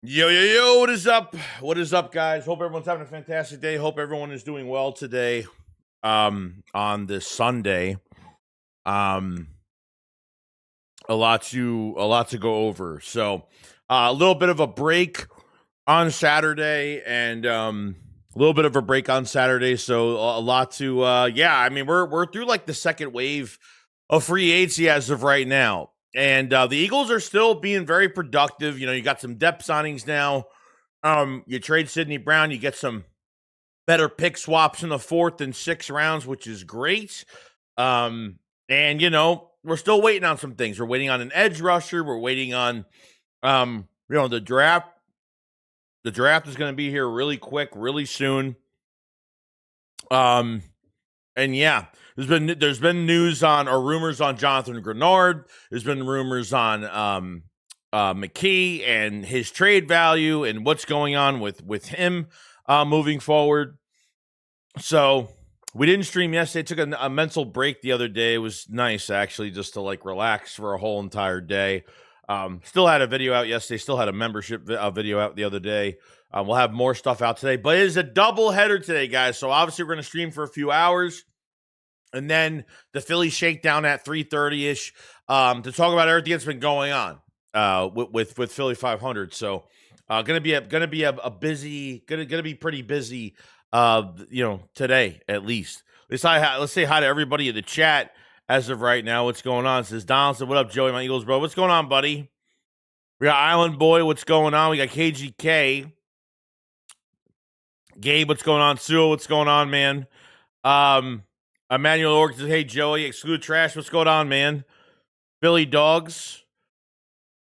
Yo, yo, yo, what is up? What is up, guys? Hope everyone's having a fantastic day. Hope everyone is doing well today. On this Sunday. A lot to go over. So a little bit of a break on Saturday and a little bit of a break on Saturday. So a lot to I mean, we're through like the second wave of free agency as of right now. And the Eagles are still being very productive. You know, you got some depth signings now. You trade Sidney Brown, you get some better pick swaps in the 4th and 6th rounds, which is great. And you know, we're still waiting on some things. We're waiting on an edge rusher. We're waiting on the draft. The draft is going to be here really quick, really soon. And yeah, there's been news on or rumors on Jonathan Grennard. There's been rumors on McKee and his trade value and what's going on with him moving forward. So we didn't stream yesterday. Took a mental break the other day. It was nice actually, just to like relax for a whole entire day. Still had a video out yesterday. Still had a membership video out the other day. We'll have more stuff out today, but it is a double header today, guys. So obviously we're going to stream for a few hours, and then the Philly shakedown at 3:30ish to talk about everything that's been going on with Philly 500. So gonna be pretty busy. Today at least. Let's say hi to everybody in the chat as of right now. What's going on? It says Donaldson, what up, Joey, my Eagles, bro? What's going on, buddy? We got Island Boy, what's going on? We got KGK. Gabe, what's going on? Sue, what's going on, man? Emmanuel Ork says, hey, Joey, Exclude Trash, what's going on, man? Billy Dogs.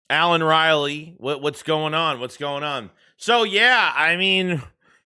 Alan Riley, what's going on? What's going on? So yeah, I mean,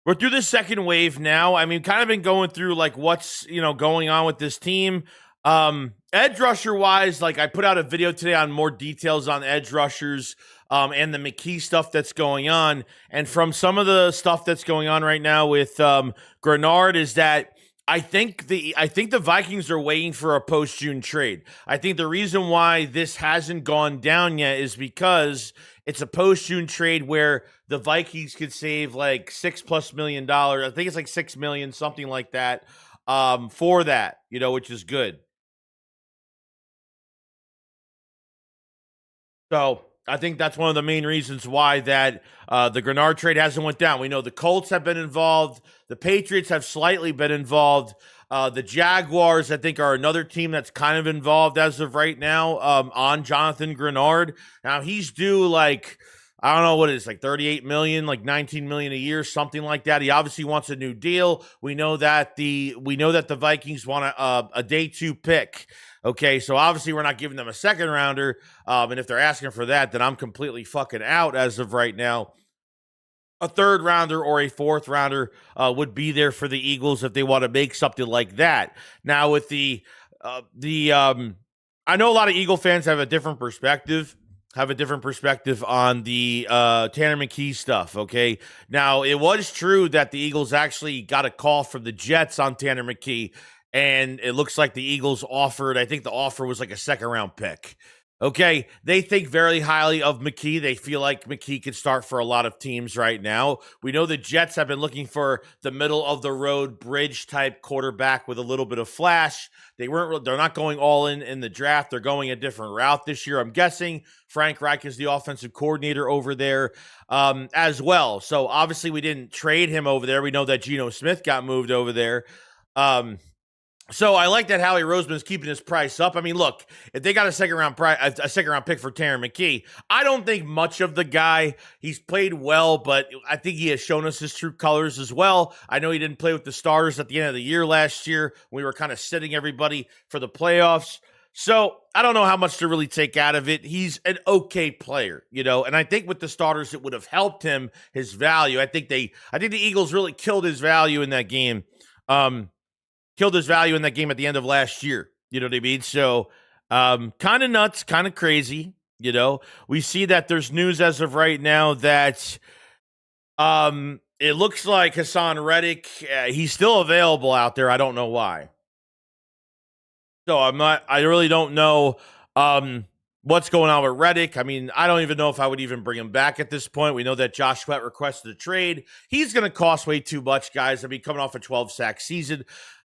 we're through the second wave now. I mean, kind of been going through like what's going on with this team. Edge rusher wise, like I put out a video today on more details on edge rushers and the McKee stuff that's going on. And from some of the stuff that's going on right now with Grennard is that I think the Vikings are waiting for a post June trade. I think the reason why this hasn't gone down yet is because it's a post June trade where the Vikings could save like $6+ million. I think it's like 6 million, something like that, for that, which is good. So I think that's one of the main reasons why that the Grennard trade hasn't went down. We know the Colts have been involved. The Patriots have slightly been involved. The Jaguars, I think, are another team that's kind of involved as of right now on Jonathan Grennard. Now he's due like, I don't know what it is, like 38 million, like 19 million a year, something like that. He obviously wants a new deal. We know that the Vikings want a day two pick. Okay, so obviously we're not giving them a second rounder. And if they're asking for that, then I'm completely fucking out as of right now. A third rounder or a fourth rounder would be there for the Eagles if they want to make something like that. Now with I know a lot of Eagle fans have a different perspective. On the Tanner McKee stuff. Okay, now it was true that the Eagles actually got a call from the Jets on Tanner McKee, and it looks like the Eagles offered. I think the offer was like a second round pick. Okay, they think very highly of McKee. They feel like McKee could start for a lot of teams right now. We know the Jets have been looking for the middle of the road bridge type quarterback with a little bit of flash. They're not going all in the draft. They're going a different route this year. I'm guessing Frank Reich is the offensive coordinator over there as well. So obviously we didn't trade him over there. We know that Geno Smith got moved over there. So I like that Howie Roseman's keeping his price up. I mean, look, if they got a second round pick for Tanner McKee, I don't think much of the guy. He's played well, but I think he has shown us his true colors as well. I know he didn't play with the starters at the end of the year last year. We were kind of sitting everybody for the playoffs. So I don't know how much to really take out of it. He's an okay player, and I think with the starters, it would have helped him, his value. I think the Eagles really killed his value in that game. Killed his value in that game at the end of last year. You know what I mean? So kind of nuts, kind of crazy. We see that there's news as of right now that it looks like Hassan Reddick, he's still available out there. I don't know why. So I really don't know what's going on with Reddick. I mean, I don't even know if I would even bring him back at this point. We know that Josh Sweat requested a trade. He's going to cost way too much, guys. I mean, coming off a 12-sack season.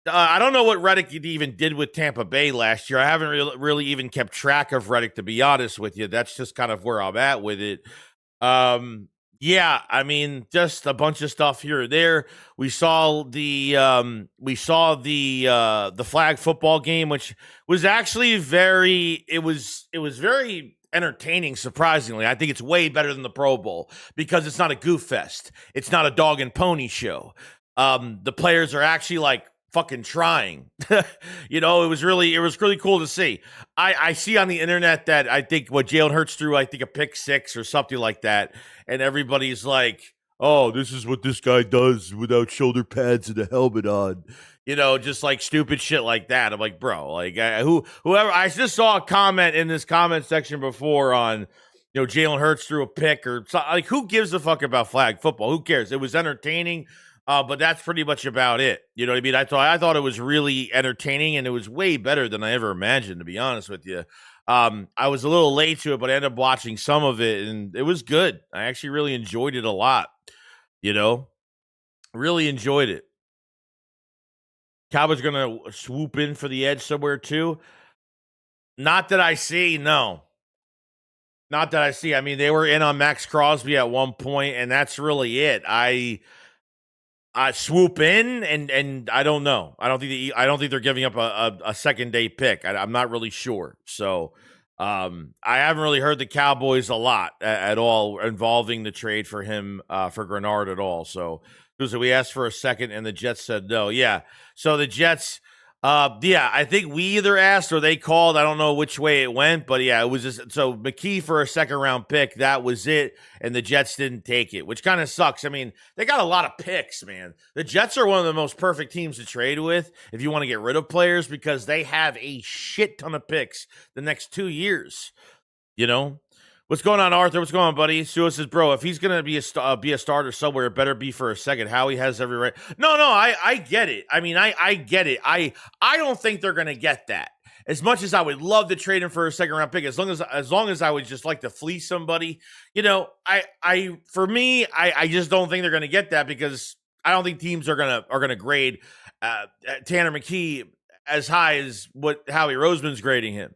I don't know what Reddick even did with Tampa Bay last year. I haven't really even kept track of Reddick, to be honest with you. That's just kind of where I'm at with it. Yeah, I mean, just a bunch of stuff here or there. We saw the flag football game, which was actually very entertaining, surprisingly. I think it's way better than the Pro Bowl because it's not a goof fest. It's not a dog and pony show. The players are actually like fucking trying. It was really cool to see. I see on the internet that I think what Jalen Hurts threw, I think a pick six or something like that, and everybody's like, "Oh, this is what this guy does without shoulder pads and a helmet on." Just like stupid shit like that. I'm like, bro, like whoever. I just saw a comment in this comment section before on, Jalen Hurts threw a pick or something. Like, who gives a fuck about flag football? Who cares? It was entertaining. But that's pretty much about it. You know what I mean? I thought it was really entertaining, and it was way better than I ever imagined, to be honest with you. I was a little late to it, but I ended up watching some of it, and it was good. I actually really enjoyed it a lot. Really enjoyed it. Cowboys going to swoop in for the edge somewhere too. Not that I see, no. Not that I see. I mean, they were in on Max Crosby at one point, and that's really it. I swoop in, and I don't know. I don't think they're giving up a second day pick. I'm not really sure. So I haven't really heard the Cowboys a lot at all involving the trade for him for Grennard at all. So we asked for a second, and the Jets said no. Yeah. So the Jets Yeah, I think we either asked or they called. I don't know which way it went, but yeah, it was just so McKee for a second round pick. That was it, and the Jets didn't take it, which kind of sucks. I mean, they got a lot of picks, man. The Jets are one of the most perfect teams to trade with if you want to get rid of players because they have a shit ton of picks the next 2 years. You know, what's going on, Arthur? What's going on, buddy? Sue says, bro, if he's gonna be a starter somewhere, it better be for a second. Howie has every right. No, I get it. I mean, I get it. I don't think they're gonna get that. As much as I would love to trade him for a second round pick, as long as I would just like to fleece somebody, you know, I just don't think they're gonna get that because I don't think teams are gonna grade Tanner McKee as high as what Howie Roseman's grading him.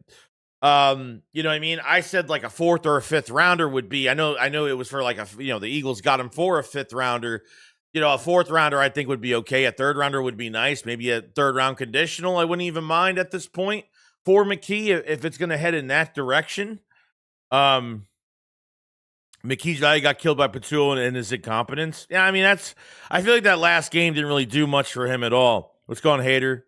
You know what I mean? I said like a 4th or a 5th rounder would be. I know it was for like the Eagles got him for a 5th rounder. You know, a 4th rounder I think would be okay. A 3rd rounder would be nice. Maybe a 3rd round conditional. I wouldn't even mind at this point for McKee if it's going to head in that direction. McKee's value got killed by Patul and his incompetence. Yeah, I mean I feel like that last game didn't really do much for him at all. What's going on, Hater?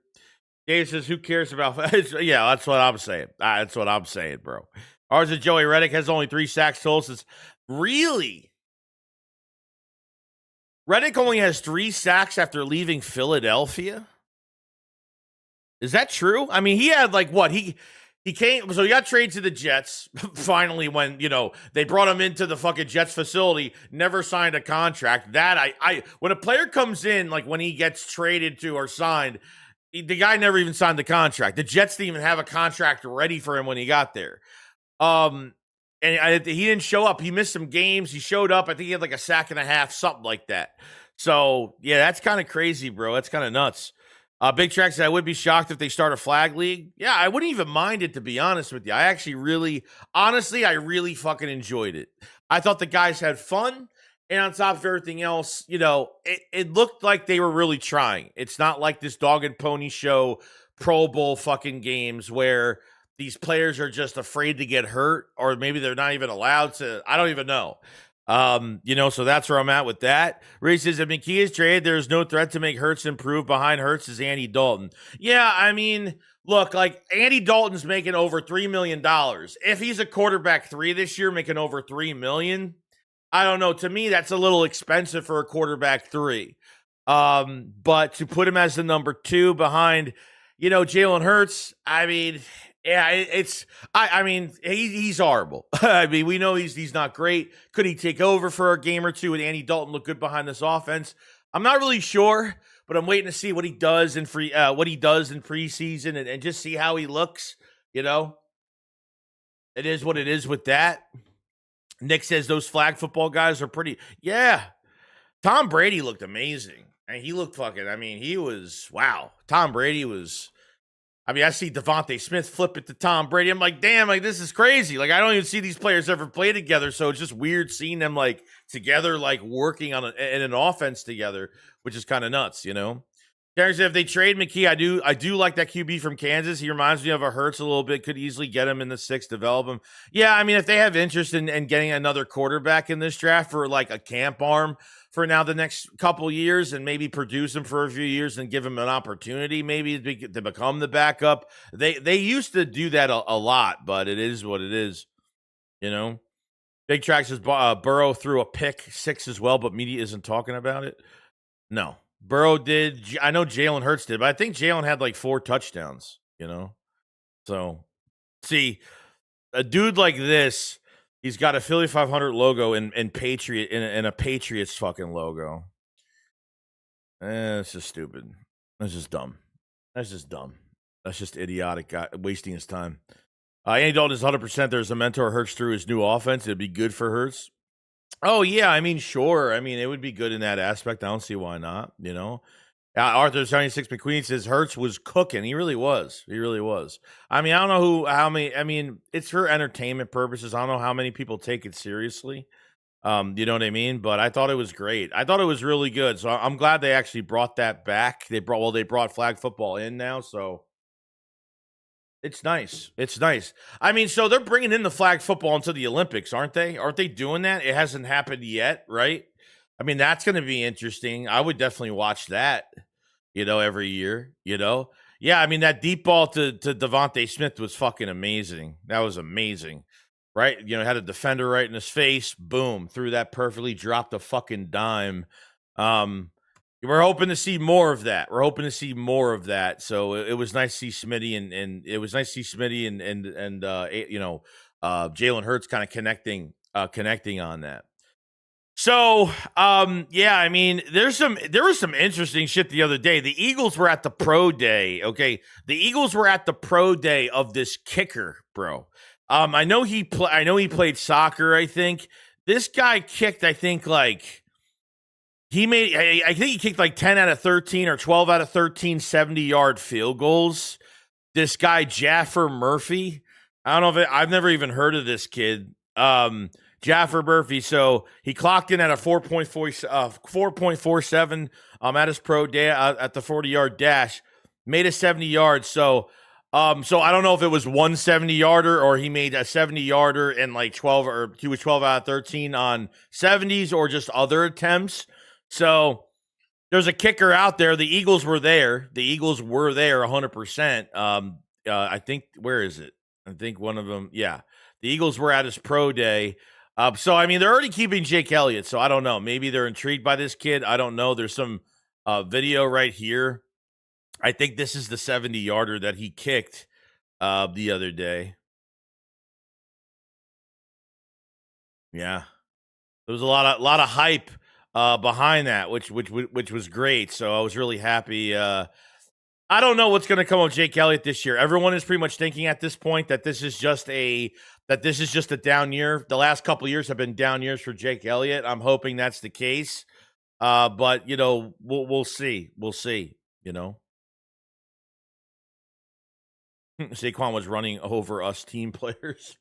Dave says, who cares about... Yeah, that's what I'm saying. That's what I'm saying, bro. Ours is Joey Reddick has only 3 sacks total. Says, really? Reddick only has 3 sacks after leaving Philadelphia? Is that true? I mean, he had like what? He came... So he got traded to the Jets finally when, they brought him into the fucking Jets facility, never signed a contract. That when a player comes in, like when he gets traded to or signed... The guy never even signed the contract. The Jets didn't even have a contract ready for him when he got there. And he didn't show up. He missed some games. He showed up. I think he had like a sack and a half, something like that. So, yeah, that's kind of crazy, bro. That's kind of nuts. Big Track said, I would be shocked if they start a flag league. Yeah, I wouldn't even mind it, to be honest with you. I really fucking enjoyed it. I thought the guys had fun. And on top of everything else, it looked like they were really trying. It's not like this dog and pony show Pro Bowl fucking games where these players are just afraid to get hurt, or maybe they're not even allowed to. I don't even know. So that's where I'm at with that. Ray says, if McKee is traded, there's no threat to make Hurts improve. Behind Hurts is Andy Dalton. Yeah, I mean, look, like Andy Dalton's making over $3 million. If he's a quarterback 3 this year, making over $3 million, I don't know. To me, that's a little expensive for a quarterback 3. But to put him as the number 2 behind, Jalen Hurts, I mean, yeah, he's horrible. I mean, we know he's not great. Could he take over for a game or two and Andy Dalton look good behind this offense? I'm not really sure, but I'm waiting to see what he does in preseason and just see how he looks. It is what it is with that. Nick says those flag football guys are pretty. Yeah. Tom Brady looked amazing. And he looked he was, wow. Tom Brady was, I see Devontae Smith flip it to Tom Brady. I'm like, damn, this is crazy. I don't even see these players ever play together. So it's just weird seeing them together, working in an offense together, which is kind of nuts, Derek said, if they trade McKee, I do like that QB from Kansas. He reminds me of a Hurts a little bit. Could easily get him in the 6th, develop him. Yeah, if they have interest in getting another quarterback in this draft for a camp arm for now the next couple years and maybe produce him for a few years and give him an opportunity maybe to become the backup. They used to do that a lot, but it is what it is, Big Track says Burrow threw a pick 6 as well, but media isn't talking about it. No. Burrow did. I know Jalen Hurts did, but I think Jalen had 4 touchdowns, So, see, a dude like this, he's got a Philly 500 logo and Patriot in a Patriots fucking logo. It's just stupid. That's just dumb. That's just idiotic guy wasting his time. Andy Dalton is 100%. There's a mentor Hurts through his new offense. It'd be good for Hurts. Oh, yeah. Sure. it would be good in that aspect. I don't see why not, Arthur 76 McQueen says Hurts was cooking. He really was. I don't know how many, it's for entertainment purposes. I don't know how many people take it seriously. You know what I mean? But I thought it was great. I thought it was really good. So I'm glad they actually brought that back. They brought flag football in now. So it's nice. So they're bringing in the flag football into the Olympics, aren't they? Aren't they doing that? It hasn't happened yet, right? That's going to be interesting. I would definitely watch that, every year, Yeah, I mean that deep ball to Devontae Smith was fucking amazing. That was amazing. Right? You know, had a defender right in his face, boom, threw that perfectly, dropped a fucking dime. We're hoping to see more of that. We're hoping to see more of that. So it was nice to see Smitty and it was nice to see Smitty and Jalen Hurts kind of connecting on that. So, yeah, I mean, there was some interesting shit the other day. The Eagles were at the pro day. Okay, the Eagles were at the pro day of this kicker, bro. I know he played soccer. I think this guy kicked. I think like he made. I think he kicked like 10 out of 13 or 12 out of 13 70-yard field goals. This guy Jaffer Murphy. I don't know if I've never even heard of this kid. Jaffer Murphy. So he clocked in at a 4.47 at his pro day at the 40-yard dash, made a 70 yards. So I don't know if it was 170 yarder or he made a 70 yarder and like 12 or he was 12 out of 13 on 70s or just other attempts. So there's a kicker out there. The Eagles were there. The Eagles were there 100%. I think, where is it? I think one of them. Yeah. The Eagles were at his pro day. So, I mean, they're already keeping Jake Elliott. So, I don't know. Maybe they're intrigued by this kid. I don't know. There's some video right here. I think this is the 70-yarder that he kicked the other day. Yeah. There was a lot of hype behind that, which was great. So, I was really happy. I don't know what's going to come of Jake Elliott this year. Everyone is pretty much thinking at this point that this is just a down year. The last couple of years have been down years for Jake Elliott. I'm hoping that's the case. But you know, we'll see. We'll see, you know. Saquon was running over us team players.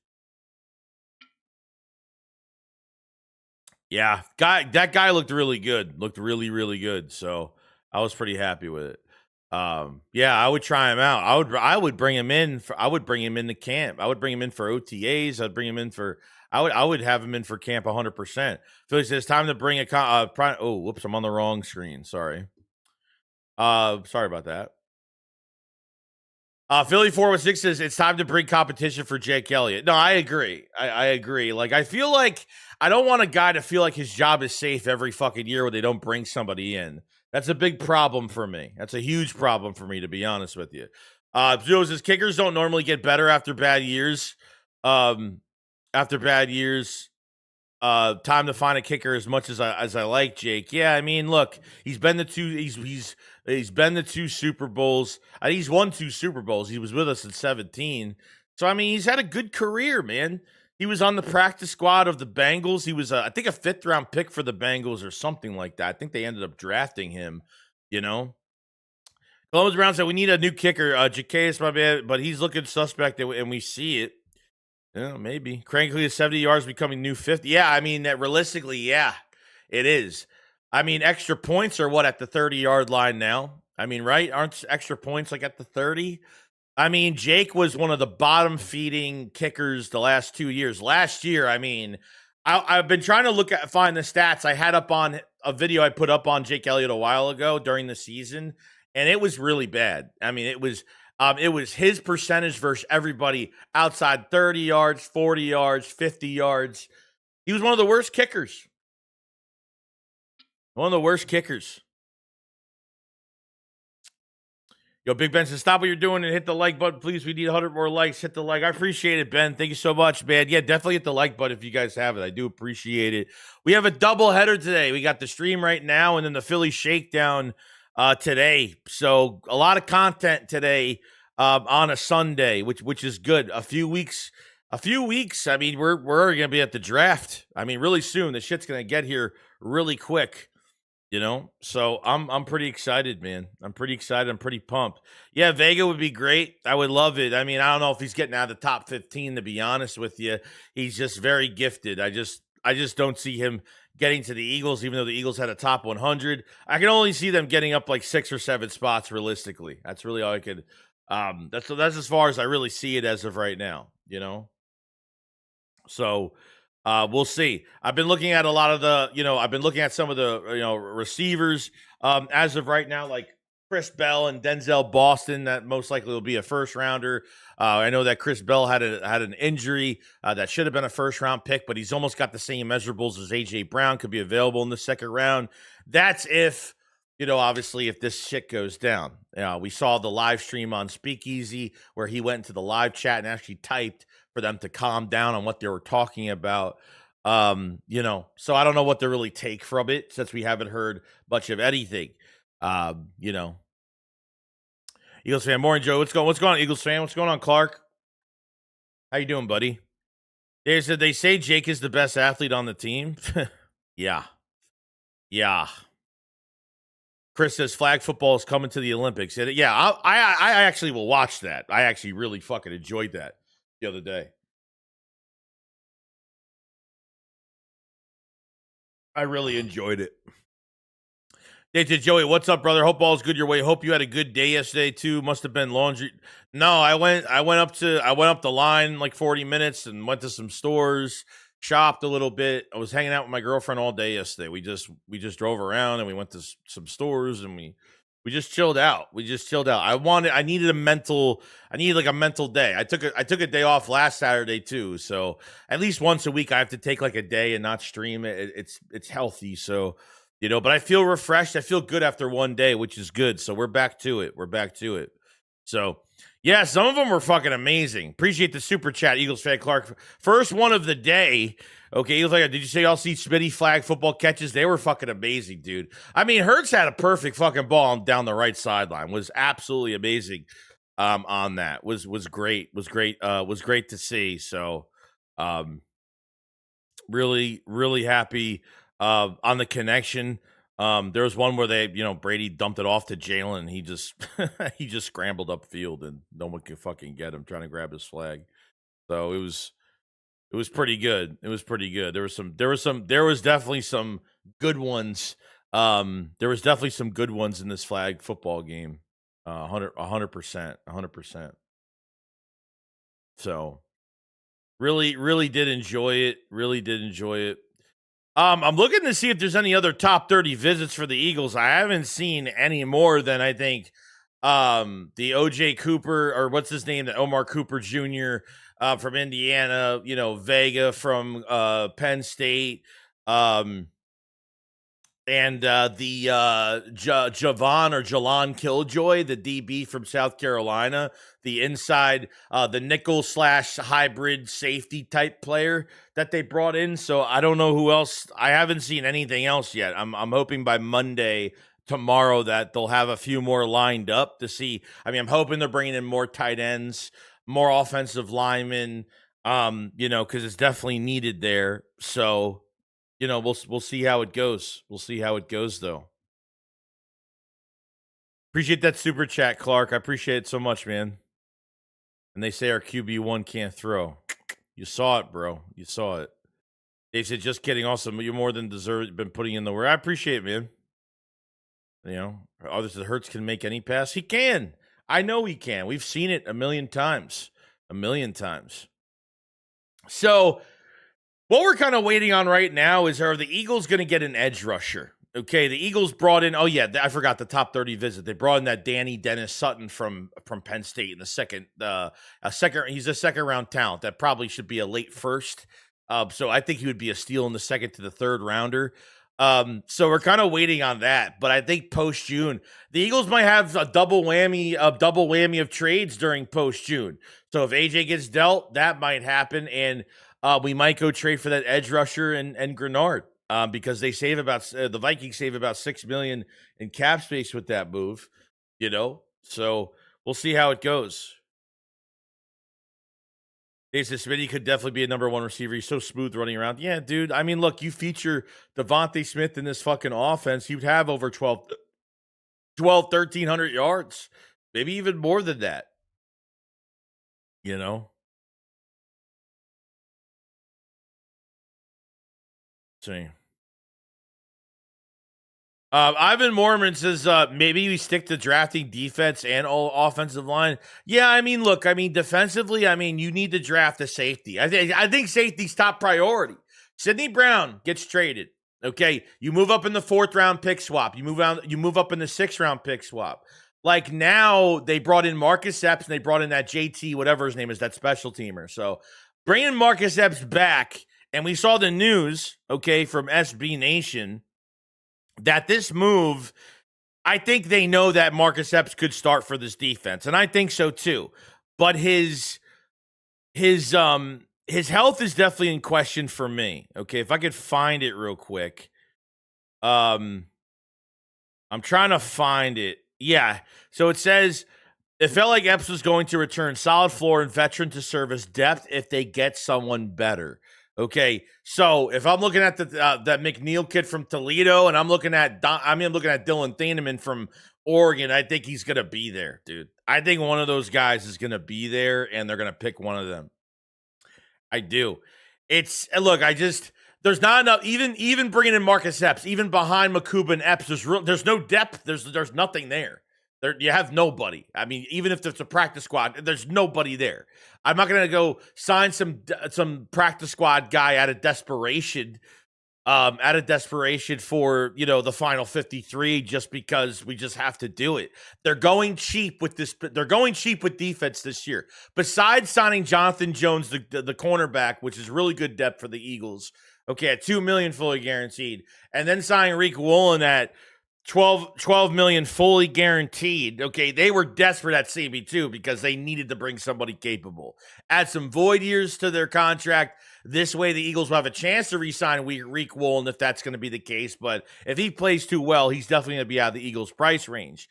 Yeah, that guy looked really good. Looked really, really good. So I was pretty happy with it. Yeah, I would try him out. I would bring him in I would bring him into camp. I would bring him in for OTAs. I'd bring him in for I would have him in for camp 100%. Philly says it's time to bring oh, whoops, I'm on the wrong screen. Sorry. Sorry about that. Philly 416 says it's time to bring competition for Jake Elliott. No, I agree. I agree. Like, I feel like I don't want a guy to feel like his job is safe every fucking year when they don't bring somebody in. That's a big problem for me. That's a huge problem for me, to be honest with you. Zero says kickers don't normally get better after bad years. Time to find a kicker as much as I like Jake. Yeah, I mean, look, he's been the two. He's been the two Super Bowls. He's won 2 Super Bowls. He was with us in 17. So I mean, he's had a good career, man. He was on the practice squad of the Bengals. He was, I think, a 5th round pick for the Bengals or something like that. I think they ended up drafting him. You know, Columbus Brown said we need a new kicker. Zacchaeus, my bad, but he's looking suspect, and we see it. Yeah, maybe. Crankly is 70 yards becoming new 50. Yeah, I mean, that realistically, yeah, it is. I mean, extra points are what, at the 30-yard line now? I mean, right? Aren't extra points like at the 30? I mean, Jake was one of the bottom feeding kickers the last 2 years. Last year, I mean, I've been trying to find the stats. I had up on a video I put up on Jake Elliott a while ago during the season, and it was really bad. I mean, it was his percentage versus everybody outside 30 yards, 40 yards, 50 yards. He was one of the worst kickers. One of the worst kickers. Yo, Big Ben says, stop what you're doing and hit the like button, please. We need 100 more likes. Hit the like. I appreciate it, Ben. Thank you so much, man. Yeah, definitely hit the like button if you guys have it. I do appreciate it. We have a double header today. We got the stream right now and then the Philly Shakedown today. So a lot of content today on a Sunday, which is good. A few weeks. I mean, we're gonna be at the draft. I mean, really soon. The shit's gonna get here really quick. You know, so I'm pretty excited, man. I'm pretty excited. I'm pretty pumped. Yeah, Vega would be great. I would love it. I mean, I don't know if he's getting out of the top 15, to be honest with you. He's just very gifted. I just don't see him getting to the Eagles, even though the Eagles had a top 100. I can only see them getting up like 6 or 7 spots realistically. That's really all I could. That's as far as I really see it as of right now. You know, so. We'll see. I've been looking at a lot of I've been looking at some of the, receivers as of right now. Like Chris Bell and Denzel Boston. That most likely will be a first rounder. I know that Chris Bell had an injury that should have been a first round pick, but he's almost got the same measurables as AJ Brown. Could be available in the second round. That's if, obviously if this shit goes down. We saw the live stream on Speakeasy where he went into the live chat and actually typed for them to calm down on what they were talking about. So I don't know what to really take from it since we haven't heard much of anything. Eagles fan, morning, Joe. What's going on, Eagles fan? What's going on, Clark? How you doing, buddy? They say Jake is the best athlete on the team. Yeah. Chris says flag football is coming to the Olympics. Yeah, I actually will watch that. I actually really fucking enjoyed that the other day. I really enjoyed it. Hey, to Joey, what's up, brother? Hope all's good your way. Hope you had a good day yesterday too. Must have been laundry. No, I went up the line like 40 minutes and went to some stores, shopped a little bit. I was hanging out with my girlfriend all day yesterday. We just drove around and we went to some stores and we just chilled out. I needed like a mental day. I took a day off last Saturday too. So at least once a week I have to take like a day and not stream it. It's healthy. So but I feel refreshed. I feel good after one day, which is good. So we're back to it. So, yeah, some of them were fucking amazing. Appreciate the super chat, Eagles fan Clark. First one of the day. Okay, Eagles fan, did you say y'all see Smitty flag football catches? They were fucking amazing, dude. I mean, Hurts had a perfect fucking ball down the right sideline. Was absolutely amazing on that. Was great. Was great to see. So, really, really happy on the connection. There was one where Brady dumped it off to Jalen and he just scrambled upfield and no one could fucking get him trying to grab his flag. So it was pretty good. There was definitely some good ones. There was definitely some good ones in this flag football game. 100%. So really did enjoy it. I'm looking to see if there's any other top 30 visits for the Eagles. I haven't seen any more than I think the OJ Cooper, or what's his name, the Omar Cooper Jr. From Indiana, Vega from Penn State, and the Javon or Jalan Killjoy, the DB from South Carolina, the inside, the nickel / hybrid safety type player that they brought in. So I don't know who else. I haven't seen anything else yet. I'm hoping by Monday, tomorrow, that they'll have a few more lined up to see. I mean, I'm hoping they're bringing in more tight ends, more offensive linemen, because it's definitely needed there. So, we'll see how it goes. We'll see how it goes, though. Appreciate that super chat, Clark. I appreciate it so much, man. And they say our QB1 can't throw. You saw it, bro. You saw it. They said, just kidding. Also, you're more than deserved. Been putting in the work. I appreciate it, man. Others that Hurts can make any pass. He can. I know he can. We've seen it a million times. So, what we're kind of waiting on right now is, are the Eagles going to get an edge rusher? Okay, the Eagles brought in, I forgot the top 30 visit. They brought in that Danny Dennis Sutton from Penn State in the second. He's a second round talent that probably should be a late first. So I think he would be a steal in the second to the third rounder. So we're kind of waiting on that. But I think post June, the Eagles might have a double whammy of trades during post June. So if AJ gets dealt, that might happen, and we might go trade for that edge rusher and Grennard. Because they save the Vikings save about $6 million in cap space with that move, So we'll see how it goes. Jason Smitty could definitely be a number one receiver. He's so smooth running around. Yeah, dude. I mean, look, you feature Devontae Smith in this fucking offense, you'd have over 1,300 yards, maybe even more than that. See. Ivan Mormon says maybe we stick to drafting defense and all offensive line. Yeah, I mean, look, defensively, you need to draft a safety. I think safety's top priority. Sidney Brown gets traded. Okay, you move up in the 4th round pick swap. You move up in the 6th round pick swap. Like now they brought in Marcus Epps and they brought in that JT, whatever his name is, that special teamer. So bringing Marcus Epps back, and we saw the news, okay, from SB Nation that this move, I think they know that Marcus Epps could start for this defense, and I think so too. But his health is definitely in question for me. Okay, if I could find it real quick. I'm trying to find it. Yeah. So it says it felt like Epps was going to return solid floor and veteran to service depth if they get someone better. Okay. So if I'm looking at that McNeil kid from Toledo, and I'm looking at Dylan Thieneman from Oregon, I think he's gonna be there, dude. I think one of those guys is gonna be there, and they're gonna pick one of them. I do. There's not enough. Even bringing in Marcus Epps, even behind Makuba and Epps, there's no depth. There's nothing there. You have nobody. I mean, even if there's a practice squad, there's nobody there. I'm not gonna go sign some practice squad guy out of desperation for the final 53 just because we just have to do it. They're going cheap with this. They're going cheap with defense this year. Besides signing Jonathan Jones, the cornerback, which is really good depth for the Eagles. Okay, at $2 million fully guaranteed, and then signing Reek Woolen at $12 million fully guaranteed. Okay, they were desperate at CB2 because they needed to bring somebody capable. Add some void years to their contract. This way, the Eagles will have a chance to re-sign Reek Woolen if that's going to be the case. But if he plays too well, he's definitely going to be out of the Eagles' price range.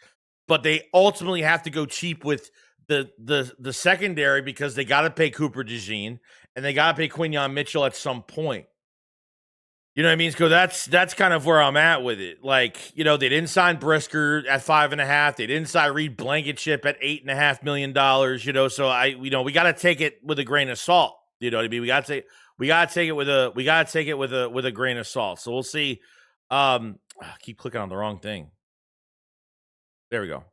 But they ultimately have to go cheap with the secondary because they got to pay Cooper DeJean and they got to pay Quinyon Mitchell at some point. You know what I mean? So that's kind of where I'm at with it. Like, they didn't sign Brisker at $5.5. They didn't sign Reed Blankenship at $8.5 million. So we got to take it with a grain of salt. You know what I mean? We got to take it with a grain of salt. So we'll see. I keep clicking on the wrong thing. There we go.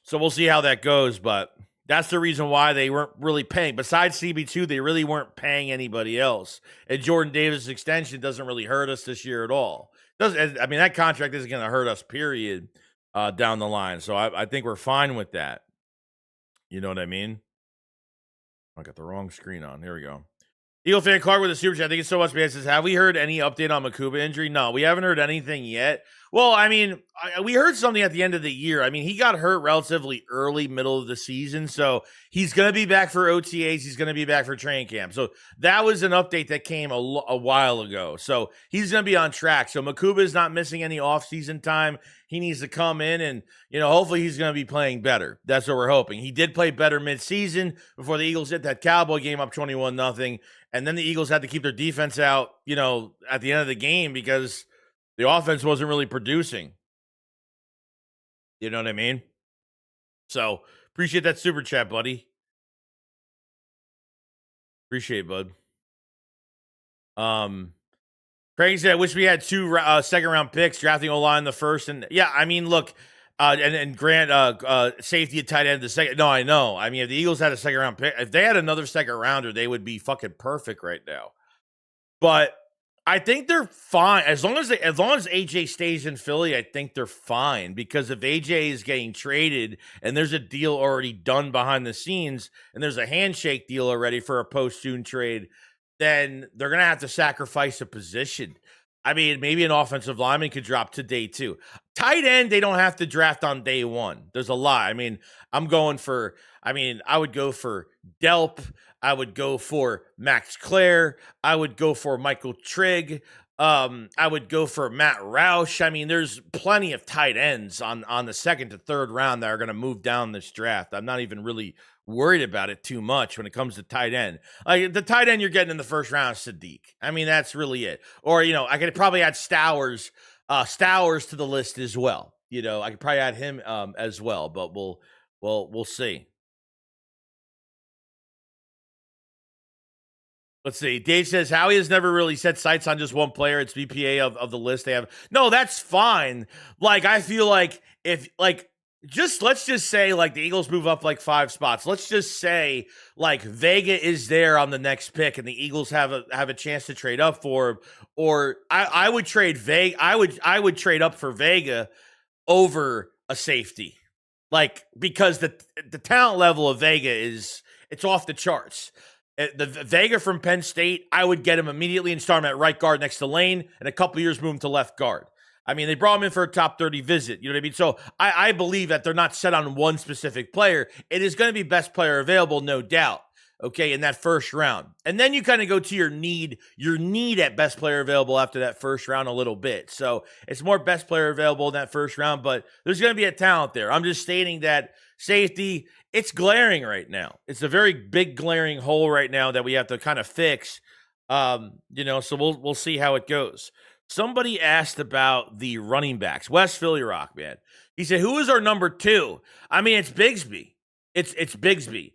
So we'll see how that goes, but that's the reason why they weren't really paying. Besides CB2, they really weren't paying anybody else. And Jordan Davis' extension doesn't really hurt us this year at all. That contract isn't going to hurt us, period, down the line. So I think we're fine with that. You know what I mean? I got the wrong screen on. Here we go. Eagle fan Clark with a super chat. Thank you so much, man. Says, have we heard any update on Makuba injury? No, we haven't heard anything yet. Well, we heard something at the end of the year. He got hurt relatively early, middle of the season. So he's going to be back for OTAs. He's going to be back for training camp. So that was an update that came a while ago. So he's going to be on track. So Makuba is not missing any offseason time. He needs to come in and, hopefully he's going to be playing better. That's what we're hoping. He did play better midseason before the Eagles hit that Cowboy game up 21-0. And then the Eagles had to keep their defense out, at the end of the game because the offense wasn't really producing. You know what I mean? So appreciate that super chat, buddy. Appreciate it, bud. Craig said, I wish we had 2 second-round picks, drafting O-line the first. And, yeah, look, and Grant, safety at tight end the second. No, I know. If the Eagles had a second-round pick, if they had another second-rounder, they would be fucking perfect right now. But I think they're fine. As long as AJ stays in Philly, I think they're fine. Because if AJ is getting traded and there's a deal already done behind the scenes and there's a handshake deal already for a post-June trade, then they're going to have to sacrifice a position. Maybe an offensive lineman could drop to day 2. Tight end, they don't have to draft on day 1. There's a lot. I would go for Delp. I would go for Max Clare. I would go for Michael Trigg. I would go for Matt Roush. There's plenty of tight ends on the 2nd to 3rd round that are going to move down this draft. I'm not even really worried about it too much when it comes to tight end. Like the tight end you're getting in the first round is Sadiq. That's really it. Or, I could probably add Stowers to the list as well. I could probably add him as well, but we'll see. Let's see. Dave says Howie has never really set sights on just one player. It's BPA of the list they have. No, that's fine. I feel like if let's just say like the Eagles move up like 5 spots. Let's just say like Vega is there on the next pick and the Eagles have a chance to trade up for him. Or I would trade Vega. I would trade up for Vega over a safety. Like, because the talent level of Vega it's off the charts. The Vega from Penn State, I would get him immediately and start him at right guard next to Lane, and a couple years move him to left guard. I mean, they brought him in for a top 30 visit. You know what I mean? So I believe that they're not set on one specific player. It is going to be best player available, no doubt. Okay, in that first round. And then you kind of go to your need at best player available after that first round a little bit. So it's more best player available in that first round, but there's going to be a talent there. I'm just stating that safety, it's glaring right now. It's a very big glaring hole right now that we have to kind of fix. So we'll see how it goes. Somebody asked about the running backs. West Philly Rock, man. He said, who is our number 2? I mean, it's Bigsby. It's Bigsby.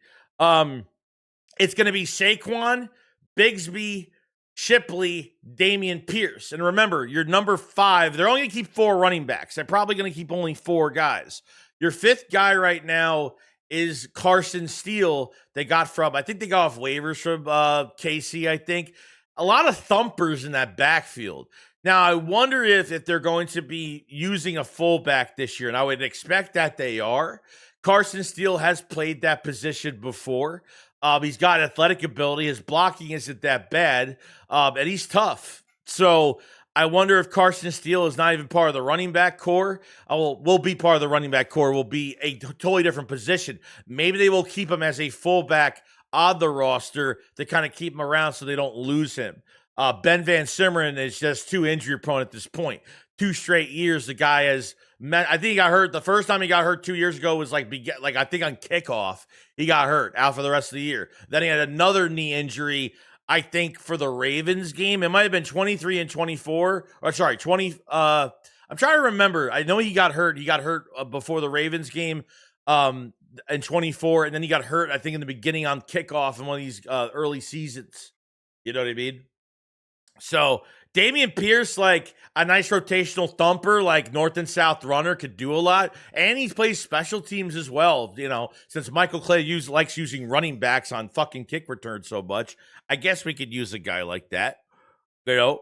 It's going to be Saquon, Bigsby, Shipley, Dameon Pierce. And remember, your number 5, they're only going to keep 4 running backs. They're probably going to keep only 4 guys. Your 5th guy right now is Carson Steele. They got from, I think they got off waivers from KC, I think. A lot of thumpers in that backfield. Now, I wonder if they're going to be using a fullback this year, and I would expect that they are. Carson Steele has played that position before. He's got athletic ability. His blocking isn't that bad, and he's tough. So I wonder if Carson Steele is not even part of the running back core. Will be part of the running back core. Will be a totally different position. Maybe they will keep him as a fullback on the roster to kind of keep him around so they don't lose him. Ben Van Simmeren is just too injury prone at this point. 2 straight years, the guy has. I think he got hurt. The first time he got hurt 2 years ago was like I think on kickoff he got hurt, out for the rest of the year. Then he had another knee injury, I think, for the Ravens game. It might have been 23 and 24. Or sorry, 20. I'm trying to remember. I know he got hurt. He got hurt before the Ravens game in 24, and then he got hurt, I think, in the beginning on kickoff in one of these early seasons. You know what I mean? So Dameon Pierce, like a nice rotational thumper, like north and south runner, could do a lot. And he plays special teams as well. You know, since Michael Clay likes using running backs on fucking kick returns so much, I guess we could use a guy like that. You know?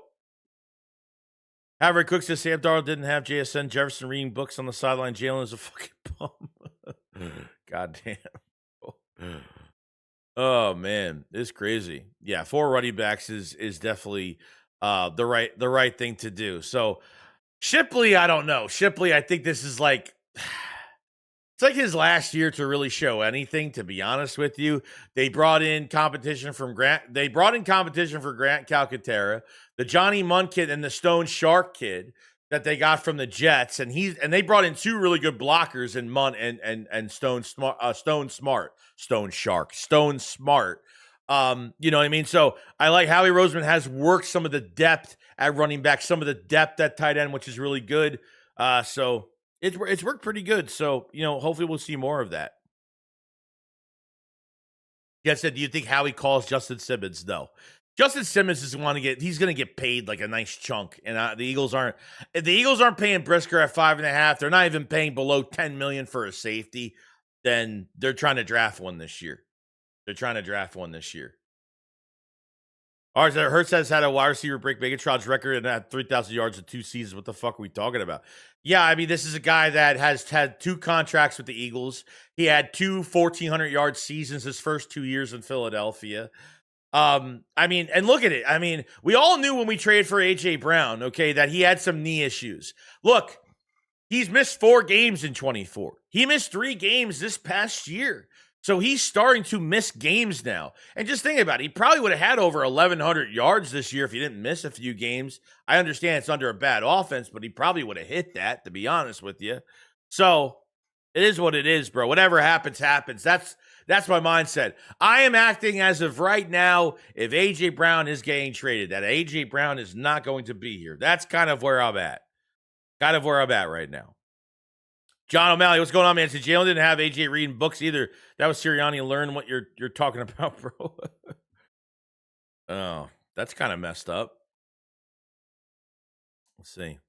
However, Cook says Sam Darnold didn't have JSN Jefferson reading books on the sideline. Jalen is a fucking bum. Goddamn. Oh man, it's crazy. Yeah, 4 running backs is definitely the right thing to do. So Shipley, I don't know. Shipley, I think this is like it's like his last year to really show anything, to be honest with you. They brought in competition from Grant. They brought in competition for Grant Calcaterra, the Johnny Munn kid, and the Stone Shark kid that they got from the Jets, and they brought in 2 really good blockers in Munn and Stone Smart. You know what I mean? So I like Howie Roseman has worked some of the depth at running back, some of the depth at tight end, which is really good. So it's worked pretty good. So, you know, hopefully we'll see more of that. Yeah, I said, do you think Howie calls Justin Simmons? No. Justin Simmons is he's going to get paid like a nice chunk. And the Eagles aren't paying Brisker at 5.5. They're not even paying below $10 million for a safety. Then they're trying to draft one this year. All right, Hurts has had a wide receiver break Megatron's record and had 3,000 yards in 2 seasons. What the fuck are we talking about? Yeah, I mean, this is a guy that has had 2 contracts with the Eagles. He had 2 1,400-yard seasons his first 2 years in Philadelphia. I mean, and look at it. I mean, we all knew when we traded for A.J. Brown, okay, that he had some knee issues. Look, he's missed 4 games in 24. He missed 3 games this past year. So he's starting to miss games now. And just think about it. He probably would have had over 1,100 yards this year if he didn't miss a few games. I understand it's under a bad offense, but he probably would have hit that, to be honest with you. So it is what it is, bro. Whatever happens, happens. That's my mindset. I am acting as of right now, if A.J. Brown is getting traded, that A.J. Brown is not going to be here. That's kind of where I'm at. Right now. John O'Malley, what's going on, man? So Jalen didn't have A.J. reading books either. That was Sirianni. Learn what you're talking about, bro. Oh, that's kind of messed up. Let's see.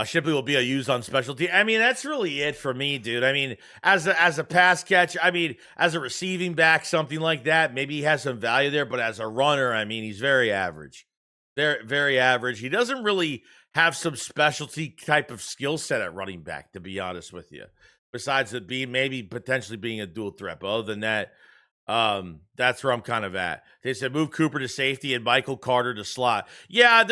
Shipley will be used on specialty. I mean, that's really it for me, dude. I mean, as a pass catch, I mean, as a receiving back, something like that, maybe he has some value there. But as a runner, I mean, he's very average. Very, very average. He doesn't really have some specialty type of skill set at running back, to be honest with you. Besides it being maybe potentially being a dual threat. But other than that, that's where I'm kind of at. They said move Cooper to safety and Michael Carter to slot. Yeah,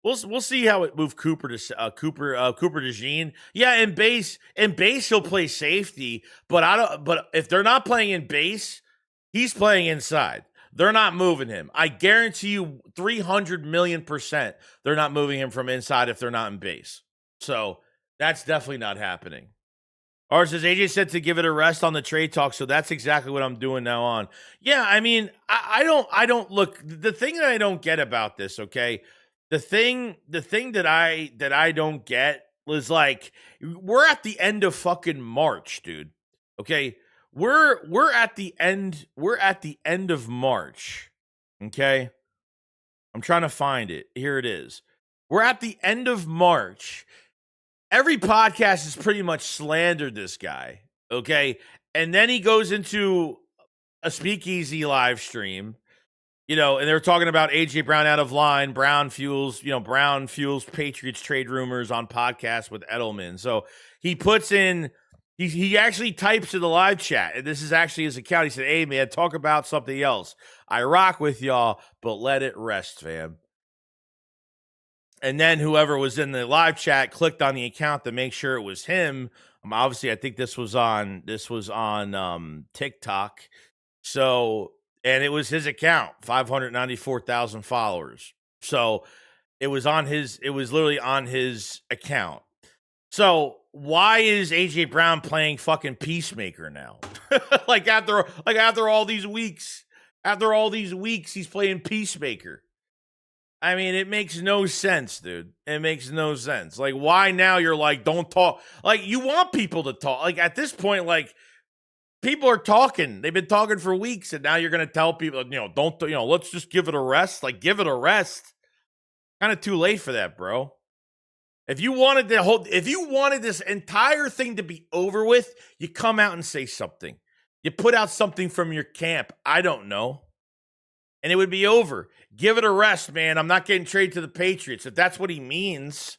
we'll see how it moved Cooper to Cooper to Jean. Yeah, in base he'll play safety, but if they're not playing in base, he's playing inside. They're not moving him. I guarantee you 300 million% they're not moving him from inside if they're not in base. So that's definitely not happening. Or says AJ said to give it a rest on the trade talk, so that's exactly what I'm doing now on. Yeah, I mean, I don't look. The thing that I don't get about this, okay, the thing that I don't get was like we're at the end of fucking March, dude. Okay, we're at the end of March. Okay, I'm trying to find it. Here it is. We're at the end of March. Every podcast has pretty much slandered this guy, okay? And then he goes into a speakeasy live stream, and they're talking about A.J. Brown out of line. Brown fuels Patriots trade rumors on podcast with Edelman. So he puts in, he actually types to the live chat, and this is actually his account. He said, hey, man, talk about something else. I rock with y'all, but let it rest, fam. And then whoever was in the live chat clicked on the account to make sure it was him. Obviously, I think this was on TikTok. So, and it was his account, 594,000 followers. So it was literally on his account. So why is AJ Brown playing fucking Peacemaker now? like after all these weeks, he's playing Peacemaker. I mean, it makes no sense, dude. It makes no sense. Like, why now you're like, don't talk? Like, you want people to talk. Like, at this point, like, people are talking. They've been talking for weeks, and now you're going to tell people, let's just give it a rest. Like, give it a rest. Kind of too late for that, bro. If you wanted this entire thing to be over with, you come out and say something. You put out something from your camp. I don't know. And it would be over. Give it a rest, man. I'm not getting traded to the Patriots. If that's what he means,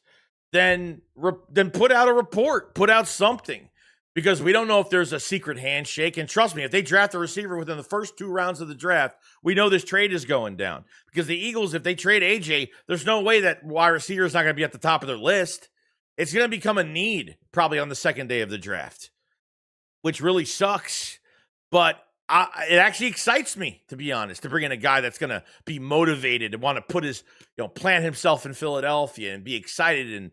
then put out a report. Put out something. Because we don't know if there's a secret handshake. And trust me, if they draft a receiver within the first 2 rounds of the draft, we know this trade is going down. Because the Eagles, if they trade AJ, there's no way that wide receiver is not going to be at the top of their list. It's going to become a need probably on the second day of the draft, which really sucks. But it actually excites me, to be honest, to bring in a guy that's going to be motivated and want to put his, plant himself in Philadelphia and be excited. And,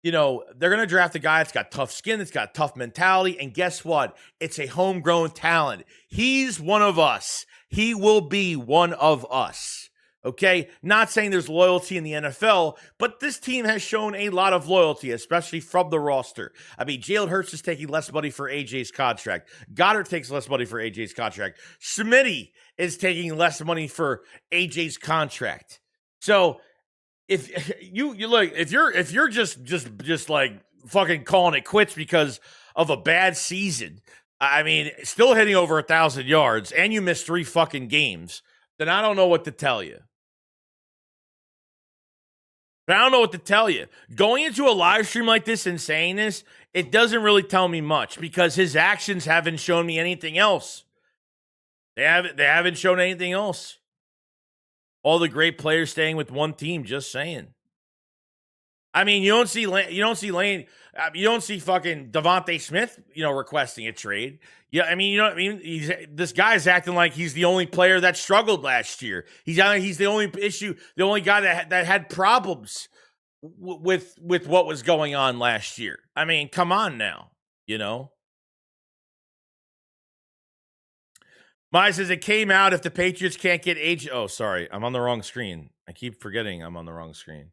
they're going to draft a guy that's got tough skin, that's got tough mentality. And guess what? It's a homegrown talent. He's one of us. He will be one of us. Okay? Not saying there's loyalty in the NFL, but this team has shown a lot of loyalty, especially from the roster. I mean, Jalen Hurts is taking less money for AJ's contract. Goddard takes less money for AJ's contract. Smitty is taking less money for AJ's contract. So if you look, if you're just like fucking calling it quits because of a bad season, I mean, still hitting over 1,000 yards and you missed 3 fucking games, then I don't know what to tell you. But I don't know what to tell you. Going into a live stream like this and saying this, it doesn't really tell me much because his actions haven't shown me anything else. They haven't shown anything else. All the great players staying with one team, just saying. I mean, you don't see fucking Devontae Smith, requesting a trade. Yeah, I mean, this guy's acting like he's the only player that struggled last year. He's the only issue, the only guy that had problems with what was going on last year. I mean, come on now, Maya says it came out if the Patriots can't get AJ. Oh, sorry, I'm on the wrong screen. I keep forgetting I'm on the wrong screen.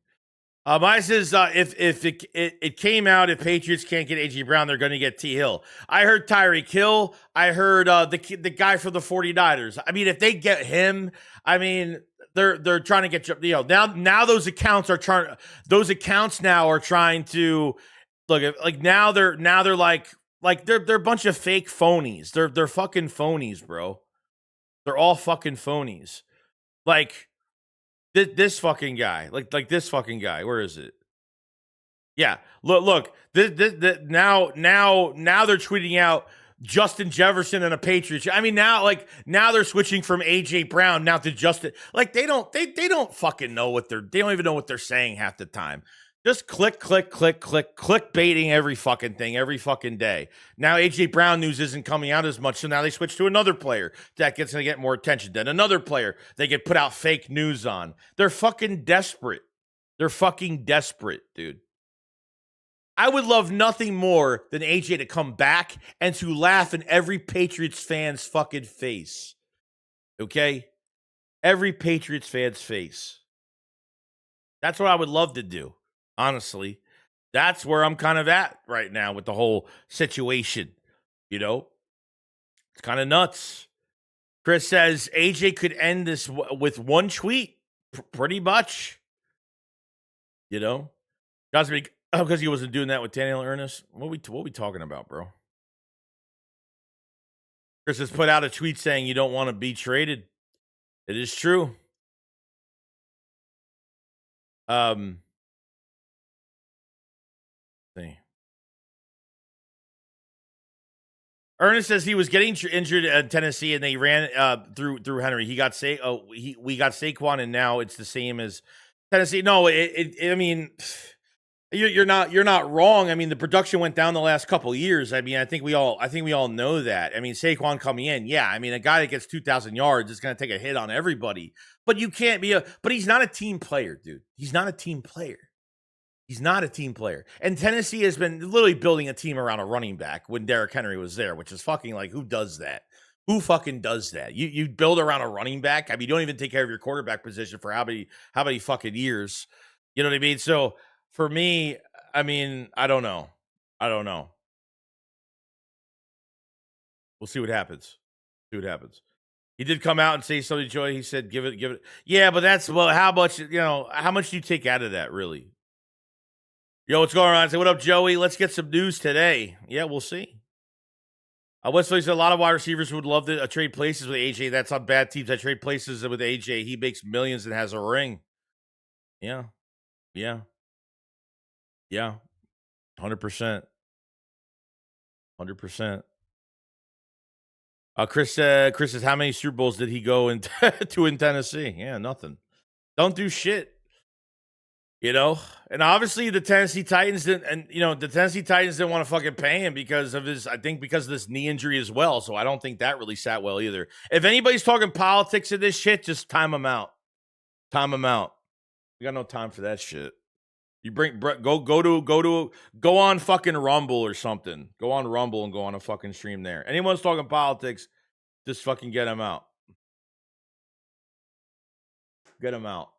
Maya says if it came out if Patriots can't get AJ Brown, they're going to get T. Hill. I heard Tyreek Hill. I heard the guy for the 49ers. I mean, if they get him, I mean, they're trying to get now those accounts are trying to look like now they're like they're a bunch of fake phonies. They're fucking phonies, bro. They're all fucking phonies. Like this fucking guy. Like this fucking guy. Where is it? Yeah. Look. This now they're tweeting out Justin Jefferson and a Patriots. I mean, now they're switching from AJ Brown now to Justin. Like they don't fucking know they don't even know what they're saying half the time. Just click baiting every fucking thing every fucking day. Now AJ Brown news isn't coming out as much, so now they switch to another player that gets to get more attention. Then another player they get put out fake news on. They're fucking desperate. They're fucking desperate, dude. I would love nothing more than AJ to come back and to laugh in every Patriots fan's fucking face. Okay? Every Patriots fan's face. That's what I would love to do, honestly. That's where I'm kind of at right now with the whole situation. You know? It's kind of nuts. Chris says AJ could end this with one tweet. Pretty much. You know? Because he wasn't doing that with Daniel Ernest? What we talking about, bro? Chris has put out a tweet saying you don't want to be traded. It is true. See. Ernest says he was getting injured in Tennessee and they ran through Henry. We got Saquon and now it's the same as Tennessee. No, I mean, you're not wrong. I mean, the production went down the last couple of years. I mean, I think we all know that. I mean, Saquon coming in, yeah. I mean, a guy that gets 2,000 yards is going to take a hit on everybody. But you can't be but he's not a team player, dude. He's not a team player. He's not a team player. And Tennessee has been literally building a team around a running back when Derrick Henry was there, which is fucking like, who does that? Who fucking does that? You build around a running back? I mean, you don't even take care of your quarterback position for how many fucking years? You know what I mean? So for me, I mean, I don't know. We'll see what happens. He did come out and say something, Joy. He said, give it. Yeah, but that's, well, how much do you take out of that, really? Yo, what's going on? Say, what up, Joey? Let's get some news today. Yeah, we'll see. Westfield said a lot of wide receivers would love to trade places with AJ. That's on bad teams that trade places with AJ. He makes millions and has a ring. Yeah. 100%. Chris says, how many Super Bowls did he go to in Tennessee? Yeah, nothing. Don't do shit. You know, and obviously the Tennessee Titans didn't want to fucking pay him because of this knee injury as well. So I don't think that really sat well either. If anybody's talking politics of this shit, just time them out. We got no time for that shit. You go on fucking Rumble or something. Go on Rumble and go on a fucking stream there. Anyone's talking politics, just fucking get them out. Get them out.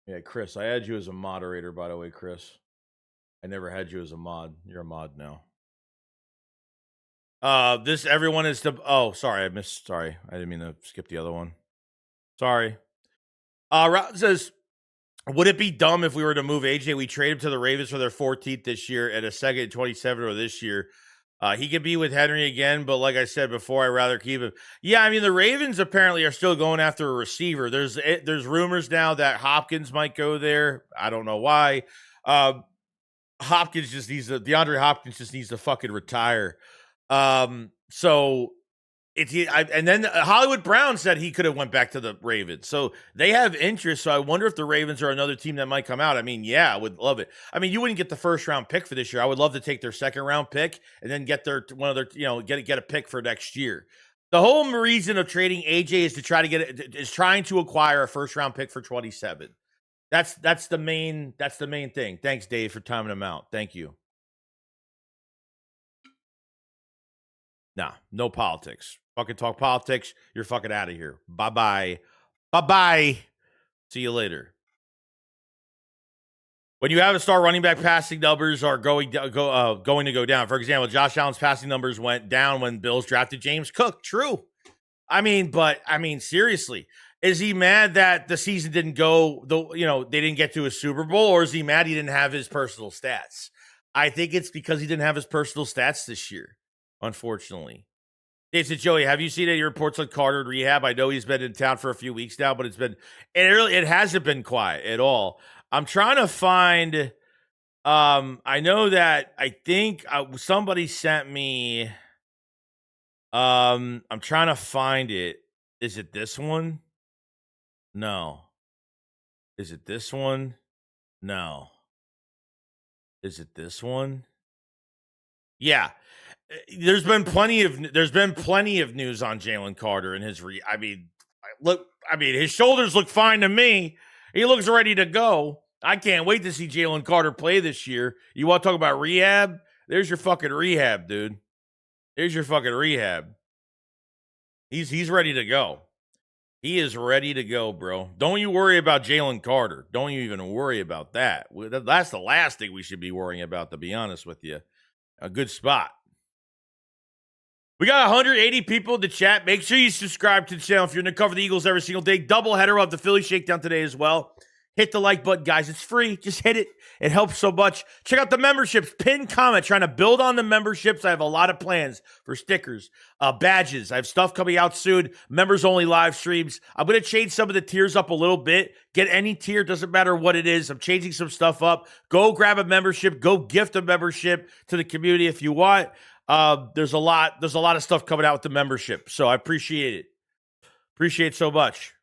Yeah, Chris, I had you as a moderator, by the way, Chris. I never had you as a mod. You're a mod now. Everyone is sorry, I didn't mean to skip the other one. Sorry. Route says, would it be dumb if we were to move AJ? We trade him to the Ravens for their 14th this year and a second 27 or this year. He could be with Henry again, but like I said before, I'd rather keep him. Yeah, I mean, the Ravens apparently are still going after a receiver. There's rumors now that Hopkins might go there. I don't know why. DeAndre Hopkins just needs to fucking retire. So and then Hollywood Brown said he could have went back to the Ravens. So they have interest. So I wonder if the Ravens are another team that might come out. I mean, yeah, I would love it. I mean, you wouldn't get the first round pick for this year. I would love to take their second round pick and then get get a pick for next year. The whole reason of trading AJ is to trying to acquire a first round pick for 27. That's the main thing. Thanks, Dave, for timing them out. Thank you. Nah, no politics. Fucking talk politics. You're fucking out of here. Bye-bye. See you later. When you have a star running back, passing numbers are going to go down. For example, Josh Allen's passing numbers went down when Bills drafted James Cook. True. Seriously, is he mad that the season didn't go, they didn't get to a Super Bowl, or is he mad he didn't have his personal stats? I think it's because he didn't have his personal stats this year, unfortunately. Jason Joey, have you seen any reports on Carter in rehab? I know he's been in town for a few weeks now, but it hasn't been quiet at all. I'm trying to find. I know that I think somebody sent me. I'm trying to find it. Is it this one? No. Is it this one? No. Is it this one? Yeah. There's been plenty of news on Jalen Carter and his his shoulders look fine to me. He looks ready to go. I can't wait to see Jalen Carter play this year. You want to talk about rehab? There's your fucking rehab, dude. There's your fucking rehab. He's ready to go. He is ready to go, bro. Don't you worry about Jalen Carter. Don't you even worry about that. That's the last thing we should be worrying about, to be honest with you. A good spot. We got 180 people in the chat. Make sure you subscribe to the channel if you're going to cover the Eagles every single day. Doubleheader of the Philly Shakedown today as well. Hit the like button, guys. It's free. Just hit it. It helps so much. Check out the memberships. Pin comment. Trying to build on the memberships. I have a lot of plans for stickers, badges. I have stuff coming out soon. Members-only live streams. I'm going to change some of the tiers up a little bit. Get any tier. Doesn't matter what it is. I'm changing some stuff up. Go grab a membership. Go gift a membership to the community if you want. There's a lot of stuff coming out with the membership. So I appreciate it. Appreciate it so much.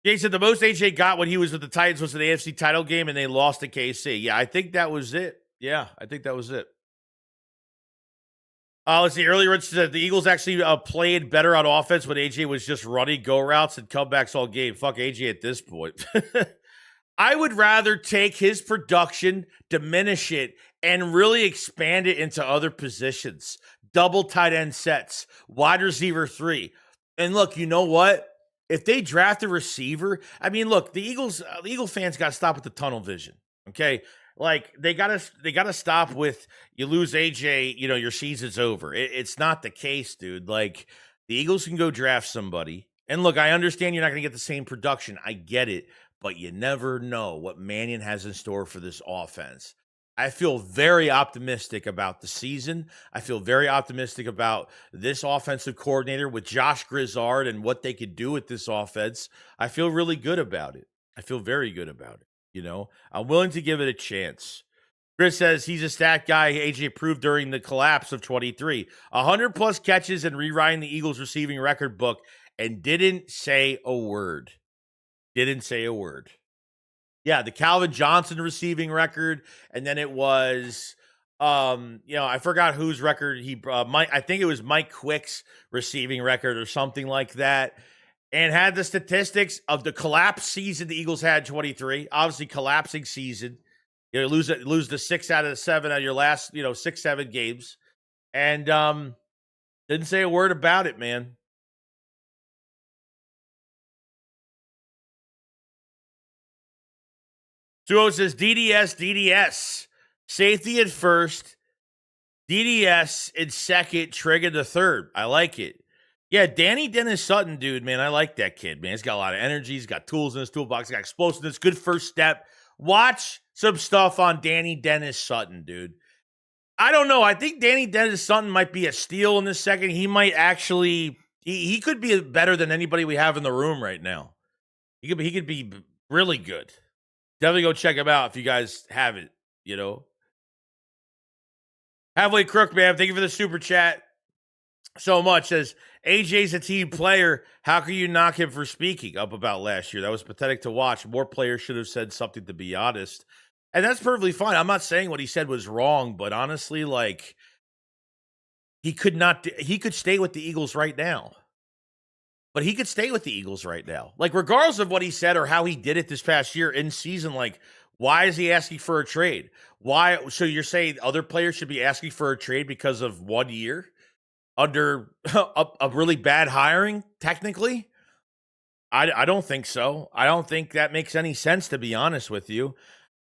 Jason, the most AJ got when he was with the Titans was an AFC title game and they lost to KC. Yeah, I think that was it. Let's see. Earlier it said the Eagles actually played better on offense when AJ was just running go routes and comebacks all game. Fuck AJ at this point. I would rather take his production, diminish it, and really expand it into other positions. Double tight end sets, wide receiver 3. And look, you know what? If they draft a receiver, the Eagle fans got to stop with the tunnel vision. Okay, like they gotta stop with you lose AJ, your season's over. It's not the case, dude. Like the Eagles can go draft somebody. And look, I understand you're not going to get the same production. I get it, but you never know what Mannion has in store for this offense. I feel very optimistic about the season. I feel very optimistic about this offensive coordinator with Josh Grizzard and what they could do with this offense. I feel really good about it. I feel very good about it. I'm willing to give it a chance. Chris says he's a stat guy AJ proved during the collapse of 23. 100-plus catches and rewriting the Eagles receiving record book and didn't say a word. Yeah, the Calvin Johnson receiving record, and then it was, I forgot whose record I think it was Mike Quick's receiving record or something like that, and had the statistics of the collapse season the Eagles had 23, obviously collapsing season. Lose the 6 out of the 7 out of your last, 6-7 games, and didn't say a word about it, man. Duo says DDS. Safety at first, DDS in second, Trigger the third. I like it. Yeah, Danny Dennis Sutton, dude, man, I like that kid, man. He's got a lot of energy. He's got tools in his toolbox. He's got explosiveness. Good first step. Watch some stuff on Danny Dennis Sutton, dude. I don't know. I think Danny Dennis Sutton might be a steal in this second. He might actually he could be better than anybody we have in the room right now. He could be really good. Definitely go check him out if you guys haven't, Halfway Crook, man, thank you for the super chat so much. Says, AJ's a team player. How can you knock him for speaking up about last year? That was pathetic to watch. More players should have said something, to be honest. And that's perfectly fine. I'm not saying what he said was wrong, but honestly, like, he could stay with the Eagles right now. But he could stay with the Eagles right now. Like, regardless of what he said or how he did it this past year in season, like, why is he asking for a trade? Why? So you're saying other players should be asking for a trade because of 1 year under a really bad hiring, technically? I don't think so. I don't think that makes any sense, to be honest with you.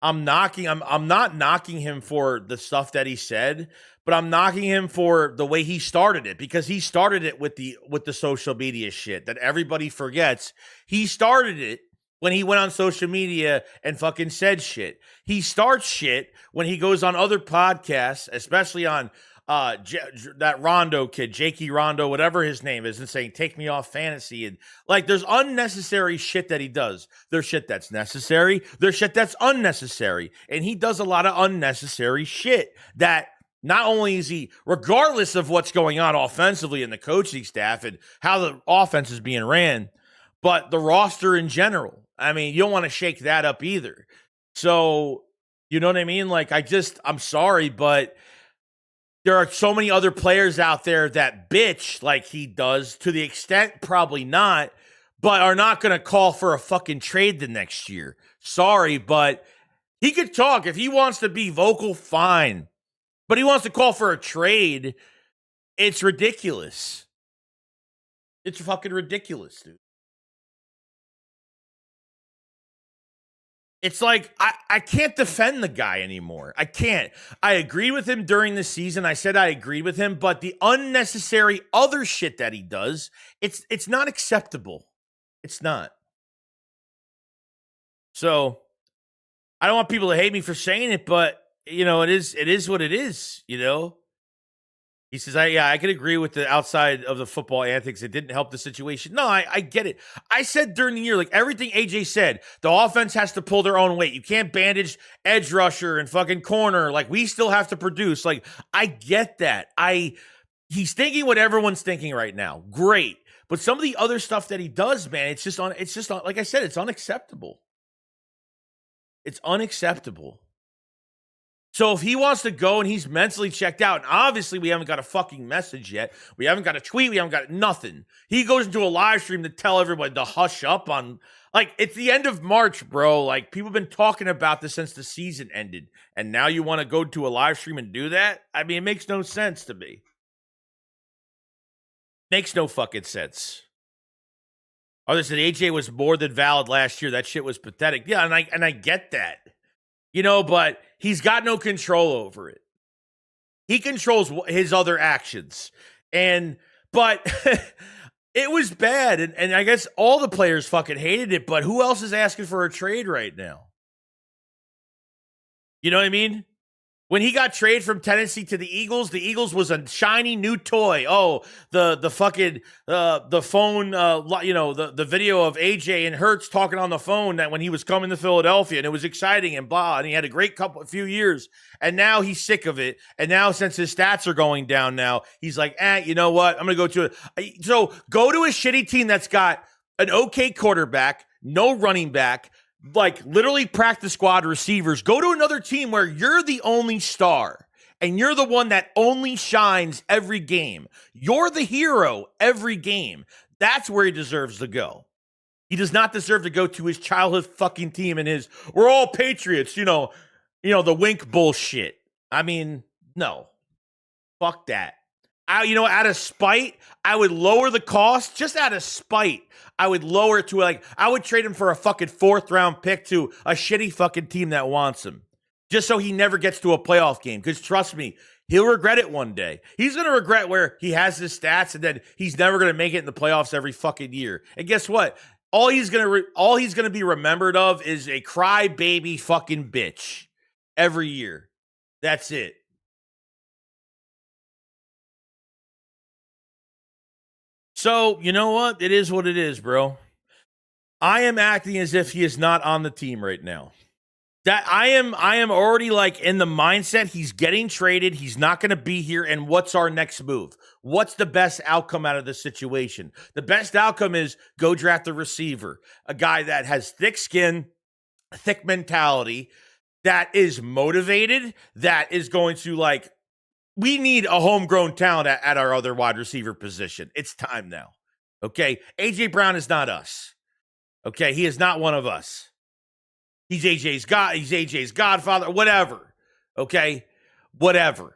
I'm not knocking him for the stuff that he said, but I'm knocking him for the way he started it, because he started it with the social media shit that everybody forgets. He started it when he went on social media and fucking said shit. He starts shit when he goes on other podcasts, especially on that Rondo kid, Jakey Rondo, whatever his name is, and saying, take me off fantasy. And like, there's unnecessary shit that he does. There's shit that's necessary. There's shit that's unnecessary. And he does a lot of unnecessary shit that not only is he, regardless of what's going on offensively in the coaching staff and how the offense is being ran, but the roster in general. I mean, you don't want to shake that up either. So, you know what I mean? Like, I'm sorry, but there are so many other players out there that bitch like he does, to the extent probably not, but are not going to call for a fucking trade the next year. Sorry, but he could talk. If he wants to be vocal, fine. But he wants to call for a trade. It's ridiculous. It's fucking ridiculous, dude. It's like, I can't defend the guy anymore. I can't. I agreed with him during the season. I said I agreed with him, but the unnecessary other shit that he does, it's not acceptable. It's not. So, I don't want people to hate me for saying it, but, you know, it is what it is, you know? He says, I could agree with the outside of the football antics. It didn't help the situation. No, I get it. I said during the year, like everything AJ said, the offense has to pull their own weight. You can't bandage edge rusher and fucking corner. Like, we still have to produce. Like, I get that. He's thinking what everyone's thinking right now. Great. But some of the other stuff that he does, man, it's just like I said, it's unacceptable. It's unacceptable. So if he wants to go and he's mentally checked out, and obviously we haven't got a fucking message yet, we haven't got a tweet, we haven't got nothing. He goes into a live stream to tell everybody to hush up on, like, it's the end of March, bro. Like, people have been talking about this since the season ended, and now you want to go to a live stream and do that? I mean, it makes no sense to me. Makes no fucking sense. Others said AJ was more than valid last year. That shit was pathetic. Yeah, and I get that. You know, but he's got no control over it. He controls his other actions. But it was bad. And I guess all the players fucking hated it, but who else is asking for a trade right now? You know what I mean? When he got traded from Tennessee to the Eagles was a shiny new toy. Oh, the fucking the phone, the video of AJ and Hurts talking on the phone that when he was coming to Philadelphia, and it was exciting and blah, and he had a great few years, and now he's sick of it. And now since his stats are going down, now he's like, you know what? I'm gonna go to it. So go to a shitty team that's got an okay quarterback, no running back, like literally practice squad receivers. Go to another team where you're the only star and you're the one that only shines every game. You're the hero every game. That's where he deserves to go. He does not deserve to go to his childhood fucking team and we're all Patriots, you know, the wink bullshit. I mean, no. Fuck that. Out of spite, I would lower the cost. Just out of spite, I would lower it to I would trade him for a fucking 4th round pick to a shitty fucking team that wants him. Just so he never gets to a playoff game. Because trust me, he'll regret it one day. He's going to regret where he has his stats and then he's never going to make it in the playoffs every fucking year. And guess what? All he's going to be remembered of is a crybaby fucking bitch every year. That's it. So, you know what? It is what it is, bro. I am acting as if he is not on the team right now. That I am already in the mindset he's getting traded, he's not going to be here, and what's our next move? What's the best outcome out of this situation? The best outcome is go draft a receiver, a guy that has thick skin, thick mentality, that is motivated, that is going to we need a homegrown talent at our other wide receiver position. It's time now. Okay? AJ Brown is not us. Okay? He is not one of us. He's AJ's godfather, whatever. Okay? Whatever.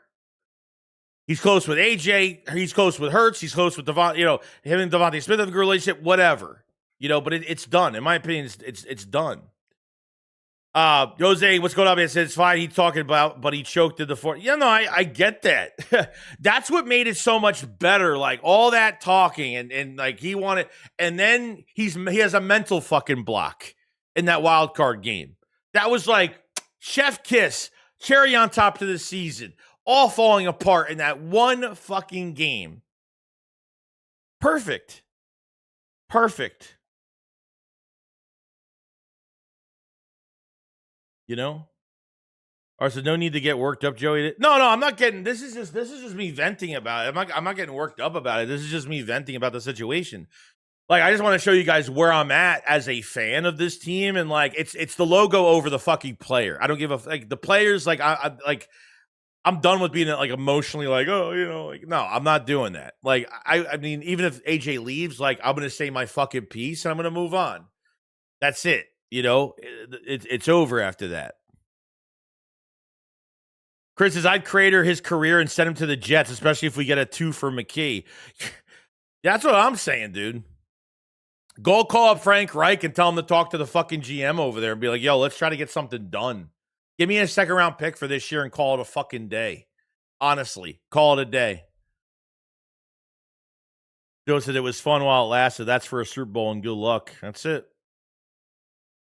He's close with AJ. He's close with Hurts. He's close with him and Devontae Smith have a good relationship, whatever. But it's done. In my opinion, it's done. Jose, what's going on? I said it's fine. He's talking about, but he choked in the fourth. Yeah, no, I get that. That's what made it so much better. Like all that talking and like he wanted, and then he has a mental fucking block in that wild card game. That was like chef kiss, cherry on top to the season, all falling apart in that one fucking game. Perfect. Or so no need to get worked up, Joey. No, I'm not getting. This is just me venting about it. I'm not getting worked up about it. This is just me venting about the situation. Like I just want to show you guys where I'm at as a fan of this team, and like it's the logo over the fucking player. I don't give a like the players. Like I'm done with being like emotionally like like no, I'm not doing that. Like I mean even if AJ leaves, like I'm gonna say my fucking piece and I'm gonna move on. That's it. It's over after that. Chris says, I'd crater his career and send him to the Jets, especially if we get a 2 for McKee. That's what I'm saying, dude. Go call up Frank Reich and tell him to talk to the fucking GM over there and be like, yo, let's try to get something done. Give me a second-round pick for this year and call it a fucking day. Honestly, call it a day. Joe said it was fun while it lasted. That's for a Super Bowl and good luck. That's it.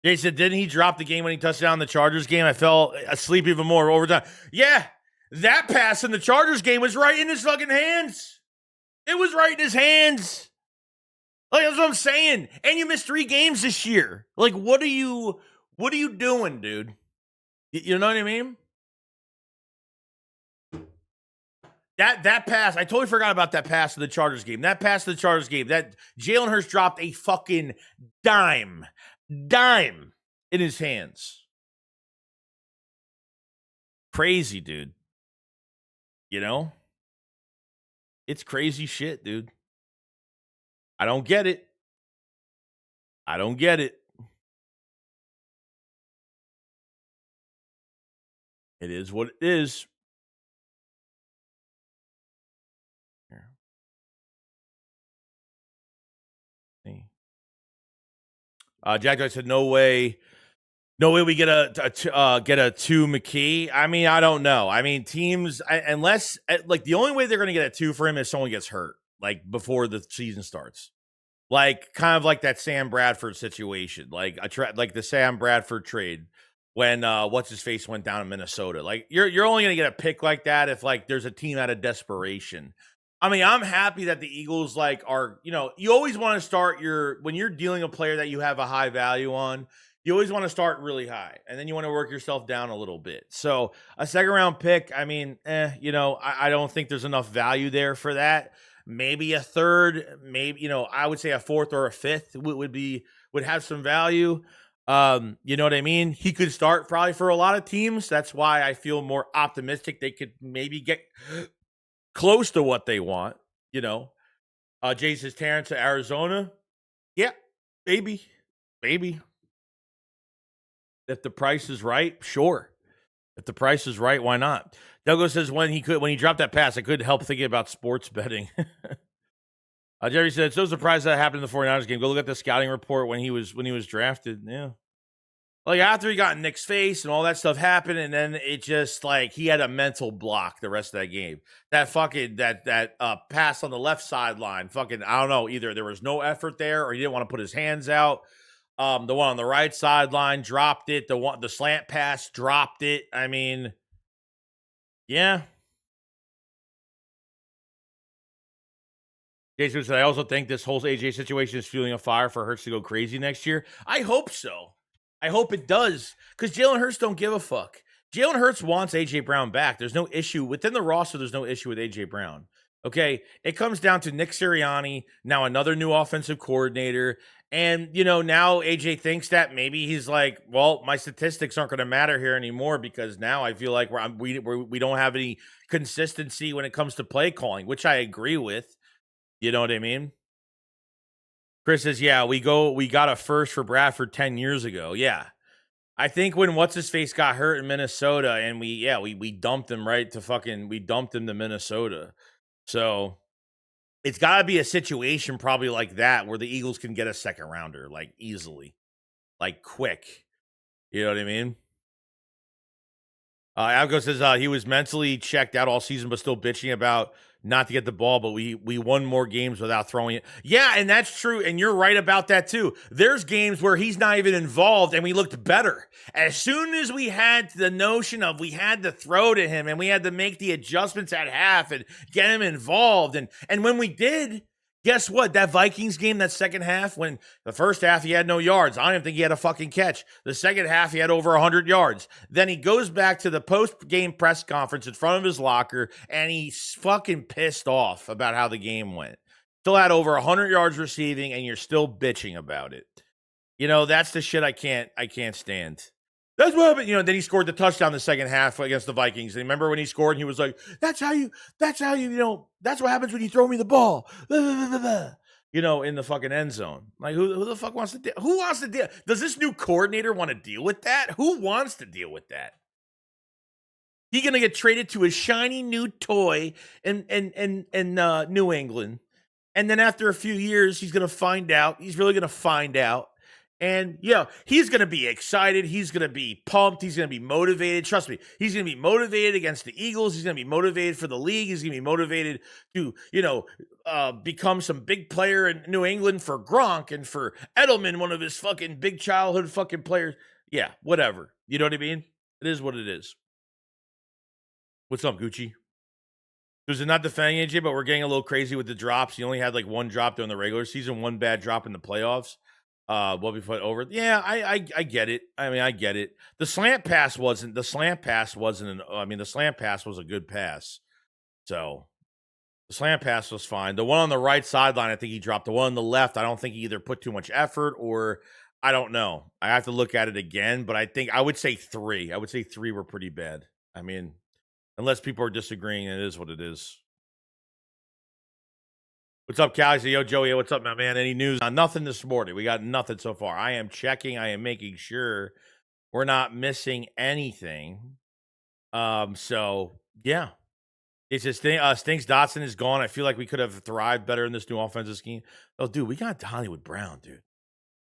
Jay said, didn't he drop the game when he touched down the Chargers game? I fell asleep even more overtime. Yeah, that pass in the Chargers game was right in his fucking hands. It was right in his hands. Like, that's what I'm saying. And you missed 3 games this year. Like, what are you doing, dude? You know what I mean? That pass, I totally forgot about that pass to the Chargers game. That pass to the Chargers game, that Jalen Hurts dropped a fucking dime in his hands. Crazy, dude. It's crazy shit, dude. I don't get it. It is what it is. Jack said, no way we get a 2 McKee. I mean, I don't know. I mean, teams, unless like the only way they're going to get a 2 for him is someone gets hurt, like before the season starts. Like kind of like that Sam Bradford situation, like like the Sam Bradford trade when what's his face went down in Minnesota. Like you're only going to get a pick like that if like there's a team out of desperation. I mean, I'm happy that the Eagles like are, you always want to start when you're dealing a player that you have a high value on, you always want to start really high and then you want to work yourself down a little bit. So a second round pick, I mean, I don't think there's enough value there for that. Maybe a third, maybe, I would say a 4th or a 5th would have some value. You know what I mean? He could start probably for a lot of teams. That's why I feel more optimistic they could maybe get close to what they want, Jay says Terrence to Arizona. Yeah, maybe. If the price is right, sure. If the price is right, why not? Douglas says when he dropped that pass, I couldn't help thinking about sports betting. Jerry said, so surprised that happened in the 49ers game. Go look at the scouting report when he was drafted. Yeah. Like after he got in Nick's face and all that stuff happened, and then it just like he had a mental block the rest of that game. That fucking that pass on the left sideline, fucking I don't know, either there was no effort there or he didn't want to put his hands out. The one on the right sideline dropped it. The slant pass dropped it. I mean, yeah. Jason said, I also think this whole AJ situation is fueling a fire for Hurts to go crazy next year. I hope so. I hope it does, because Jalen Hurts don't give a fuck. Jalen Hurts wants A.J. Brown back. There's no issue. Within the roster, there's no issue with A.J. Brown. Okay? It comes down to Nick Sirianni, now another new offensive coordinator, and, now A.J. thinks that maybe he's like, well, my statistics aren't going to matter here anymore because now I feel like we don't have any consistency when it comes to play calling, which I agree with. You know what I mean? Chris says, yeah, we got a first for Bradford 10 years ago. Yeah. I think when what's-his-face got hurt in Minnesota and we dumped him to Minnesota. So It's got to be a situation probably like that where the Eagles can get a second rounder, like easily, like quick. You know what I mean? Algo says he was mentally checked out all season, but still bitching about not to get the ball. But we won more games without throwing it. Yeah, and that's true. And you're right about that too. There's games where he's not even involved, and we looked better. As soon as we had the notion of we had to throw to him, and we had to make the adjustments at half and get him involved, and when we did. Guess what? That Vikings game, that second half, when the first half he had no yards. I don't even think he had a fucking catch. The second half, he had over 100 yards. Then he goes back to the post-game press conference in front of his locker, and he's fucking pissed off about how the game went. Still had over 100 yards receiving, and you're still bitching about it. You know, that's the shit I can't stand. That's what happened. You know, then he scored the touchdown the second half against the Vikings. And remember when he scored and he was like, that's how you, that's what happens when you throw me the ball. You know, in the fucking end zone. Like, who the fuck wants to deal? Who wants to deal? Does this new coordinator want to deal with that? Who wants to deal with that? He going to get traded to a shiny new toy in New England. And then after a few years, he's going to find out. He's really going to find out. And, yeah, he's going to be excited. He's going to be pumped. He's going to be motivated. Trust me, he's going to be motivated against the Eagles. He's going to be motivated for the league. He's going to be motivated to, become some big player in New England for Gronk and for Edelman, one of his fucking big childhood fucking players. Yeah, whatever. You know what I mean? It is what it is. What's up, Gucci? There's not defending AJ, but we're getting a little crazy with the drops. He only had like one drop during the regular season, one bad drop in the playoffs. What we put over. Yeah, I get it. I mean, I get it. The slant pass was a good pass. So the slant pass was fine. The one on the right sideline, I think he dropped. The one on the left, I don't think he either put too much effort or I don't know. I have to look at it again, but I would say 3. I would say 3 were pretty bad. I mean, unless people are disagreeing, it is what it is. What's up, Callie? Say, yo, Joey, what's up, my man? Any news? Nothing this morning. We got nothing so far. I am checking. I am making sure we're not missing anything. So, yeah. It's just Stinks Dotson is gone. I feel like we could have thrived better in this new offensive scheme. Oh, dude, we got Hollywood Brown, dude.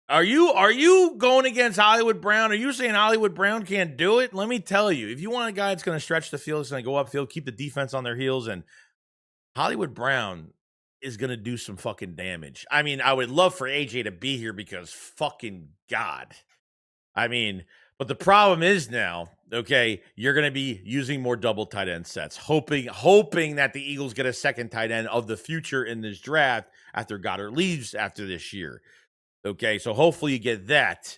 Are you going against Hollywood Brown? Are you saying Hollywood Brown can't do it? Let me tell you. If you want a guy that's going to stretch the field, that's going to go upfield, keep the defense on their heels, and Hollywood Brown is going to do some fucking damage. I mean, I would love for AJ to be here because fucking God. I mean, but the problem is now, okay, you're going to be using more double tight end sets, hoping that the Eagles get a second tight end of the future in this draft after Goddard leaves after this year. Okay, so hopefully you get that.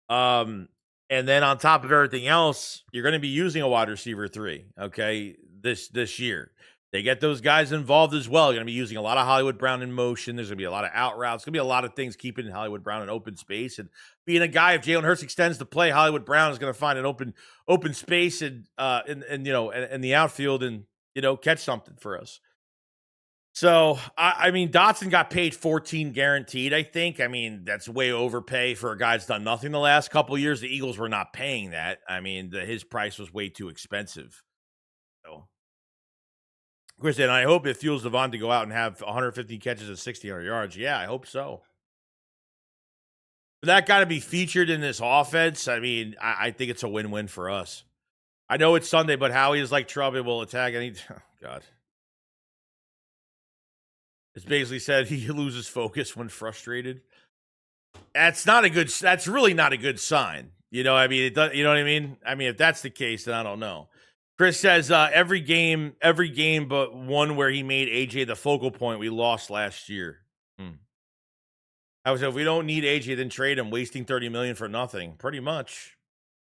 And then on top of everything else, you're going to be using a wide receiver 3, okay, this year. They get those guys involved as well. You're going to be using a lot of Hollywood Brown in motion. There's going to be a lot of out routes. There's going to be a lot of things keeping Hollywood Brown in open space. And being a guy, if Jalen Hurts extends the play, Hollywood Brown is going to find an open space and in the outfield and, catch something for us. So, I mean, Dotson got paid 14 guaranteed, I think. I mean, that's way overpay for a guy that's done nothing the last couple of years. The Eagles were not paying that. I mean, his price was way too expensive. So, Chris, and I hope it fuels Devon to go out and have 150 catches at 60 yards. Yeah, I hope so. But that got to be featured in this offense. I mean, I think it's a win-win for us. I know it's Sunday, but Howie is like trouble. Will attack any. Oh, God. It's basically said he loses focus when frustrated. That's really not a good sign. You know, I mean, you know what I mean? I mean, if that's the case, then I don't know. Chris says every game but one where he made AJ the focal point, we lost last year. I was if we don't need AJ, then trade him, wasting $30 million for nothing. Pretty much.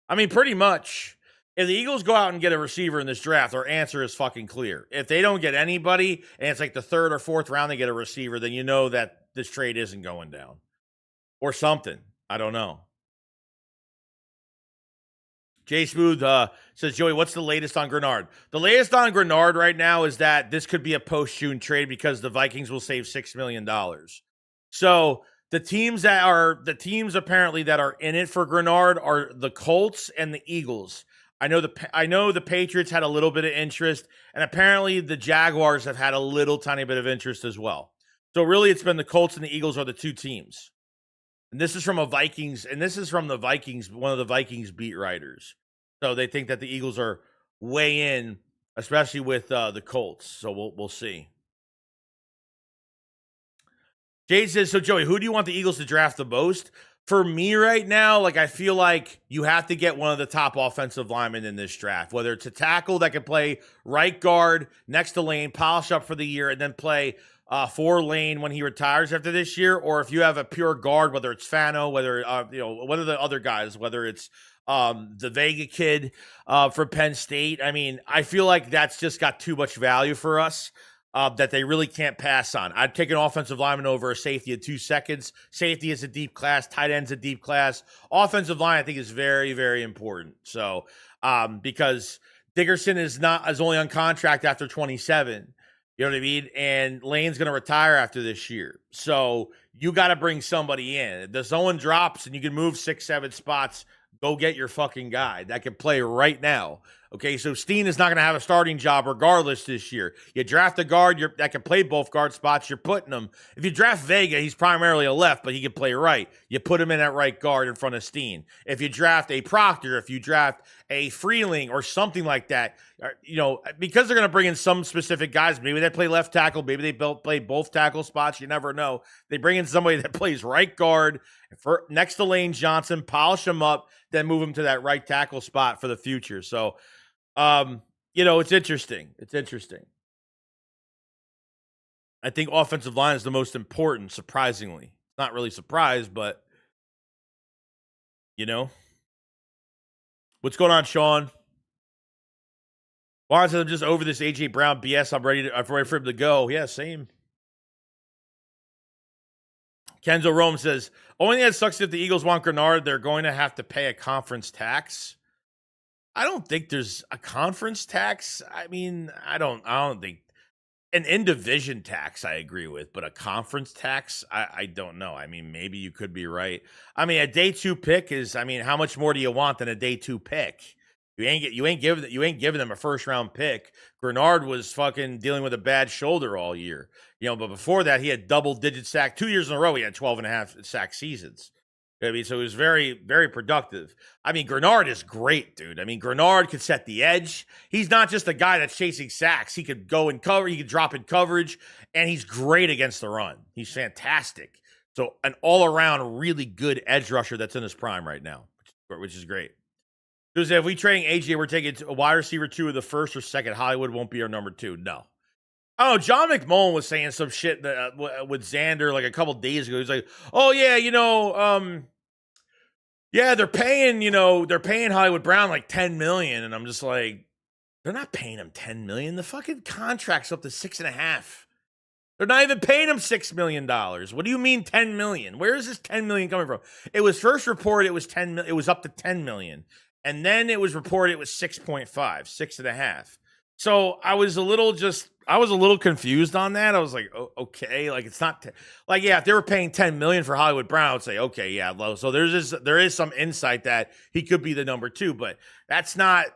I mean, pretty much. If the Eagles go out and get a receiver in this draft, our answer is fucking clear. If they don't get anybody, and it's like the 3rd or 4th round they get a receiver, then you know that this trade isn't going down. Or something. I don't know. Jay Smooth says, Joey, what's the latest on Grennard? The latest on Grennard right now is that this could be a post-June trade because the Vikings will save $6 million. So the teams apparently that are in it for Grennard are the Colts and the Eagles. I know the Patriots had a little bit of interest, and apparently the Jaguars have had a little tiny bit of interest as well. So really, it's been the Colts and the Eagles are the two teams. And this is from one of the Vikings beat writers. So they think that the Eagles are way in, especially with the Colts. So we'll see. Jade says, so Joey, who do you want the Eagles to draft the most? For me right now, like I feel like you have to get one of the top offensive linemen in this draft, whether it's a tackle that can play right guard next to Lane, polish up for the year, and then play for Lane when he retires after this year, or if you have a pure guard, whether it's Fano, whether what are the other guys, whether it's the Vega kid from Penn State. I mean, I feel like that's just got too much value for us. That they really can't pass on. I'd take an offensive lineman over a safety in 2 seconds. Safety is a deep class. Tight end's a deep class. Offensive line, I think, is very, very important. So, because Dickerson is only on contract after 27. You know what I mean? And Lane's going to retire after this year. So you got to bring somebody in. If someone drops and you can move 6-7 spots, go get your fucking guy that can play right now. Okay, so Steen is not going to have a starting job regardless this year. You draft a guard that can play both guard spots, you're putting him. If you draft Vega, he's primarily a left, but he can play right. You put him in at right guard in front of Steen. If you draft a Proctor, if you draft a Freeling or something like that, because they're going to bring in some specific guys. Maybe they play left tackle. Maybe they play both tackle spots. You never know. They bring in somebody that plays right guard next to Lane Johnson, polish him up, then move him to that right tackle spot for the future. So, it's interesting. It's interesting. I think offensive line is the most important, surprisingly. Not really surprised, but, What's going on, Sean? Juan says, I'm just over this A.J. Brown BS. I'm ready for him to go. Yeah, same. Kenzo Rome says, only thing that sucks if the Eagles want Grennard, they're going to have to pay a conference tax. I don't think there's a conference tax. I mean, I don't think an in-division tax I agree with, but a conference tax, I don't know. I mean, maybe you could be right. I mean, a day 2 pick is, how much more do you want than a day 2 pick? You ain't giving them a first round pick. Grennard was fucking dealing with a bad shoulder all year. But before that, he had double-digit sack. 2 years in a row, he had 12.5 sack seasons. So he was very, very productive. Grennard is great, dude. Grennard could set the edge. He's not just a guy that's chasing sacks. He could go and cover. He could drop in coverage, and he's great against the run. He's fantastic. So an all-around really good edge rusher that's in his prime right now, which is great. Because if we trading AJ, we're taking a wide receiver 2 of the first or second. Hollywood won't be our number 2. No. Oh, John McMullen was saying some shit with Xander like a couple days ago. He's like, "Oh yeah, they're paying Hollywood Brown like $10 million," and I'm just like, they're not paying him $10 million. The fucking contract's up to $6.5. They're not even paying him $6 million. What do you mean $10 million? Where is this $10 million coming from? It was first reported it was $10 million. It was up to $10 million, and then it was reported it was 6.5, 6.5. So I was a little confused on that. I was like, oh, okay, like it's not if they were paying $10 million for Hollywood Brown, I would say, okay, yeah, low. So there is some insight that he could be the number 2, but that's not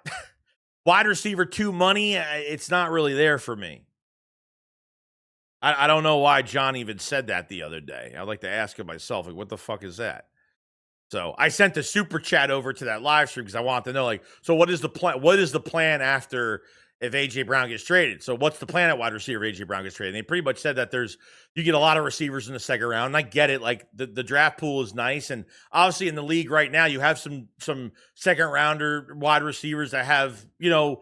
wide receiver 2 money. It's not really there for me. I don't know why John even said that the other day. I'd like to ask him myself, like, what the fuck is that? So I sent the super chat over to that live stream because I want to know, like, so what is the plan? What is the plan after if AJ Brown gets traded? So what's the plan at wide receiver if AJ Brown gets traded? And they pretty much said that you get a lot of receivers in the second round. And I get it. Like the draft pool is nice. And obviously in the league right now, you have some second rounder wide receivers that have, that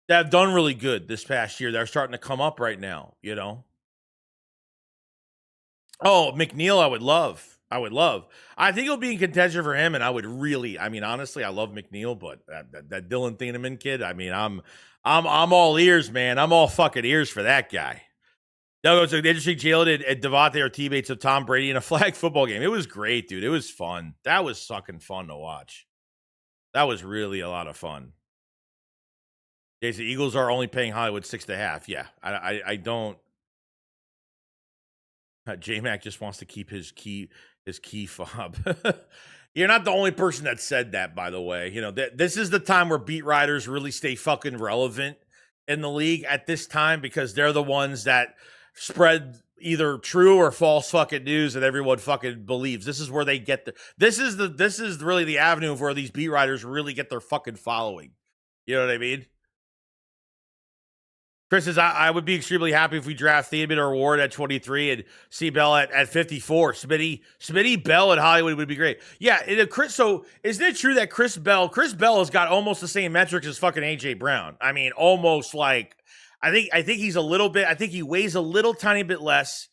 have done really good this past year. That are starting to come up right now, Oh, McNeil, I would love. I think it'll be in contention for him, and I would really. Honestly, I love McNeil, but that Dylan Thieneman kid. I'm all ears, man. I'm all fucking ears for that guy. No, it was an interesting Jalen and Devontae are teammates of Tom Brady in a flag football game. It was great, dude. It was fun. That was fucking fun to watch. That was really a lot of fun. Okay, so the Eagles are only paying Hollywood 6.5. Yeah, I don't. J-Mac just wants to keep his key fob. You're not the only person that said that, by the way. You know, this is the time where beat writers really stay fucking relevant in the league at this time because they're the ones that spread either true or false fucking news that everyone fucking believes. This is where they get this is really the avenue of where these beat writers really get their fucking following. You know what I mean? Chris says, I would be extremely happy if we draft Theodore or Ward at 23 and see Bell at 54. Smitty Bell at Hollywood would be great. Yeah, Chris. So isn't it true that Chris Bell has got almost the same metrics as fucking AJ Brown? I mean, almost like I think he's a little bit. I think he weighs a little tiny bit less.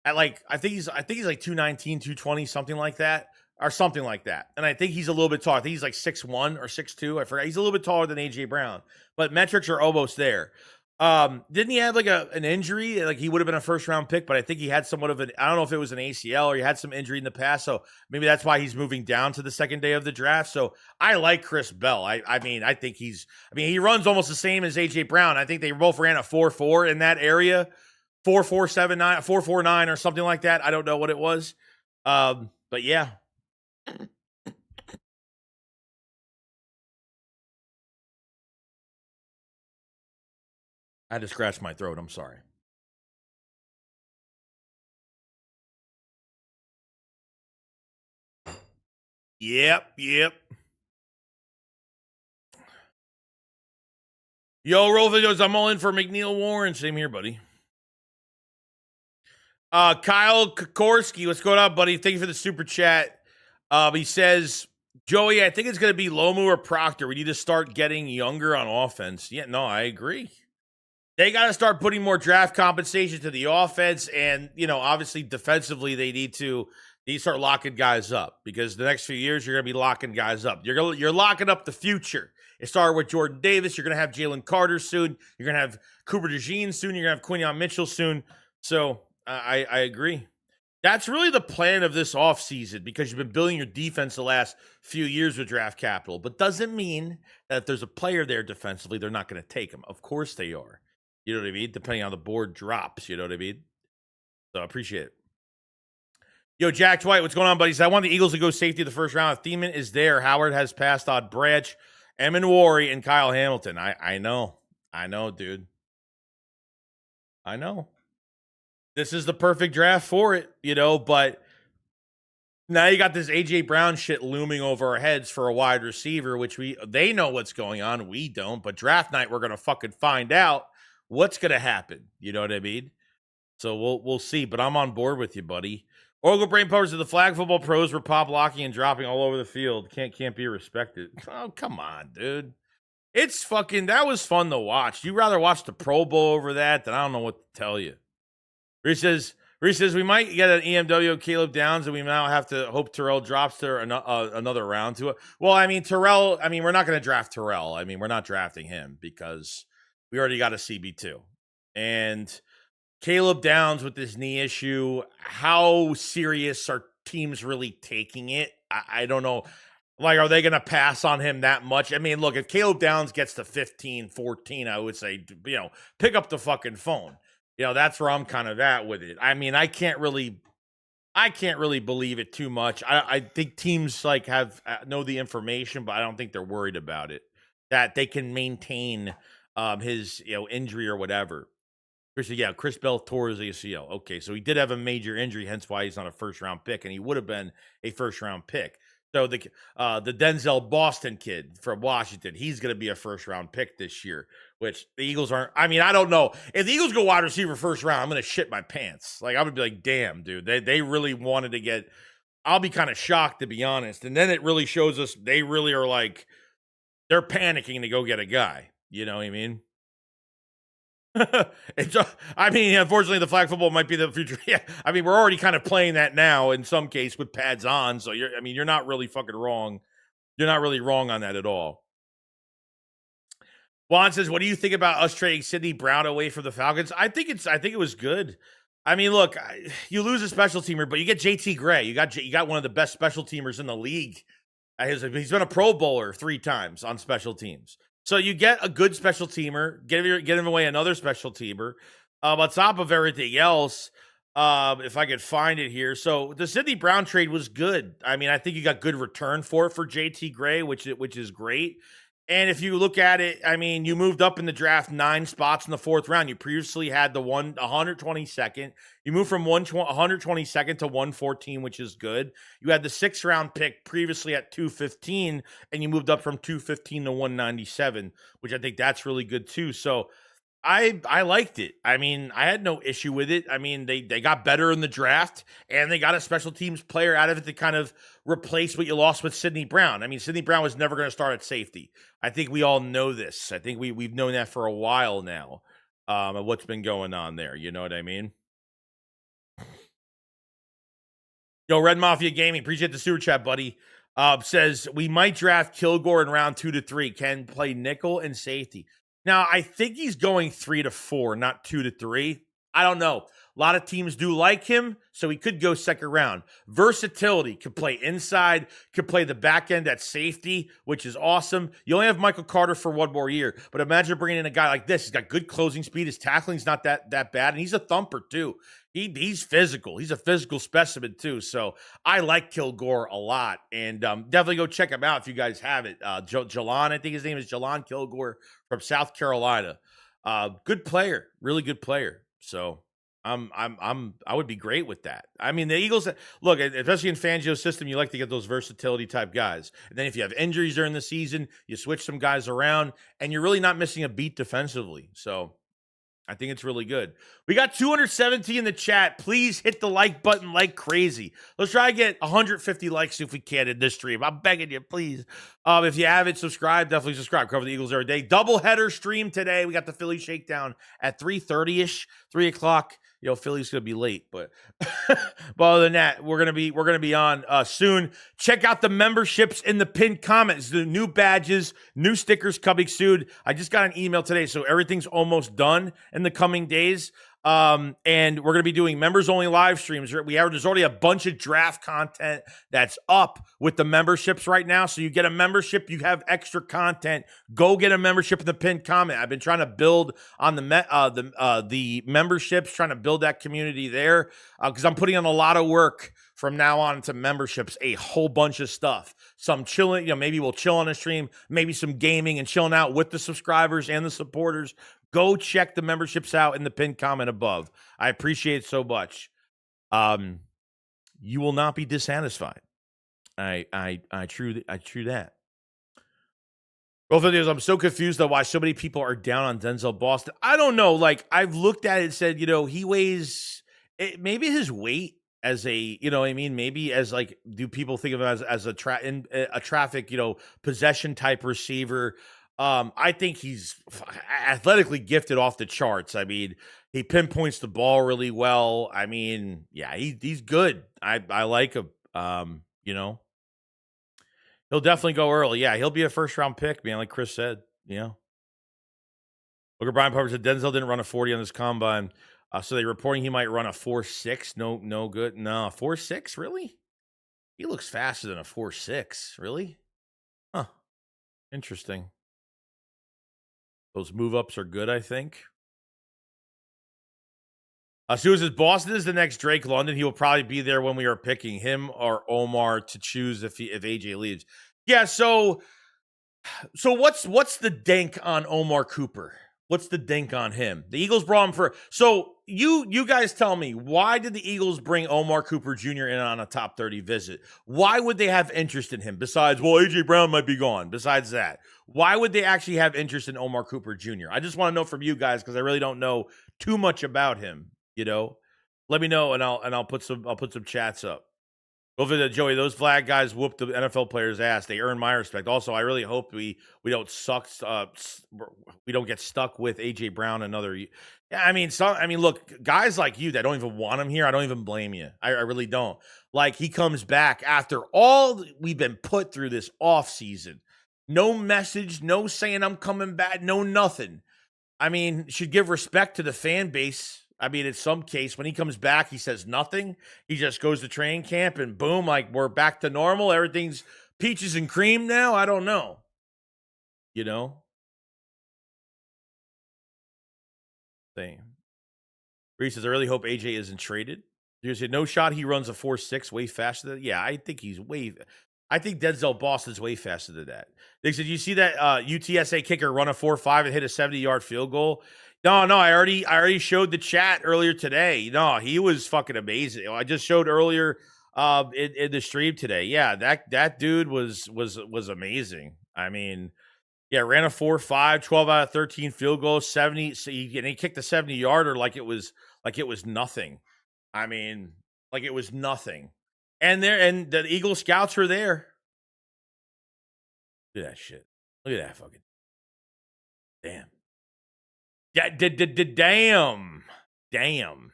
At like I think he's like 219, 220, something like that. Or something like that. And I think he's a little bit taller. I think he's like 6'1" or 6'2". I forgot. He's a little bit taller than AJ Brown. But metrics are almost there. Didn't he have like an injury? Like he would have been a first round pick, but I think he had somewhat of an, I don't know if it was an ACL or he had some injury in the past. So maybe that's why he's moving down to the second day of the draft. So I like Chris Bell. I mean, he runs almost the same as AJ Brown. I think they both ran a 4.4 in that area, 4.479, 4.49 or something like that. I don't know what it was. But yeah. I had to scratch my throat. I'm sorry. Yep. Yo, roll videos. I'm all in for McNeil Warren. Same here, buddy. Kyle Kokorski, what's going on, buddy? Thank you for the super chat. He says, Joey, I think it's going to be Lomu or Proctor. We need to start getting younger on offense. Yeah, no, I agree. They got to start putting more draft compensation to the offense, and obviously defensively they need to start locking guys up because the next few years you're going to be locking guys up. You're locking up the future. It started with Jordan Davis. You're going to have Jalen Carter soon. You're going to have Cooper DeJean soon. You're going to have Quinyon Mitchell soon. So I agree. That's really the plan of this offseason because you've been building your defense the last few years with draft capital, but doesn't mean that if there's a player there defensively, they're not going to take him. Of course they are. You know what I mean? Depending on the board drops, you know what I mean? So I appreciate it. Yo, Jack Dwight, what's going on, buddy? He said, I want the Eagles to go safety the first round. If Thiemann is there, Howard has passed on Branch, Emin Wari, and Kyle Hamilton. I know. I know, dude. I know. This is the perfect draft for it, but now you got this AJ Brown shit looming over our heads for a wide receiver, which they know what's going on. We don't, but draft night, we're going to fucking find out what's going to happen. You know what I mean? So we'll see, but I'm on board with you, buddy. Oracle Brain Powers of the flag football pros were pop locking and dropping all over the field. Can't be respected. Oh, come on, dude. It's fucking, that was fun to watch. You'd rather watch the Pro Bowl over that than I don't know what to tell you. Reese says we might get an EMW Caleb Downs, and we now have to hope Terrell drops to another round to it. Well, I mean, Terrell, we're not going to draft Terrell. We're not drafting him because we already got a CB2. And Caleb Downs with this knee issue, how serious are teams really taking it? I don't know. Like, are they going to pass on him that much? Look, if Caleb Downs gets to 15, 14, I would say, pick up the fucking phone. That's where I'm kind of at with it. I can't really believe it too much. I think teams know the information, but I don't think they're worried about it, that they can maintain his injury or whatever. Chris Bell tore his ACL. Okay, so he did have a major injury, hence why he's not a first round pick, and he would have been a first round pick. So the Denzel Boston kid from Washington, he's going to be a first round pick this year, which the Eagles aren't. I don't know. If the Eagles go wide receiver first round, I'm going to shit my pants. Like, I would be like, damn, dude, they really wanted to get. I'll be kind of shocked, to be honest. And then it really shows us they really are like, they're panicking to go get a guy. You know what I mean? Unfortunately, the flag football might be the future. Yeah, we're already kind of playing that now in some case with pads on. So you're not really fucking wrong. You're not really wrong on that at all. Juan says, "What do you think about us trading Sidney Brown away from the Falcons?" I think it was good. Look, you lose a special teamer, but you get JT Gray. You got one of the best special teamers in the league. He's been a Pro Bowler 3 times on special teams. So you get a good special teamer, get him away another special teamer. On top of everything else, If I could find it here. So the Sidney Brown trade was good. I mean, I think you got good return for it for JT Gray, which is great. And if you look at it, I mean, you moved up in the draft 9 spots in the 4th round. You previously had the 122nd. You moved from 122nd to 114, which is good. You had the 6th round pick previously at 215, and you moved up from 215 to 197, which I think that's really good too. So I liked it. I mean, I had no issue with it. I mean, they got better in the draft, and they got a special teams player out of it to kind of replace what you lost with Sidney Brown. I mean, Sidney Brown was never going to start at safety. I think we all know this. I think we've known that for a while now. Of what's been going on there. You know what I mean? Yo, Red Mafia Gaming, appreciate the super chat, buddy. Says we might draft Kilgore in round 2 to 3. Can play nickel and safety. Now, I think he's going 3 to 4, not 2 to 3. I don't know. A lot of teams do like him, so he could go 2nd round. Versatility, could play inside, could play the back end at safety, which is awesome. You only have Michael Carter for 1 more year, but imagine bringing in a guy like this. He's got good closing speed. His tackling's not that bad, and he's a thumper too. He's physical. He's a physical specimen too. So I like Kilgore a lot, and definitely go check him out if you guys have it. Jalan, I think his name is Jalan Kilgore from South Carolina. Good player, really good player. So I would be great with that. I mean, the Eagles look, especially in Fangio's system, you like to get those versatility type guys. And then if you have injuries during the season, you switch some guys around, and you're really not missing a beat defensively. So I think it's really good. We got 270 in the chat. Please hit the like button like crazy. Let's try to get 150 likes if we can in this stream. I'm begging you, please. If you haven't subscribed, definitely subscribe. Cover the Eagles every day. Doubleheader stream today. We got the Philly Shakedown at 3:30ish, 3 o'clock. You know, Philly's gonna be late, but other than that, we're gonna be on soon. Check out the memberships in the pinned comments. The new badges, new stickers coming soon. I just got an email today, so everything's almost done in the coming days. And we're going to be doing members only live streams. There's already a bunch of draft content that's up with the memberships right now. So you get a membership, you have extra content. Go get a membership in the pinned comment. I've been trying to build on the memberships, trying to build that community there because I'm putting on a lot of work from now on into memberships, a whole bunch of stuff. Some chilling, maybe we'll chill on a stream, maybe some gaming and chilling out with the subscribers and the supporters. Go check the memberships out in the pinned comment above. I appreciate it so much. You will not be dissatisfied. I true that. Both videos, I'm so confused though why so many people are down on Denzel Boston. I don't know. Like I've looked at it and said, he weighs maybe his weight as a, maybe as like, do people think of him as a traffic, possession type receiver? I think he's athletically gifted off the charts. I mean, he pinpoints the ball really well. I mean, yeah, he's good. I like him. He'll definitely go early. Yeah, he'll be a 1st round pick, man, like Chris said. Look at Brian Pepper said Denzel didn't run a 40 on this combine. So they're reporting he might run a 4.6. No good. No, 4.6, really? He looks faster than a 4.6, really? Huh. Interesting. Those move-ups are good, I think. Stu says, Boston is the next Drake London. He will probably be there when we are picking him or Omar to choose if AJ leaves. Yeah, so what's the dink on Omar Cooper? What's the dink on him? The Eagles brought him for... So you guys tell me, why did the Eagles bring Omar Cooper Jr. in on a top 30 visit? Why would they have interest in him? Besides, well, A.J. Brown might be gone. Besides that, why would they actually have interest in Omar Cooper Jr.? I just want to know from you guys because I really don't know too much about him. Let me know and I'll put some chats up. Over to Joey, those flag guys whooped the NFL players' ass. They earn my respect. Also, I really hope we don't we don't get stuck with AJ Brown another year. Yeah, I mean, look, guys like you that don't even want him here, I don't even blame you. I really don't. Like he comes back after all we've been put through this off season. No message, no saying I'm coming back, no nothing. I mean, should give respect to the fan base. I mean, in some case, when he comes back, he says nothing. He just goes to training camp and boom, like we're back to normal. Everything's peaches and cream now. I don't know. Thing. Reese says, I really hope AJ isn't traded. You said, no shot he runs a 4.6 way faster than that. Yeah, I think he's I think Denzel Boston's way faster than that. They said, you see that UTSA kicker run a 4.5 and hit a 70-yard field goal? No, I already showed the chat earlier today. No, he was fucking amazing. I just showed earlier in the stream today. Yeah, that dude was amazing. I mean, yeah, ran a 4.5, 12 out of 13 field goals, 70. So he kicked the 70-yarder like it was nothing. I mean, like it was nothing. And the Eagle Scouts are there. Look at that shit. Look at that fucking. Damn. Yeah, damn.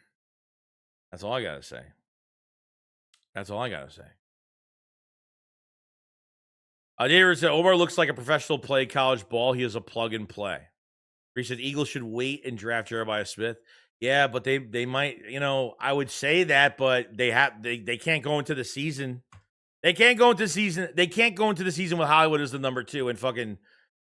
That's all I gotta say. David said Omar looks like a professional play college ball. He is a plug and play. He said Eagles should wait and draft Jeremiah Smith. Yeah, but they might, I would say that, but they can't go into the season. They can't go into the season with Hollywood as the number 2 and fucking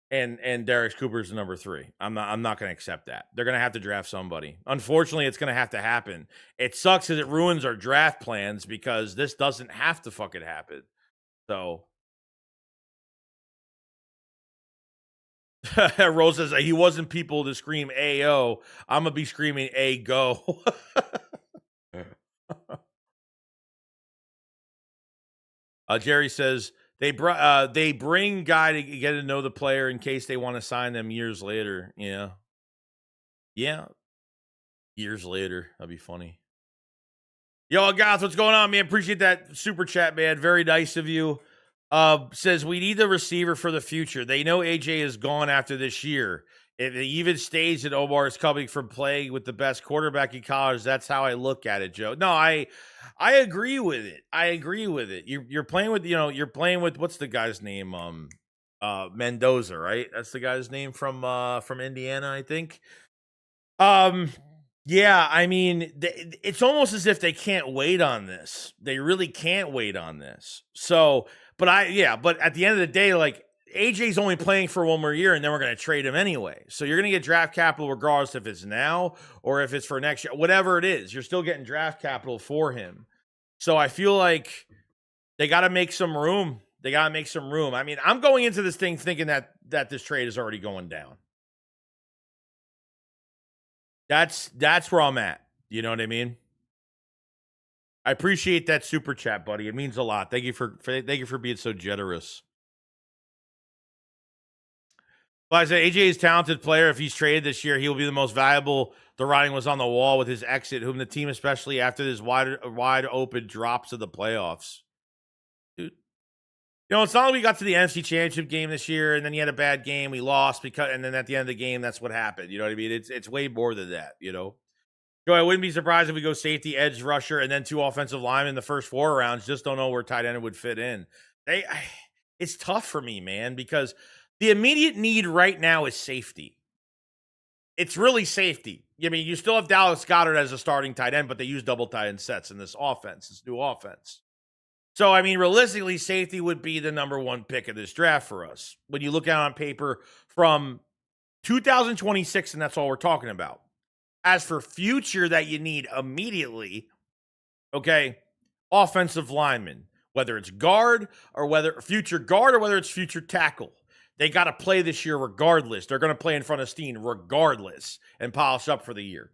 and Darius Cooper is the number 3. I'm not going to accept that. They're going to have to draft somebody. Unfortunately, it's going to have to happen. It sucks as it ruins our draft plans because this doesn't have to fucking happen. So Rose says he wasn't people to scream "Ayo." I'm gonna be screaming "A go." Jerry says they bring guy to get to know the player in case they want to sign them years later. Yeah, years later. That'd be funny. Yo, Goth, what's going on, man? Appreciate that super chat, man. Very nice of you. Says we need the receiver for the future. They know AJ is gone after this year. If it even stays that Omar is coming from playing with the best quarterback in college, that's how I look at it, Joe. No, I agree with it. You're playing with what's the guy's name? Mendoza, right? That's the guy's name from Indiana, I think. Yeah, I mean, it's almost as if they can't wait on this. They really can't wait on this. So, but at the end of the day, like AJ's only playing for one more year, and then we're going to trade him anyway. So you're going to get draft capital regardless if it's now or if it's for next year, whatever it is. You're still getting draft capital for him. So I feel like they got to make some room. I mean, I'm going into this thing thinking that this trade is already going down. That's where I'm at. You know what I mean? I appreciate that super chat, buddy. It means a lot. Thank you for being so generous. Well, I said AJ is a talented player. If he's traded this year, he will be the most valuable. The writing was on the wall with his exit, whom the team, especially after this wide open drops of the playoffs. Dude. It's not like we got to the NFC Championship game this year, and then you had a bad game. We lost and then at the end of the game, that's what happened. You know what I mean? It's way more than that, Joe, I wouldn't be surprised if we go safety, edge rusher, and then 2 offensive linemen in the first 4 rounds. Just don't know where tight end would fit in. It's tough for me, man, because the immediate need right now is safety. It's really safety. I mean, you still have Dallas Goedert as a starting tight end, but they use double tight end sets in this new offense. So, I mean, realistically, safety would be the number 1 pick of this draft for us. When you look out on paper from 2026, and that's all we're talking about. As for future that you need immediately, okay, offensive lineman, whether it's guard or whether it's future tackle. They got to play this year regardless. They're going to play in front of Steen regardless and polish up for the year.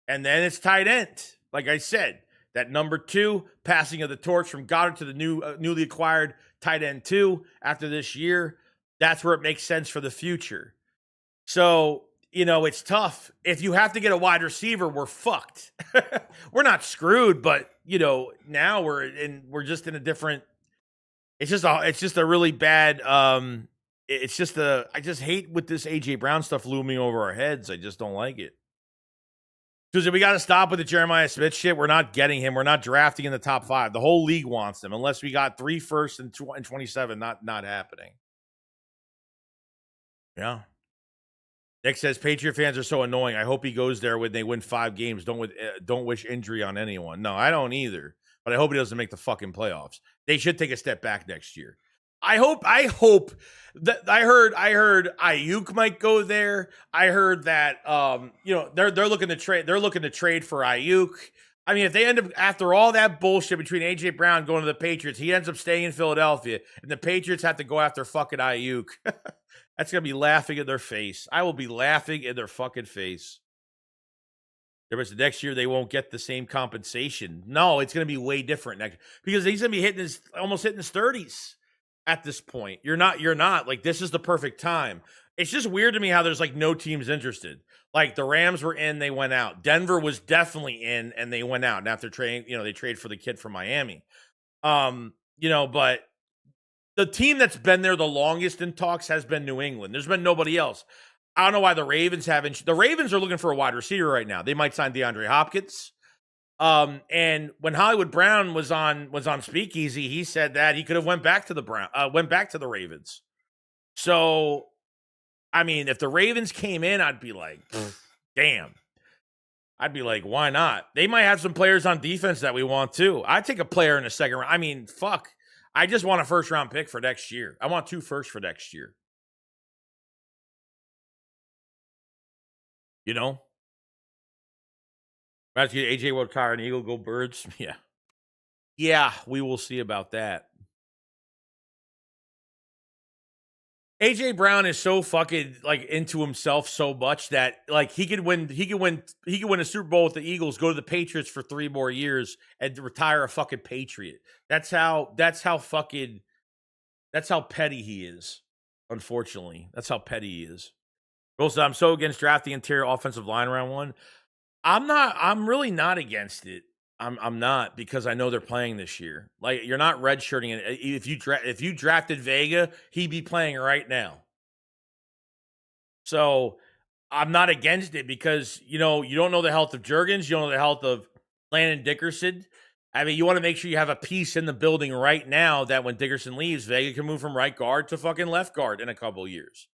And then it's tight end. Like I said, that number 2, passing of the torch from Goddard to the newly acquired tight end 2 after this year. That's where it makes sense for the future. So, it's tough. If you have to get a wide receiver, we're fucked. We're not screwed, but now we're just in a different. It's just a really bad. I just hate with this AJ Brown stuff looming over our heads. I just don't like it. Because we got to stop with the Jeremiah Smith shit. We're not getting him. We're not drafting in the top 5. The whole league wants him, unless we got 3 firsts and 27. Not happening. Yeah. Nick says Patriot fans are so annoying. I hope he goes there when they win 5 games. Don't wish injury on anyone. No, I don't either. But I hope he doesn't make the fucking playoffs. They should take a step back next year. I hope that I heard Ayuk might go there. I heard that they're looking to trade for Ayuk. I mean, if they end up after all that bullshit between AJ Brown going to the Patriots, he ends up staying in Philadelphia, and the Patriots have to go after fucking Ayuk. That's gonna be laughing in their face. I will be laughing in their fucking face. The next year they won't get the same compensation. No, it's going to be way different next because he's going to be almost hitting his 30s at this point. You're not like this is the perfect time. It's just weird to me how there's like no teams interested. Like the Rams were in, they went out. Denver was definitely in, and they went out. And after trading, they trade for the kid from Miami. But the team that's been there the longest in talks has been New England. There's been nobody else. I don't know why the Ravens haven't. The Ravens are looking for a wide receiver right now. They might sign DeAndre Hopkins. And when Hollywood Brown was on Speakeasy, he said that he could have went back to the Ravens. So, I mean, if the Ravens came in, I'd be like, damn. I'd be like, why not? They might have some players on defense that we want too. I'd take a player in the second round. I mean, fuck. I just want a first round pick for next year. I want 2 firsts for next year. That's AJ will retire an Eagle, go Birds. Yeah. Yeah, we will see about that. AJ Brown is so fucking like into himself so much that like he could win a Super Bowl with the Eagles, go to the Patriots for 3 more years and retire a fucking Patriot. That's how petty he is. Unfortunately, that's how petty he is. Also, I'm so against drafting interior offensive line round 1. I'm really not against it. I'm not, because I know they're playing this year. Like, you're not redshirting it. If you drafted Vega, he'd be playing right now. So I'm not against it because you don't know the health of Juergens, you don't know the health of Landon Dickerson. I mean, you want to make sure you have a piece in the building right now that when Dickerson leaves, Vega can move from right guard to fucking left guard in a couple of years.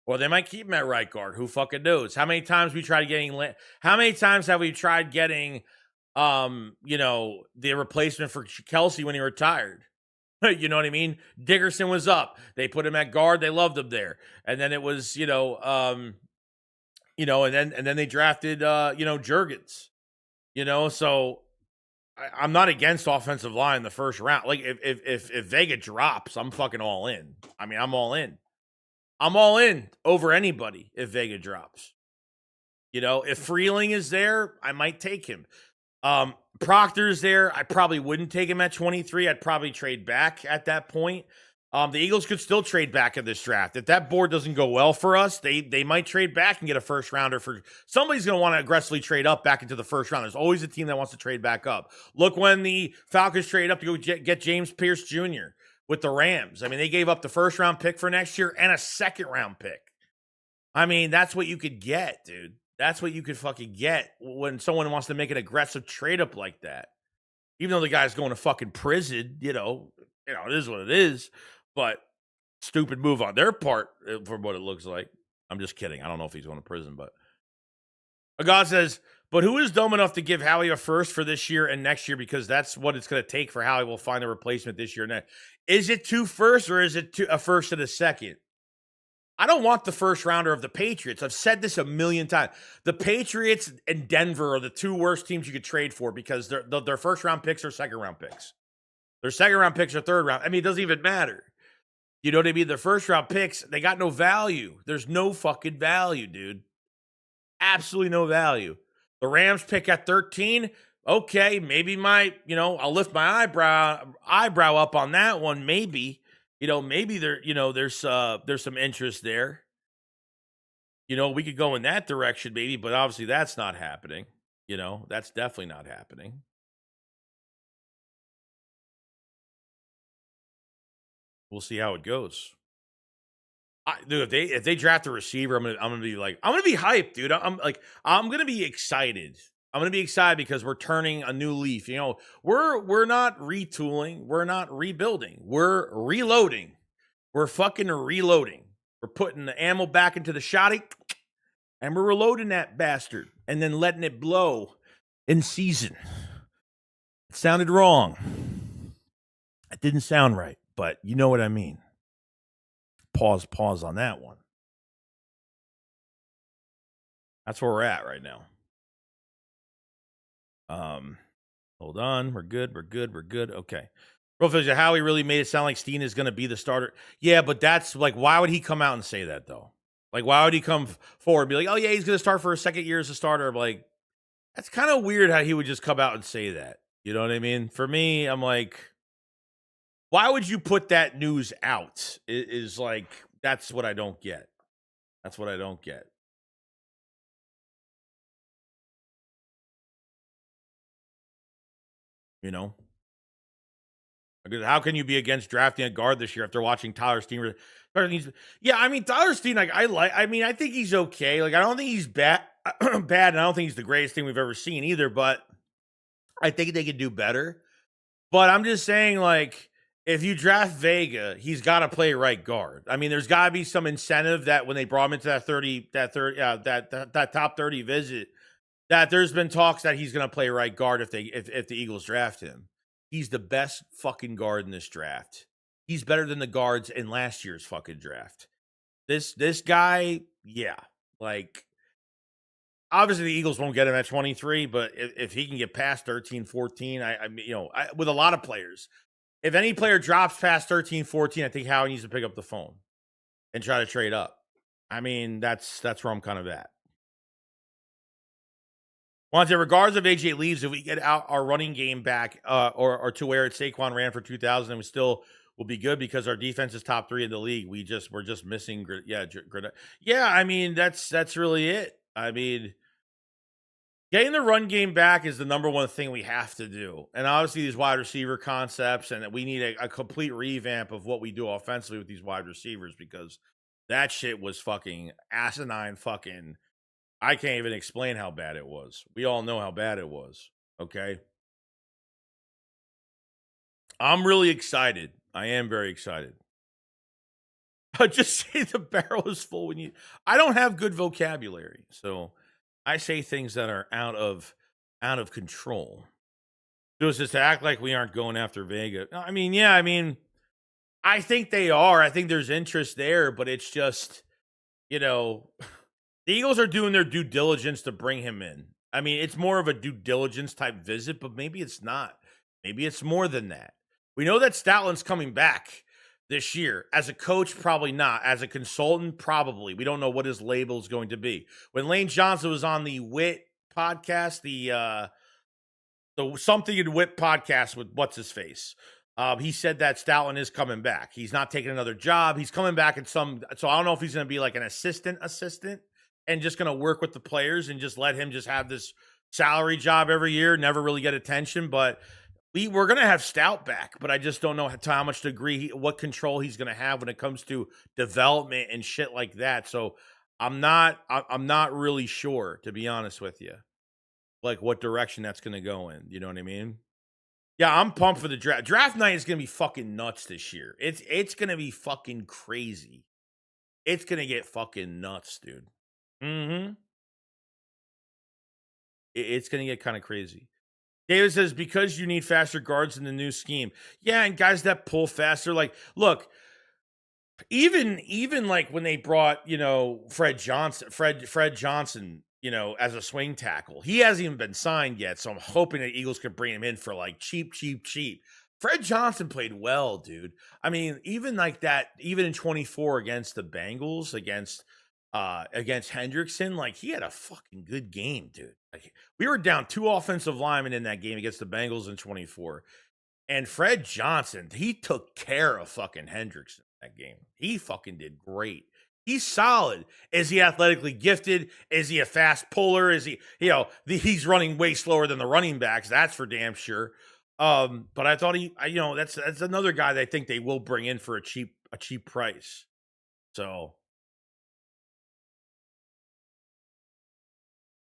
Or they might keep him at right guard. Who fucking knows? How many times have we tried getting the replacement for Kelsey when he retired? You know what I mean? Dickerson was up. They put him at guard. They loved him there. And then it was, and then they drafted, Juergens. So I'm not against offensive line in the first round. Like if Vega drops, I'm fucking all in. I mean, I'm all in. I'm all in over anybody if Vega drops. If Freeling is there, I might take him. Proctor's there. I probably wouldn't take him at 23. I'd probably trade back at that point. The Eagles could still trade back in this draft. If that board doesn't go well for us, they might trade back and get a first rounder for somebody's going to want to aggressively trade up back into the first round. There's always a team that wants to trade back up. Look when the Falcons trade up to go get James Pierce Jr. with the Rams. I mean, they gave up the first round pick for next year and a second round pick. I mean, that's what you could get, dude. That's what you could fucking get when someone wants to make an aggressive trade up like that. Even though the guy's going to fucking prison, it is what it is. But stupid move on their part from what it looks like. I'm just kidding. I don't know if he's going to prison, but God says, but who is dumb enough to give Howie a first for this year and next year? Because that's what it's going to take for Howie will find a replacement this year and next. Is it 2 firsts or is it a first and a second? I don't want the first rounder of the Patriots. I've said this a million times. The Patriots and Denver are the 2 worst teams you could trade for because their first round picks are second round picks. Their second round picks are third round. I mean, it doesn't even matter. You know what I mean? Their first round picks, they got no value. There's no fucking value, dude. Absolutely no value. The Rams pick at 13. Okay, maybe I'll lift my eyebrow up on that one. Maybe. Maybe there's some interest there. We could go in that direction, maybe, but obviously that's not happening. That's definitely not happening. We'll see how it goes. Dude, if they draft a receiver, I'm gonna be hyped, dude. I'm gonna be excited. I'm gonna be excited because we're turning a new leaf. We're not retooling, we're not rebuilding, we're reloading. We're fucking reloading. We're putting the ammo back into the shotty, and we're reloading that bastard, and then letting it blow in season. It sounded wrong. It didn't sound right, but you know what I mean. pause on that one. That's where we're at right now. Hold on. We're good. Okay. Professor Howie really made it sound like Steen is going to be the starter. Yeah, but that's like, why would he come out and say that though? Like, why would he come forward and be like, oh yeah, he's going to start for a second year as a starter? I'm like, that's kind of weird how he would just come out and say that. You know what I mean? For me, I'm like, why would you put that news out? Is like, that's what I don't get. That's what I don't get. You know? How can you be against drafting a guard this year after watching Tyler Steen? Yeah, I mean, Tyler Steen, like, I mean, I think he's okay. Like, I don't think he's bad, and I don't think he's the greatest thing we've ever seen either, but I think they could do better. But I'm just saying, like, if you draft Vega, he's got to play right guard. I mean, there's got to be some incentive that when they brought him into that top 30 visit, that there's been talks that he's going to play right guard if the Eagles draft him. He's the best fucking guard in this draft. He's better than the guards in last year's fucking draft. This guy, yeah, like, obviously the Eagles won't get him at 23, but if he can get past 13, 14, I mean, you know, with a lot of players, if any player drops past 13, 14, I think Howie needs to pick up the phone and try to trade up. I mean, that's where I'm kind of at. Wante, regardless of AJ leaves, if we get out our running game back, or to where Saquon ran for 2,000, and we still will be good because our defense is top 3 in the league. We're just missing, yeah. I mean, that's really it. I mean, getting the run game back is the number one thing we have to do, and obviously these wide receiver concepts, and we need a complete revamp of what we do offensively with these wide receivers because that shit was fucking asinine, fucking. I can't even explain how bad it was. We all know how bad it was. Okay. I'm really excited. I am very excited. Just say the barrel is full when you. I don't have good vocabulary, so I say things that are out of control. Just to act like we aren't going after Vega. I mean, yeah, I mean, I think they are. I think there's interest there, but it's just, you know. The Eagles are doing their due diligence to bring him in. I mean, it's more of a due diligence type visit, but maybe it's not. Maybe it's more than that. We know that Stoutland's coming back this year. As a coach, probably not. As a consultant, probably. We don't know what his label is going to be. When Lane Johnson was on the WIT podcast, the Something in WIT podcast with what's-his-face, he said that Stoutland is coming back. He's not taking another job. He's coming back at so I don't know if he's going to be like an assistant, and just going to work with the players and just let him just have this salary job every year, never really get attention. But we're going to have Stout back, but I just don't know to how much degree, what control he's going to have when it comes to development and shit like that. So I'm not really sure, to be honest with you, like what direction that's going to go in. You know what I mean? Yeah, I'm pumped for the draft. Draft night is going to be fucking nuts this year. It's going to be fucking crazy. It's going to get fucking nuts, dude. Mm-hmm. It's going to get kind of crazy. David says, because you need faster guards in the new scheme. Yeah, and guys that pull faster. Like, look, even like when they brought, you know, Fred Johnson, you know, as a swing tackle, he hasn't even been signed yet. So I'm hoping that Eagles could bring him in for like cheap. Fred Johnson played well, dude. I mean, even like that, even in 24 against the Bengals, against Hendrickson, like he had a fucking good game, dude. Like, we were down 2 offensive linemen in that game against the Bengals in 24. And Fred Johnson, he took care of fucking Hendrickson that game. He fucking did great. He's solid. Is he athletically gifted? Is he a fast puller? Is he, you know, he's running way slower than the running backs. That's for damn sure. But I thought that's another guy that I think they will bring in for a cheap price. So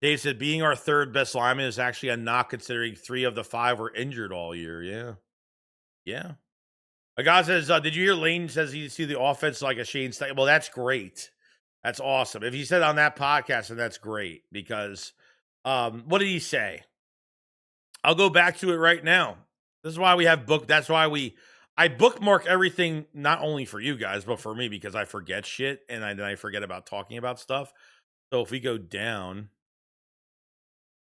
Dave said, being our third best lineman is actually a knock considering 3 of the 5 were injured all year. Yeah. A guy says, did you hear Lane says he see the offense like a Shane Steichen? Well, that's great. That's awesome. If he said on that podcast, then that's great because what did he say? I'll go back to it right now. This is why we have book. That's why I bookmark everything not only for you guys, but for me because I forget shit and then I forget about talking about stuff. So if we go down,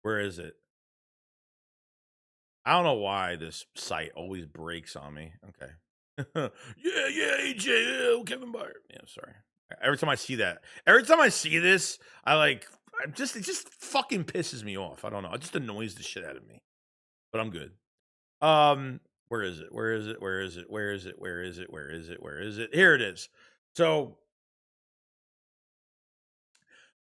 where is it? I don't know why this site always breaks on me. Okay. yeah, AJ, Kevin Byard. Yeah, sorry. Every time I see this, it just fucking pisses me off. I don't know. It just annoys the shit out of me. But I'm good. Where is it? Where is it? Where is it? Where is it? Where is it? Where is it? Where is it? Here it is. So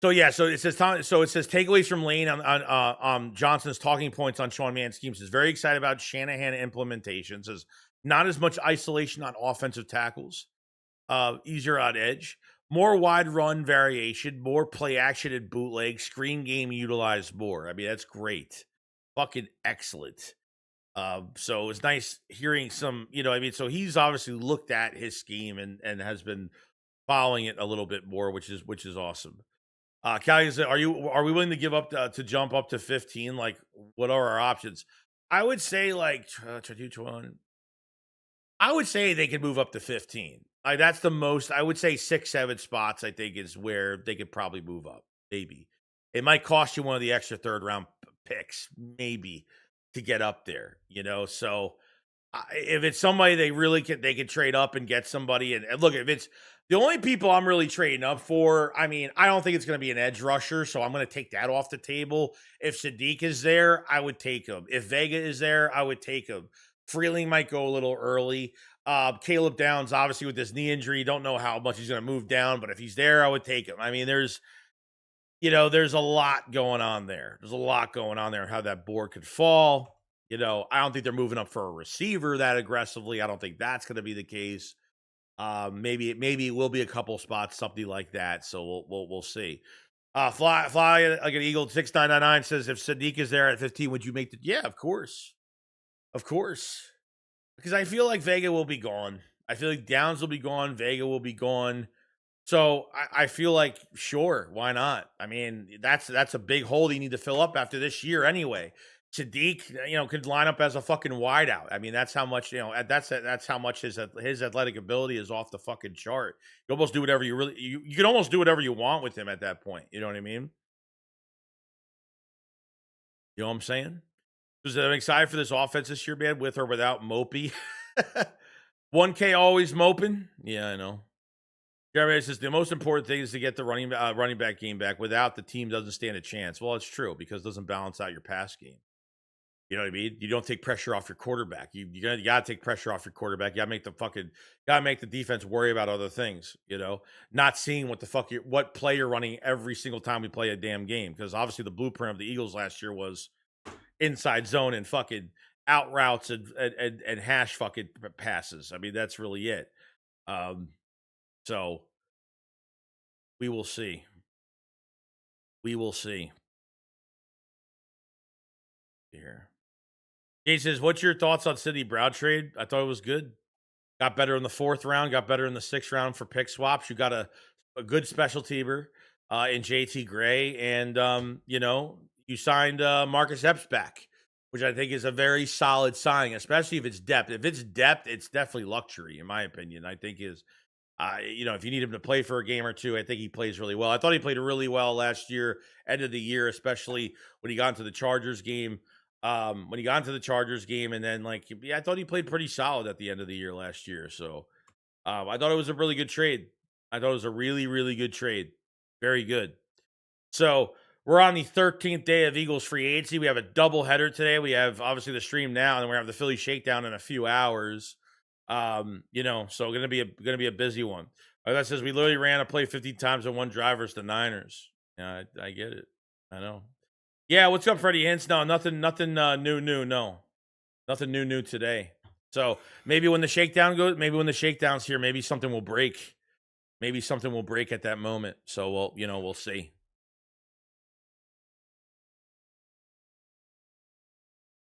yeah, so it says takeaways from Lane on Johnson's talking points on Sean Mann's scheme. Says very excited about Shanahan implementation. Says not as much isolation on offensive tackles, easier on edge, more wide run variation, more play action and bootleg, screen game utilized more. I mean, that's great, fucking excellent. So it's nice hearing some, so he's obviously looked at his scheme and has been following it a little bit more, which is awesome. Callie, are we willing to give up to jump up to 15? Like, what are our options? I would say I would say they could move up to 15. Like, that's the most. I would say 6-7 spots. I think is where they could probably move up. Maybe it might cost you one of the extra third round picks, maybe, to get up there. So if it's somebody they could trade up and get somebody. And look, if it's the only people I'm really trading up for, I mean, I don't think it's going to be an edge rusher, so I'm going to take that off the table. If Sadiq is there, I would take him. If Vega is there, I would take him. Freeling might go a little early. Caleb Downs, obviously with this knee injury, don't know how much he's going to move down, but if he's there, I would take him. I mean, there's a lot going on there. There's a lot going on there, how that board could fall. I don't think they're moving up for a receiver that aggressively. I don't think that's going to be the case. Maybe it will be a couple spots, something like that. So we'll see. Fly like an Eagle 6999 says, if Sadiq is there at 15, would you make the? Yeah, of course, because I feel like Vega will be gone. I feel like Downs will be gone. Vega will be gone. So I feel like, sure, why not? I mean, that's a big hole you need to fill up after this year anyway. Sadiq, could line up as a fucking wideout. I mean, that's how much, that's how much his athletic ability is off the fucking chart. You almost do whatever you can almost do whatever you want with him at that point. You know what I mean? You know what I'm saying? Because I'm excited for this offense this year, man, with or without Mopey. 1K always moping. Yeah, I know. Jeremy says the most important thing is to get the running back game back. Without, the team doesn't stand a chance. Well, it's true because it doesn't balance out your pass game. You know what I mean? You don't take pressure off your quarterback. You gotta take pressure off your quarterback. You gotta make the defense worry about other things. Not seeing what play you're running every single time we play a damn game. Because obviously the blueprint of the Eagles last year was inside zone and fucking out routes and hash fucking passes. I mean, that's really it. So we will see. Here. He says, what's your thoughts on Sidney Brown trade? I thought it was good. Got better in the 4th round, got better in the 6th round for pick swaps. You got a good special teamer in JT Gray. And, you signed Marcus Epps back, which I think is a very solid signing, especially if it's depth. If it's depth, it's definitely luxury, in my opinion. I think if you need him to play for a game or two, I think he plays really well. I thought he played really well last year, end of the year, especially when he got into the Chargers game. And then I thought he played pretty solid at the end of the year last year. So I thought it was a really good trade. I thought it was a really, really good trade. Very good. So we're on the 13th day of Eagles free agency. We have a doubleheader today. We have obviously the stream now, and then we have the Philly Shakedown in a few hours. So gonna be a busy one. That says we literally ran a play 50 times in one drive versus the Niners. Yeah, I get it. I know. Yeah, what's up, Freddie Hintz? No, nothing new. No, nothing new today. So maybe when the shakedown's here, maybe something will break. Maybe something will break at that moment. So we'll see.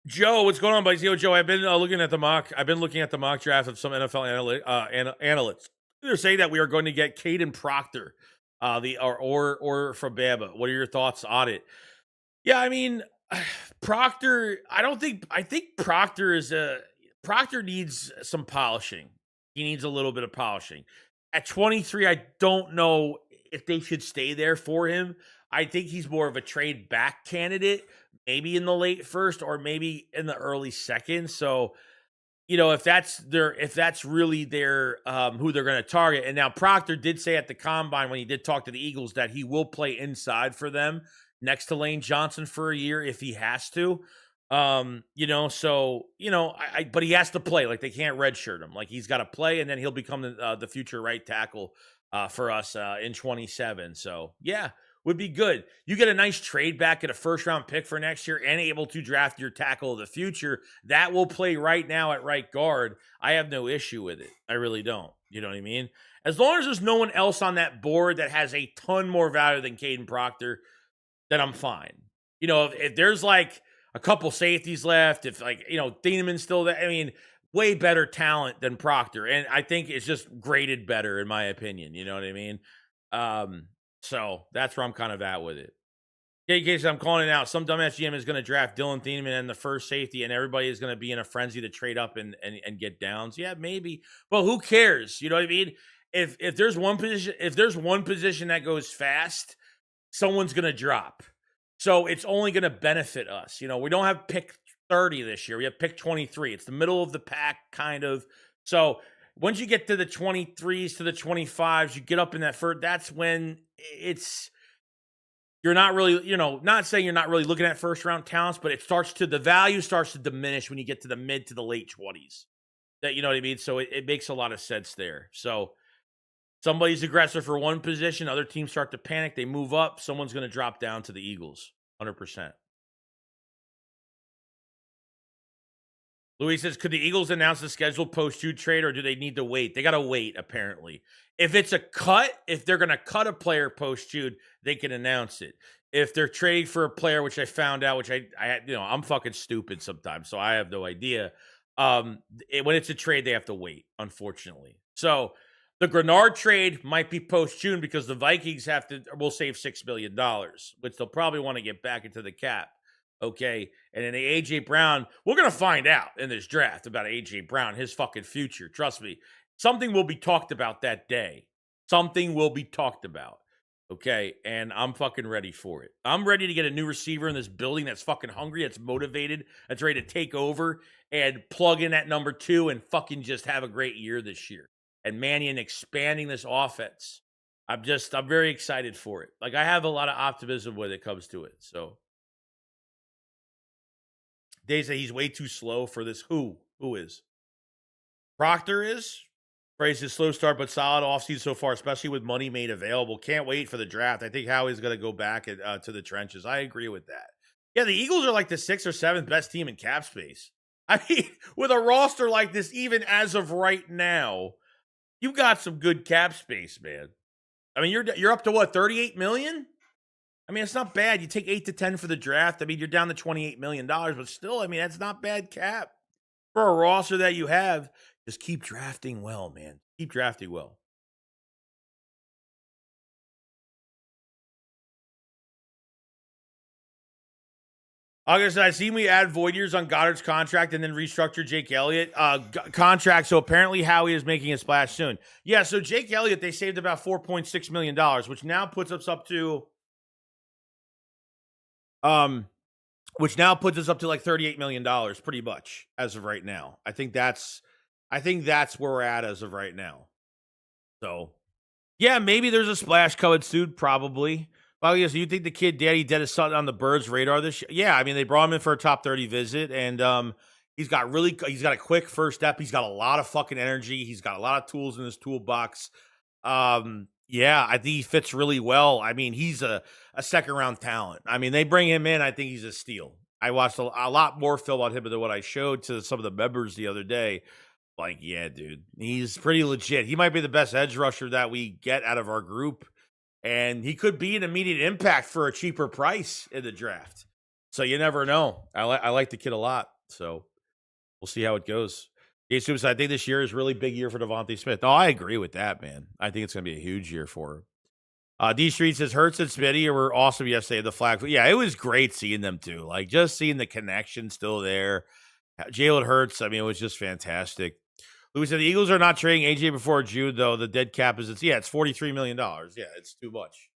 Joe, what's going on, buddy? Joe, I've been looking at the mock draft of some NFL analysts. They're saying that we are going to get Caden Proctor, or from Bama. What are your thoughts on it? Yeah, I mean, Proctor. I think Proctor is Proctor needs some polishing. He needs a little bit of polishing. At 23, I don't know if they should stay there for him. I think he's more of a trade back candidate, maybe in the late first or maybe in the early second. So, if that's really their who they're going to target. And now Proctor did say at the combine when he did talk to the Eagles that he will play inside for them next to Lane Johnson for a year if he has to. But he has to play. Like, they can't redshirt him. Like, he's got to play, and then he'll become the future right tackle for us in 27. So yeah, would be good. You get a nice trade back at a first round pick for next year and able to draft your tackle of the future that will play right now at right guard. I have no issue with it. I really don't. You know what I mean? As long as there's no one else on that board that has a ton more value than Caden Proctor, then I'm fine. If there's like a couple safeties left, if Thieneman's still there, I mean, way better talent than Proctor. And I think it's just graded better in my opinion. You know what I mean? So that's where I'm kind of at with it. In case I'm calling it out, some dumbass GM is going to draft Dylan Thieneman and the first safety, and everybody is going to be in a frenzy to trade up and get downs. Yeah, maybe, but who cares? You know what I mean? If there's one position that goes fast, someone's going to drop. So it's only going to benefit us. We don't have pick 30 this year. We have pick 23. It's the middle of the pack, kind of. So once you get to the 23s to the 25s, you get up in that first, that's when you're not really, not saying you're not really looking at first round talents, but the value starts to diminish when you get to the mid to the late 20s. You know what I mean? So it makes a lot of sense there. So somebody's aggressive for one position, other teams start to panic, they move up, someone's going to drop down to the Eagles, 100%. Louis says, could the Eagles announce the scheduled post-Jude trade, or do they need to wait? They got to wait, apparently. If it's a cut, if they're going to cut a player post-Jude, they can announce it. If they're trading for a player, which I found out, which I'm fucking stupid sometimes, so I have no idea. When it's a trade, they have to wait, unfortunately. So the Grennard trade might be post-June because the Vikings will save $6 million, which they'll probably want to get back into the cap. Okay, and then the A.J. Brown, we're going to find out in this draft about A.J. Brown, his fucking future. Trust me, something will be talked about that day. Something will be talked about, okay? And I'm fucking ready for it. I'm ready to get a new receiver in this building that's fucking hungry, that's motivated, that's ready to take over and plug in at number 2 and fucking just have a great year this year. And Mannion expanding this offense. I'm very excited for it. Like, I have a lot of optimism when it comes to it, so... They say he's way too slow for this. Who is? Proctor is? Praise his slow start, but solid offseason so far, especially with money made available. Can't wait for the draft. I think Howie's going to go back to the trenches. I agree with that. Yeah, the Eagles are like the 6th or 7th best team in cap space. I mean, with a roster like this, even as of right now, you got some good cap space, man. I mean, you're up to what, 38 million? I mean, it's not bad. You take 8 to 10 for the draft. I mean, you're down to $28 million, but still, I mean, that's not bad cap. For a roster that you have, just keep drafting well, man. Keep drafting well. August, I seen we add void years on Goddard's contract and then restructure Jake Elliott contract. So apparently Howie is making a splash soon. Yeah, so Jake Elliott, they saved about $4.6 million, which now puts us up to... which now puts us up to like $38 million pretty much as of right now. I think that's where we're at as of right now. So yeah, maybe there's a splash coming soon, probably. Well, yes, you think the kid Daddy Dead is something on the Birds' radar this year? Yeah, I mean, they brought him in for a top 30 visit, and he's got a quick first step. He's got a lot of fucking energy. He's got a lot of tools in his toolbox. Yeah, I think he fits really well. I mean, he's a second-round talent. I mean, they bring him in, I think he's a steal. I watched a lot more film on him than what I showed to some of the members the other day. Like, yeah, dude, he's pretty legit. He might be the best edge rusher that we get out of our group, and he could be an immediate impact for a cheaper price in the draft. So you never know. I like the kid a lot, so we'll see how it goes. I think this year is a really big year for Devontae Smith. No, I agree with that, man. I think it's going to be a huge year for him. D Street says, Hurts and Smitty were awesome yesterday at the flag. Yeah, it was great seeing them too. Like, just seeing the connection still there. Jalen Hurts, I mean, it was just fantastic. Louis said the Eagles are not trading AJ before June, though. The dead cap is, it's $43 million. Yeah, it's too much.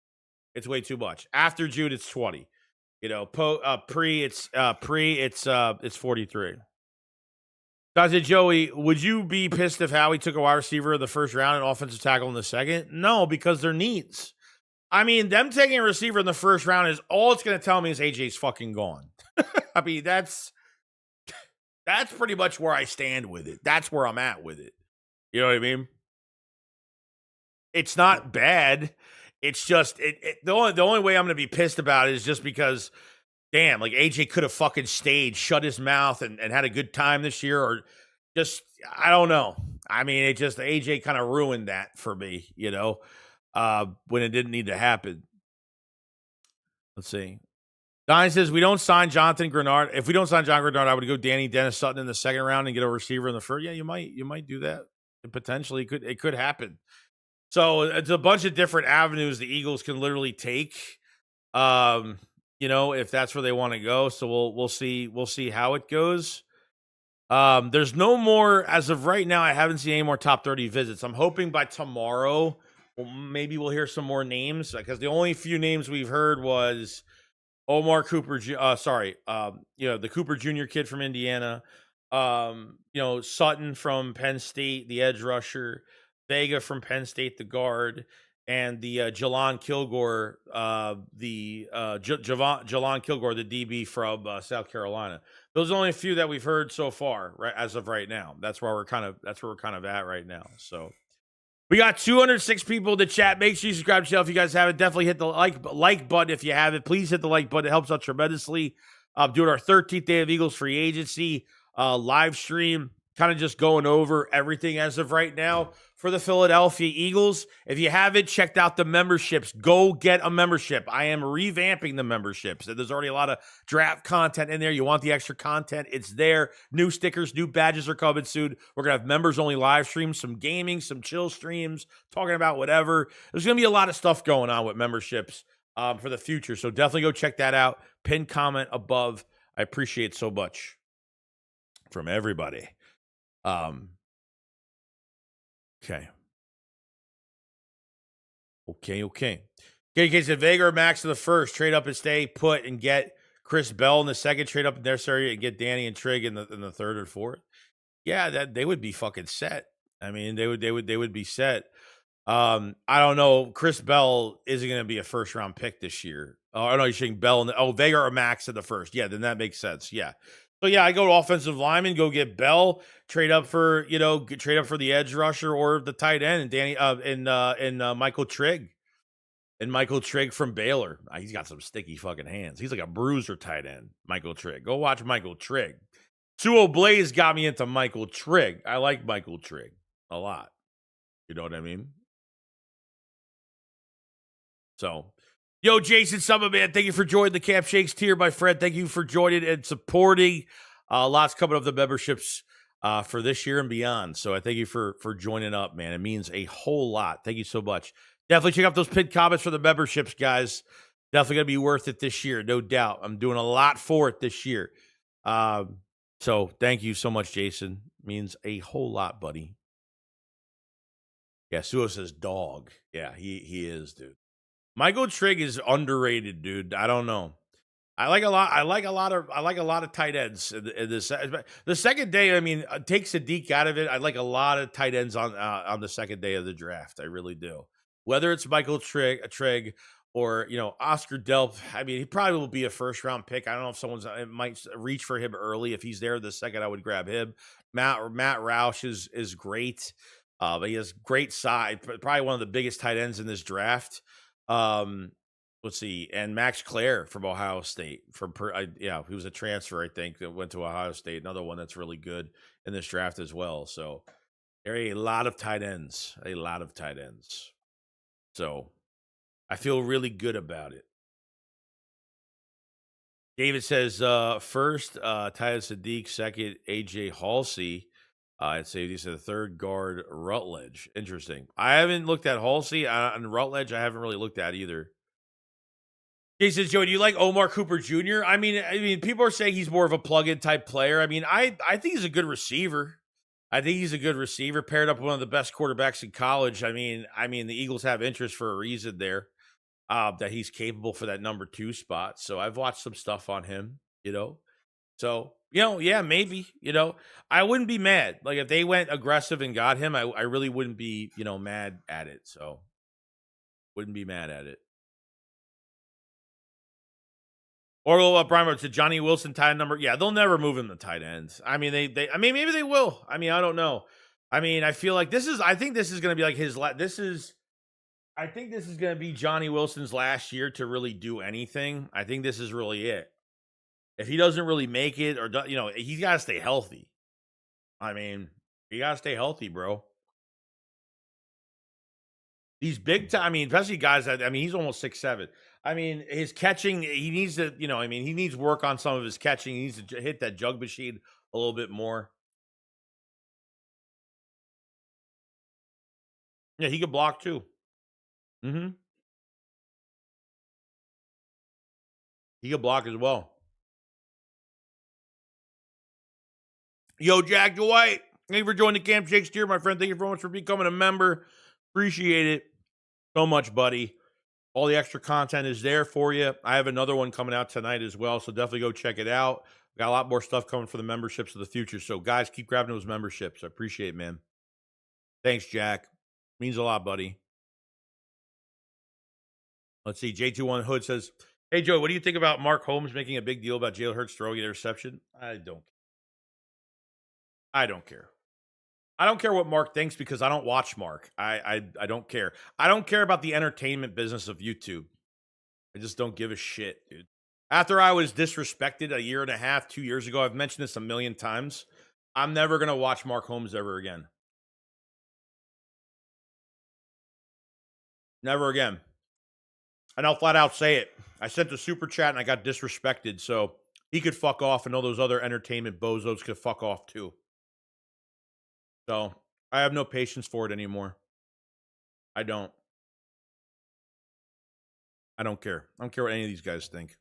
It's way too much. After June, it's 20. You know, it's 43. Dante Joey, would you be pissed if Howie took a wide receiver in the first round and offensive tackle in the second? No, because they're needs. I mean, them taking a receiver in the first round is all it's going to tell me is AJ's fucking gone. I mean, that's pretty much where I stand with it. That's where I'm at with it. You know what I mean? It's not bad. It's just the only way I'm going to be pissed about it is just because, damn, like AJ could have fucking stayed, shut his mouth, and had a good time this year, or just, I don't know. I mean, it just, AJ kind of ruined that for me, you know, when it didn't need to happen. Let's see. Donnie says, we don't sign Jonathan Grennard. If we don't sign John Grennard, I would go Danny Dennis Sutton in the second round and get a receiver in the first. Yeah, you might do that. Potentially, it could happen. So it's a bunch of different avenues the Eagles can literally take. You know, if that's where they want to go. So we'll see how it goes. There's no more, as of right now, I haven't seen any more top 30 visits. I'm hoping by tomorrow, maybe we'll hear some more names, because the only few names we've heard was Omar Cooper, you know, the Cooper Jr. kid from Indiana, you know, Sutton from Penn State, the edge rusher, Vega from Penn State, the guard, and the Jalan Kilgore, Jalan Kilgore, the DB from South Carolina. Those are only a few that we've heard so far, right? As of right now, that's where we're kind of at right now. So we got 206 people in the chat. Make sure you subscribe to the channel if you guys haven't. Definitely hit the like button if you haven't. Please hit the like button. It helps out tremendously. Doing our 13th day of Eagles free agency live stream, kind of just going over everything as of right now for the Philadelphia Eagles. If you haven't checked out the memberships, go get a membership. I am revamping the memberships. There's already a lot of draft content in there. You want the extra content, it's there. New stickers, new badges are coming soon. We're going to have members-only live streams, some gaming, some chill streams, talking about whatever. There's going to be a lot of stuff going on with memberships for the future. So definitely go check that out. Pin comment above. I appreciate so much from everybody. Okay. KK said Vega or Max in the first, trade up and stay put and get Chris Bell in the second, trade up in their area and get Danny and Trigg in the third or fourth. Yeah, that they would be fucking set. I mean, they would be set. I don't know. Chris Bell isn't going to be a first round pick this year. Oh no, you're saying Bell Vega or Max in the first. Yeah, then that makes sense. Yeah. So yeah, I go to offensive lineman, go get Bell, trade up for the edge rusher or the tight end, and Danny and Michael Trigg. And Michael Trigg from Baylor. He's got some sticky fucking hands. He's like a bruiser tight end, Michael Trigg. Go watch Michael Trigg. Suo Blaze got me into Michael Trigg. I like Michael Trigg a lot. You know what I mean? So, yo, Jason Summer, man, thank you for joining the Camp Shakes tier, my friend. Thank you for joining and supporting. Lots coming up the memberships for this year and beyond. So I thank you for joining up, man. It means a whole lot. Thank you so much. Definitely check out those pinned comments for the memberships, guys. Definitely going to be worth it this year, no doubt. I'm doing a lot for it this year. So thank you so much, Jason. It means a whole lot, buddy. Yeah, Suo says dog. Yeah, he is, dude. Michael Trigg is underrated, dude. I don't know. I like a lot of tight ends in this. The second day, I mean, take Sadiq out of it. I like a lot of tight ends on the second day of the draft. I really do. Whether it's Michael Trigg or, you know, Oscar Delp. I mean, he probably will be a first round pick. I don't know if someone's might reach for him early. If he's there the second, I would grab him. Matt Roush is great. But he has great size. Probably one of the biggest tight ends in this draft. Let's see, and Max Clare from Ohio State. He was a transfer, I think, that went to Ohio State. Another one that's really good in this draft as well. So there are a lot of tight ends. So I feel really good about it. David says first, Tyler Sadiq, second, AJ Halsey. I'd say these are the third guard, Rutledge. Interesting. I haven't looked at Halsey and Rutledge. I haven't really looked at either. He says, Joey, do you like Omar Cooper Jr.? I mean, people are saying he's more of a plug-in type player. I mean, I think he's a good receiver. I think he's a good receiver, paired up with one of the best quarterbacks in college. I mean, the Eagles have interest for a reason there, that he's capable for that number 2 spot. So I've watched some stuff on him, you know. So, yeah, maybe, I wouldn't be mad. Like if they went aggressive and got him, I really wouldn't be, mad at it. So wouldn't be mad at it. Or Brian to Johnny Wilson tight end number. Yeah, they'll never move him to tight ends. I mean, I mean, maybe they will. I mean, I don't know. I mean, I feel like I think this is going to be like I think this is going to be Johnny Wilson's last year to really do anything. I think this is really it. If he doesn't really make it, or he's got to stay healthy. I mean, you got to stay healthy, bro. These big time, I mean, especially guys that, I mean, he's almost 6'7". I mean, his catching, he needs to, he needs work on some of his catching. He needs to hit that jug machine a little bit more. Yeah, he could block too. Mm-hmm. He could block as well. Yo, Jack Dwight, thank you for joining the Camp Shakespeare, my friend. Thank you very much for becoming a member. Appreciate it so much, buddy. All the extra content is there for you. I have another one coming out tonight as well, so definitely go check it out. Got a lot more stuff coming for the memberships of the future. So, guys, keep grabbing those memberships. I appreciate it, man. Thanks, Jack. Means a lot, buddy. Let's see. J21 Hood says, hey, Joe, what do you think about Mark Holmes making a big deal about Jalen Hurts throwing an interception? I don't care. I don't care what Mark thinks because I don't watch Mark. I don't care. I don't care about the entertainment business of YouTube. I just don't give a shit, dude. After I was disrespected a year and a half, 2 years ago, I've mentioned this a million times. I'm never going to watch Mark Holmes ever again. Never again. And I'll flat out say it. I sent a super chat and I got disrespected. So he could fuck off and all those other entertainment bozos could fuck off too. So I have no patience for it anymore. I don't. I don't care. I don't care what any of these guys think.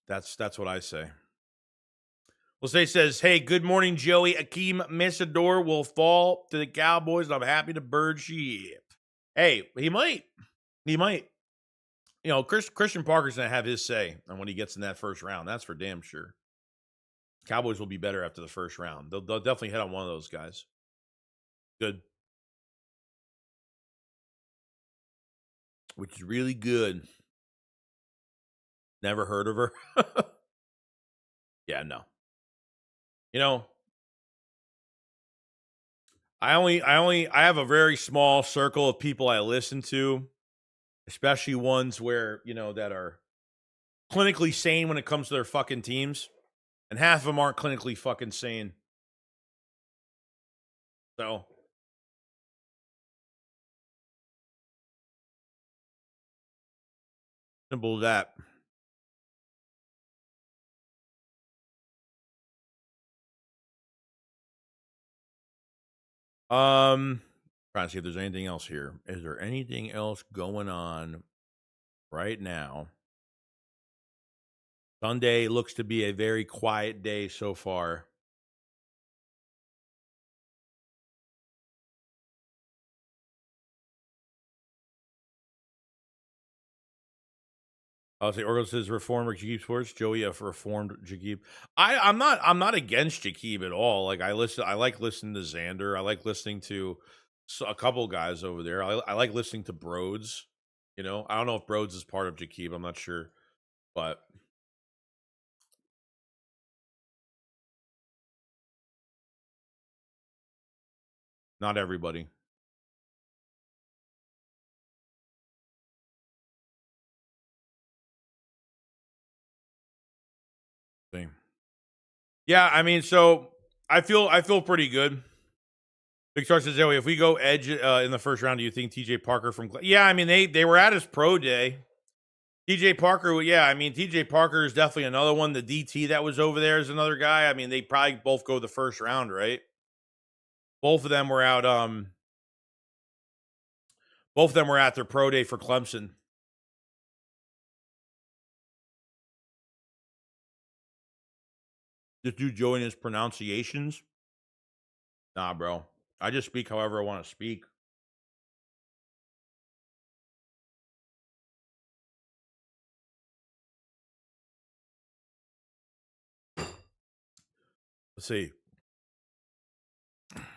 That's what I say. Jose says, hey, good morning, Joey. Akeem Messador will fall to the Cowboys. I'm happy to bird ship. Hey, he might. He might. Christian Parker's going to have his say on when he gets in that first round. That's for damn sure. Cowboys will be better after the first round. They'll definitely hit on one of those guys. Good. Which is really good. Never heard of her. Yeah, no. I have a very small circle of people I listen to, especially ones where, that are clinically sane when it comes to their fucking teams. And half of them aren't clinically fucking sane. So. Simple as that. Trying to see if there's anything else here. Is there anything else going on right now? Sunday looks to be a very quiet day so far. I'll say Orgel says reformed Jakib Sports. Joey reformed Jakib. I'm not against Jakib at all. Like I like listening to Xander. I like listening to a couple guys over there. I like listening to Broads. I don't know if Broads is part of Jakib. I'm not sure, but not everybody. Same. Yeah, I mean, so I feel pretty good. Big Star says, Joey, if we go edge in the first round, do you think TJ Parker from? Yeah, I mean they were at his pro day. TJ Parker, yeah, I mean TJ Parker is definitely another one. The DT that was over there is another guy. I mean they probably both go the first round, right? Both of them were out. Both of them were at their pro day for Clemson. Just do Joey and his pronunciations. Nah, bro. I just speak however I want to speak. Let's see.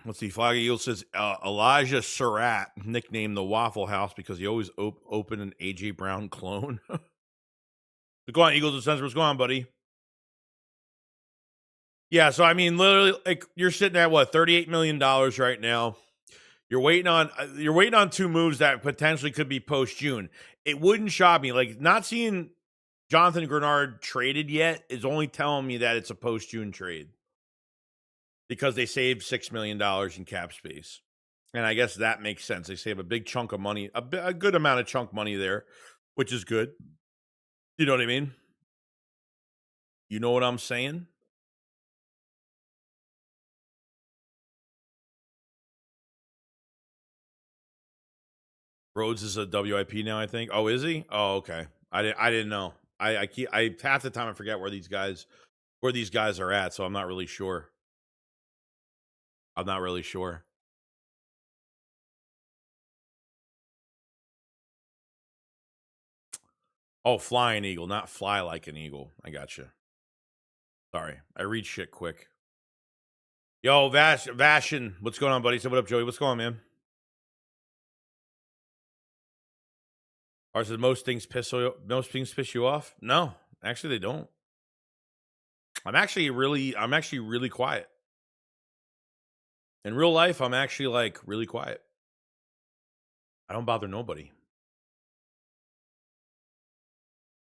Let's see. Flag Eagle says Elijah Surratt, nicknamed the Waffle House because he always opened an AJ Brown clone. Go on, Eagles and Sensor. What's going on, buddy? Yeah, so I mean, literally, like you're sitting at what $38 million right now. You're waiting on two moves that potentially could be post June. It wouldn't shock me. Like not seeing Jonathan Grennard traded yet is only telling me that it's a post June trade because they saved $6 million in cap space, and I guess that makes sense. They save a big chunk of money, a good amount of chunk money there, which is good. You know what I mean? You know what I'm saying? Rhodes is a WIP now, I think. Oh, is he? Oh, okay. I didn't know. I half the time I forget where these guys are at, so I'm not really sure. I'm not really sure. Oh, flying eagle, not fly like an eagle. I gotcha. Sorry, I read shit quick. Yo, Vashin, what's going on, buddy? So what up, Joey? What's going on, man? Ours says most things piss you off. No, actually, they don't. I'm actually really quiet. In real life, I'm actually like really quiet. I don't bother nobody.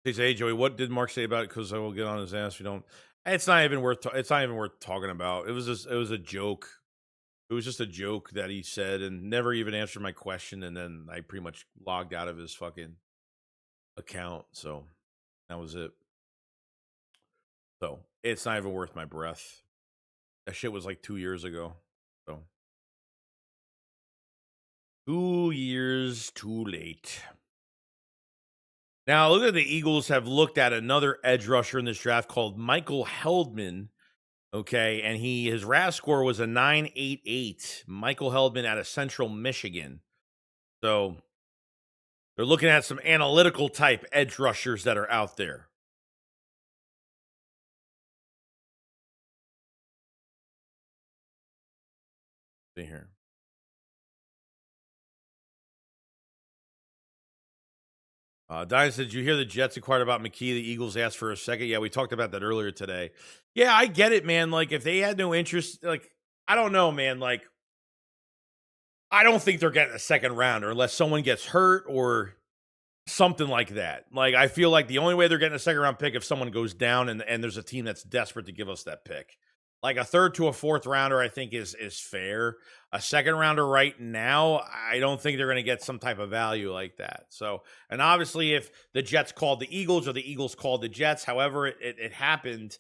He says, "Hey Joey, what did Mark say about it? Because I will get on his ass. We don't. It's not even worth. It's not even worth talking about. It was a joke. It was just a joke that he said and never even answered my question. And then I pretty much logged out of his fucking account. So that was it. So it's not even worth my breath. That shit was like 2 years ago. So 2 years too late. Now, look at the Eagles have looked at another edge rusher in this draft called Michael Heldman. Okay, and his RAS score was a 988. Michael Heldman out of Central Michigan. So they're looking at some analytical type edge rushers that are out there. See here. Diane said, "Did you hear the Jets inquired about McKee? The Eagles asked for a second." Yeah, we talked about that earlier today. Yeah, I get it, man. Like, if they had no interest, like, I don't know, man. Like, I don't think they're getting a second rounder unless someone gets hurt or something like that. Like, I feel like the only way they're getting a second round pick if someone goes down and there's a team that's desperate to give us that pick. Like a third to a fourth rounder, I think is fair. A second rounder right now, I don't think they're going to get some type of value like that. So, and obviously, if the Jets called the Eagles or the Eagles called the Jets, however it happened,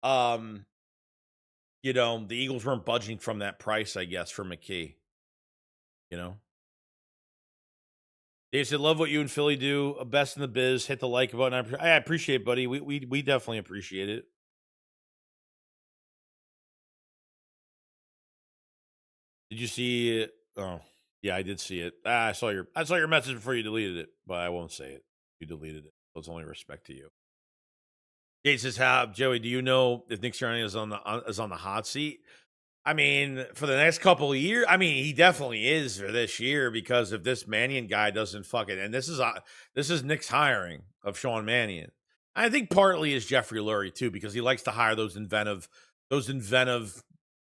you know, the Eagles weren't budging from that price, I guess, for McKee. You know. They said, "Love what you and Philly do. Best in the biz. Hit the like button." I appreciate it, buddy. We definitely appreciate it. Did you see it? Oh, yeah, I did see it. I saw your message before you deleted it, but I won't say it. You deleted it. So it's only respect to you. Jay says, "How Joey? Do you know if Nick Sirianni is on the hot seat?" I mean, for the next couple of years, I mean, he definitely is for this year because if this Mannion guy doesn't fucking, and this is Nick's hiring of Sean Mannion. I think partly is Jeffrey Lurie too because he likes to hire those inventive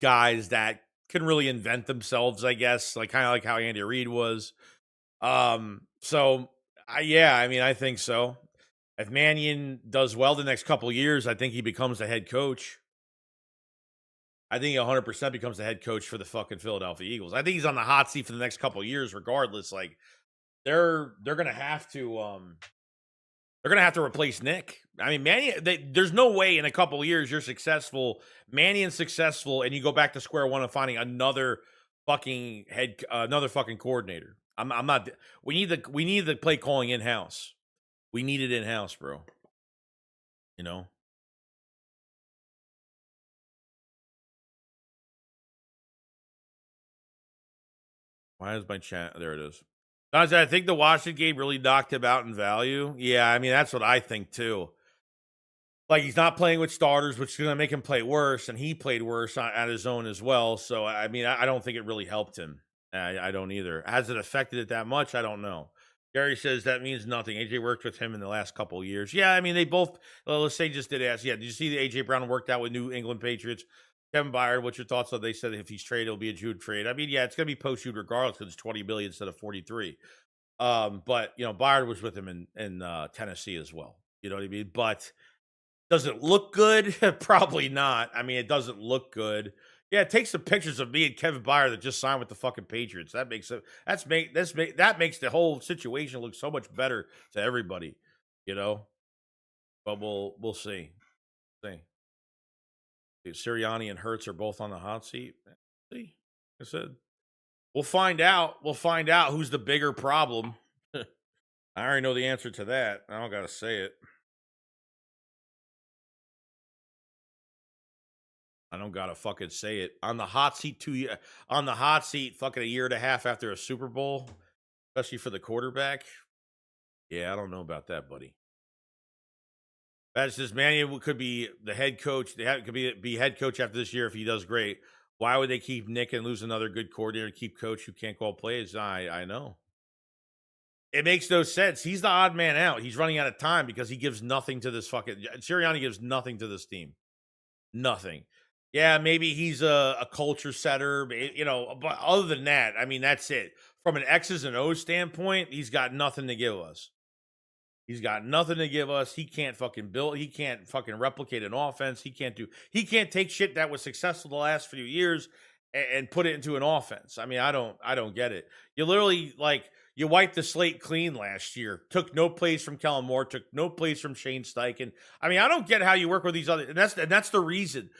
guys that can really invent themselves. I guess like kind of like how Andy Reid was. So yeah, I mean, I think so. If Mannion does well the next couple of years, I think he becomes the head coach. I think he 100% becomes the head coach for the fucking Philadelphia Eagles. I think he's on the hot seat for the next couple of years, regardless. Like they're gonna have to replace Nick. I mean, Mannion. There's no way in a couple of years you're successful. Mannion's successful, and you go back to square one of finding another fucking coordinator. I'm not. We need the play calling in house. We need it in house, bro. You know. Why is my chat? There it is. I think the Washington game really knocked him out in value. Yeah, I mean, that's what I think too. Like, he's not playing with starters, which is going to make him play worse, and he played worse at his own as well. So, I mean, I don't think it really helped him. I don't either. Has it affected it that much? I don't know. Gary says that means nothing. AJ worked with him in the last couple of years. Yeah, I mean, they both, well, let's say just did ask. Yeah, did you see the AJ Brown worked out with New England Patriots? Kevin Byard, what's your thoughts on? They said if he's traded, it'll be a Jude trade. I mean, yeah, it's going to be post Jude regardless because it's 20 million instead of 43. But Byard was with him in Tennessee as well. You know what I mean? But does it look good? Probably not. I mean, it doesn't look good. Yeah, take some pictures of me and Kevin Byard that just signed with the fucking Patriots. That makes it that makes the whole situation look so much better to everybody, you know. But we'll see. See. Sirianni and Hurts are both on the hot seat. See, I said we'll find out. We'll find out who's the bigger problem. I already know the answer to that. I don't gotta say it. I don't gotta fucking say it. On the hot seat on the hot seat fucking a year and a half after a Super Bowl, especially for the quarterback. Yeah, I don't know about that, buddy. That's just Mannion could be the head coach. They could be head coach after this year if he does great. Why would they keep Nick and lose another good coordinator to keep coach who can't call plays? I know. It makes no sense. He's the odd man out. He's running out of time because he gives nothing to this fucking Sirianni gives nothing to this team. Nothing. Yeah, maybe he's a culture setter, but other than that, I mean, that's it. From an X's and O's standpoint, he's got nothing to give us. He's got nothing to give us. He can't fucking build. He can't fucking replicate an offense. He can't take shit that was successful the last few years and put it into an offense. I mean, I don't get it. You literally you wiped the slate clean last year. Took no plays from Kellen Moore. Took no plays from Shane Steichen. I mean, I don't get how you work with these other. And that's the reason.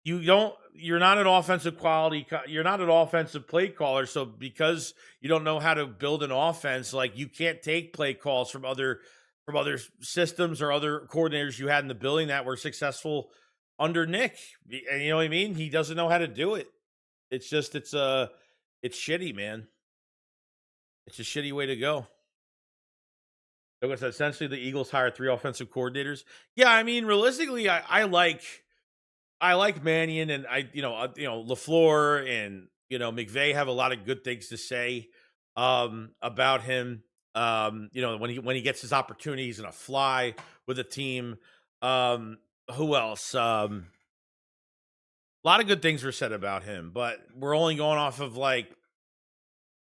You're not an offensive quality. You're not an offensive play caller. So because you don't know how to build an offense, like you can't take play calls from other systems or other coordinators you had in the building that were successful under Nick. And you know what I mean? He doesn't know how to do it. It's just it's shitty, man. It's a shitty way to go. So essentially the Eagles hired 3 offensive coordinators. Yeah, I mean, realistically, I like Mannion and LaFleur and McVay have a lot of good things to say about him. When he gets his opportunity, he's gonna fly with a team. Who else? A lot of good things were said about him, but we're only going off of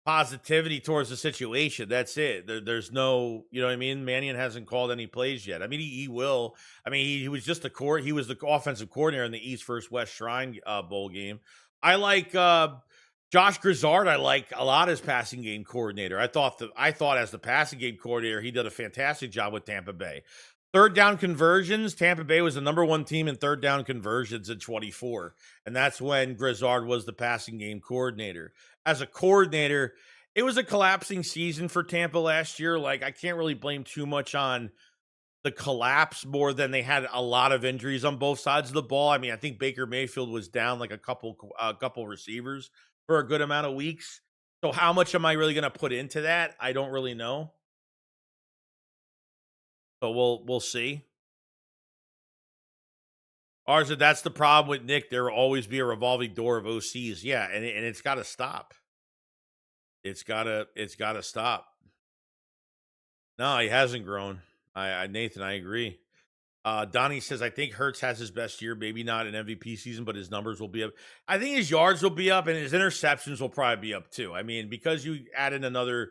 positivity towards the situation. That's it. There's no, you know what I mean? Mannion hasn't called any plays yet. I mean, he will. I mean, he was just he was the offensive coordinator in the East vs. West Shrine Bowl game. I like Josh Grennard. I like a lot as passing game coordinator. I thought as the passing game coordinator, he did a fantastic job with Tampa Bay. Third down conversions, Tampa Bay was the number 1 team in third down conversions in 24. And that's when Grennard was the passing game coordinator. As a coordinator, it was a collapsing season for Tampa last year. Like, I can't really blame too much on the collapse more than they had a lot of injuries on both sides of the ball. I mean, I think Baker Mayfield was down like a couple receivers for a good amount of weeks. So how much am I really going to put into that? I don't really know. So we'll see. That's the problem with Nick. There will always be a revolving door of OCs. Yeah, and it's got to stop. It's gotta stop. No, he hasn't grown. Nathan, I agree. Donnie says, I think Hurts has his best year, maybe not an MVP season, but his numbers will be up. I think his yards will be up and his interceptions will probably be up too. I mean, because you add in another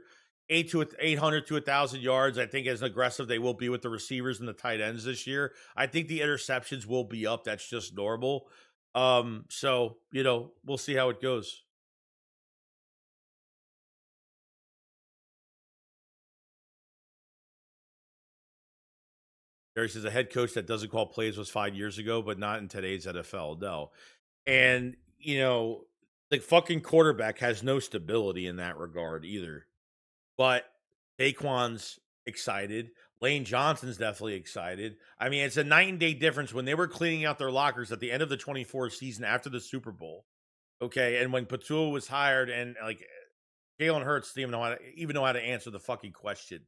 800 to 1,000 yards, I think as aggressive they will be with the receivers and the tight ends this year. I think the interceptions will be up. That's just normal. So, we'll see how it goes. Gary says a head coach that doesn't call plays was 5 years ago, but not in today's NFL. No. And, the fucking quarterback has no stability in that regard either. But Saquon's excited. Lane Johnson's definitely excited. I mean, it's a night and day difference when they were cleaning out their lockers at the end of the 24 season after the Super Bowl. Okay. And when Patua was hired and Jalen Hurts didn't even know how to answer the fucking question.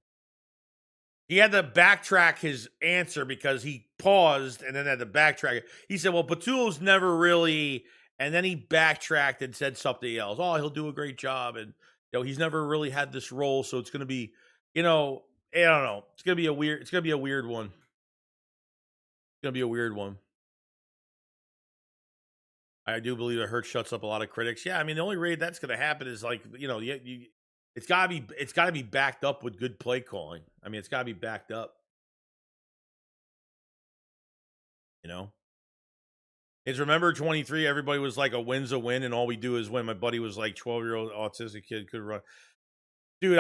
He had to backtrack his answer because he paused and then had to backtrack. He said, "Well, Patullo's never really," and then he backtracked and said something else. "Oh, he'll do a great job," and he's never really had this role, so it's going to be, I don't know. It's going to be a weird. It's going to be a weird one. It's going to be a weird one. I do believe that Hurts shuts up a lot of critics. Yeah, I mean, the only way that's going to happen is like, it's got to be backed up with good play calling. I mean, it's got to be backed up. It's remember 23, everybody was like, a win's a win, and all we do is win. My buddy was like, 12-year-old autistic kid could run. Dude,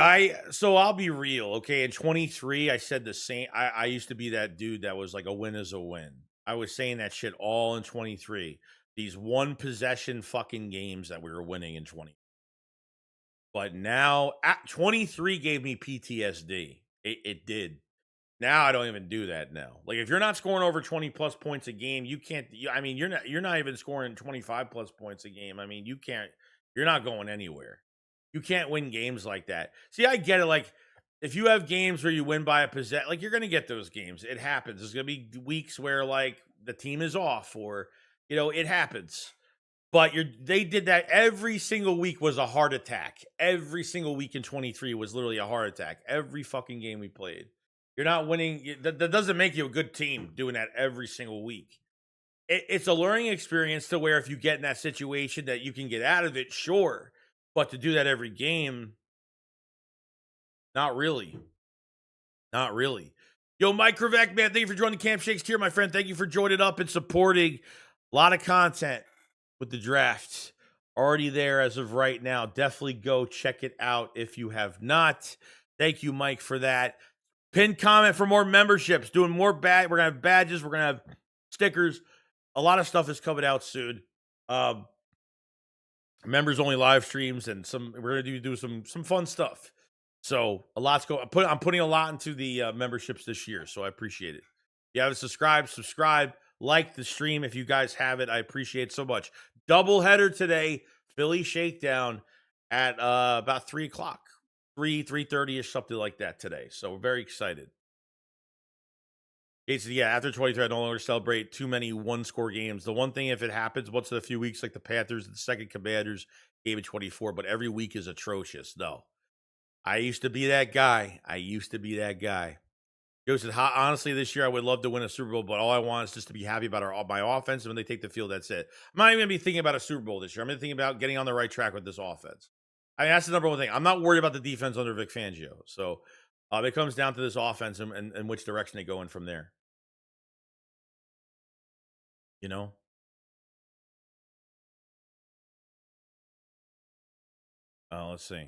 so I'll be real, okay? In 23, I said the same. I used to be that dude that was like, a win is a win. I was saying that shit all in 23. These one possession fucking games that we were winning in 20. But now, at 23 gave me PTSD. It did. Now I don't even do that now. Like, if you're not scoring over 20 plus points a game, you can't. I mean, you're not even scoring 25 plus points a game. I mean, you can't. You're not going anywhere. You can't win games like that. See, I get it. Like, if you have games where you win by a possession, like, you're gonna get those games. It happens. There's gonna be weeks where like the team is off, or it happens. But they did that every single week was a heart attack. Every single week in 23 was literally a heart attack. Every fucking game we played. You're not winning. That doesn't make you a good team doing that every single week. It's a learning experience to where if you get in that situation that you can get out of it, sure. But to do that every game, not really. Not really. Yo, Mike Krivek, man, thank you for joining the Camp Shakes tier, my friend. Thank you for joining up and supporting. A lot of content with the drafts already there as of right now. Definitely go check it out if you have not. Thank you, Mike, for that. Pin comment for more memberships. Doing more We're gonna have badges. We're gonna have stickers. A lot of stuff is coming out soon. Members only live streams and we're gonna do some fun stuff. So a lot's going. I'm putting a lot into the memberships this year, so I appreciate it. If you haven't subscribe. Like the stream if you guys have it. I appreciate it so much. Double header today. Philly Shakedown at about 3 o'clock. 3:30ish, something like that today. So we're very excited. Yeah, after 23, I no longer celebrate too many one-score games. The one thing, if it happens once in a few weeks, like the Panthers and the second Commanders gave it 24, but every week is atrocious. No. I used to be that guy. Joe said, honestly, this year I would love to win a Super Bowl, but all I want is just to be happy about my offense. And when they take the field, that's it. I'm not even going to be thinking about a Super Bowl this year. I'm going to think about getting on the right track with this offense. I mean, that's the number one thing. I'm not worried about the defense under Vic Fangio. So it comes down to this offense and which direction they go in from there. Let's see.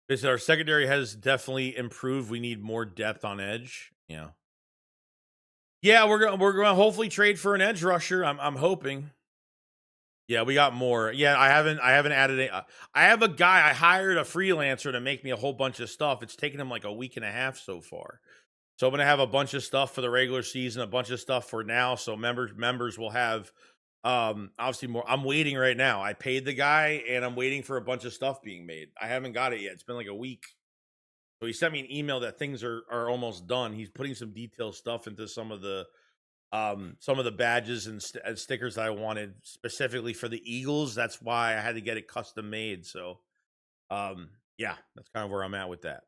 They said our secondary has definitely improved. We need more depth on edge. Yeah, we're going to hopefully trade for an edge rusher. I'm hoping. Yeah, we got more. Yeah, I haven't added it. I have a guy. I hired a freelancer to make me a whole bunch of stuff. It's taken him like a week and a half so far. So I'm going to have a bunch of stuff for the regular season, a bunch of stuff for now. So members will have obviously more. I'm waiting right now. I paid the guy and I'm waiting for a bunch of stuff being made. I haven't got it yet. It's been like a week. So he sent me an email that things are almost done. He's putting some detailed stuff into some of the badges and stickers that I wanted specifically for the Eagles. That's why I had to get it custom made. So yeah, that's kind of where I'm at with that.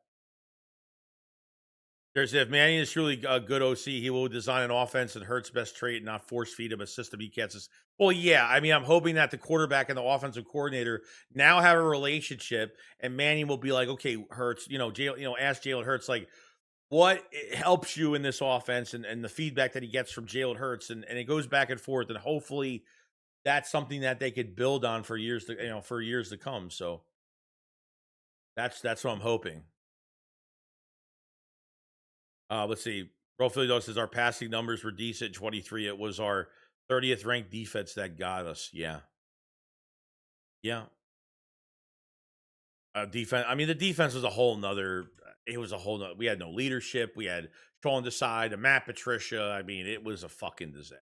There's if Manning is truly a good OC, he will design an offense and Hurts' best trait, not force feed him a system he can't. Well, yeah, I mean, I'm hoping that the quarterback and the offensive coordinator now have a relationship, and Manning will be like, okay, Hurts, ask Jalen Hurts like, what helps you in this offense, and the feedback that he gets from Jalen Hurts, and it goes back and forth, and hopefully that's something that they could build on for years to come. So that's what I'm hoping. Let's see. Rolfildo says our passing numbers were decent. 23. It was our 30th ranked defense that got us. Yeah. Defense. I mean, the defense was a whole nother. It was a whole nother. We had no leadership. We had Sean Desai, Matt Patricia. I mean, it was a fucking disaster.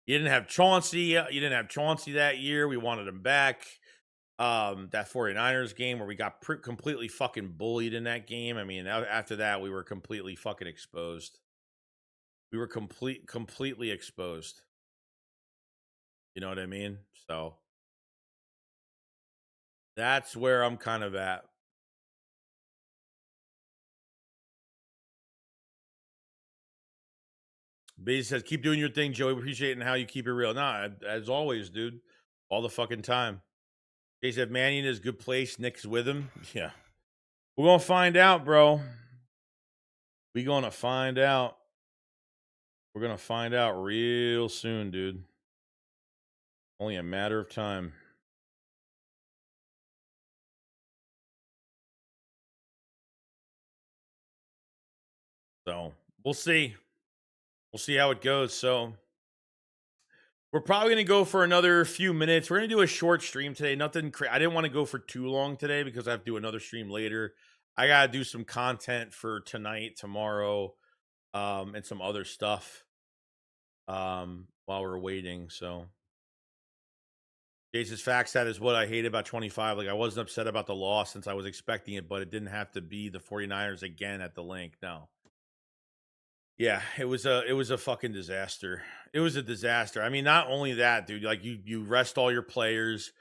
You didn't have Chauncey. You didn't have Chauncey that year. We wanted him back. That 49ers game where we got completely fucking bullied in that game. I mean, after that, we were completely fucking exposed. We were completely exposed. You know what I mean? So that's where I'm kind of at. B says, keep doing your thing, Joey. Appreciate it and how you keep it real. Nah, as always, dude. All the fucking time. Jay said, Mannion is a good place. Nick's with him. Yeah. We're going to find out, bro. We're going to find out. We're going to find out real soon, dude. Only a matter of time. So we'll see. We'll see how it goes. So we're probably going to go for another few minutes. We're going to do a short stream today. Nothing I didn't want to go for too long today because I have to do another stream later. I got to do some content for tonight, tomorrow, and some other stuff while we're waiting. So Jason's facts, that is what I hate about 25. Like, I wasn't upset about the loss since I was expecting it, but it didn't have to be the 49ers again at the link. No. Yeah, it was a fucking disaster. It was a disaster. I mean, not only that, dude, like you rest all your players.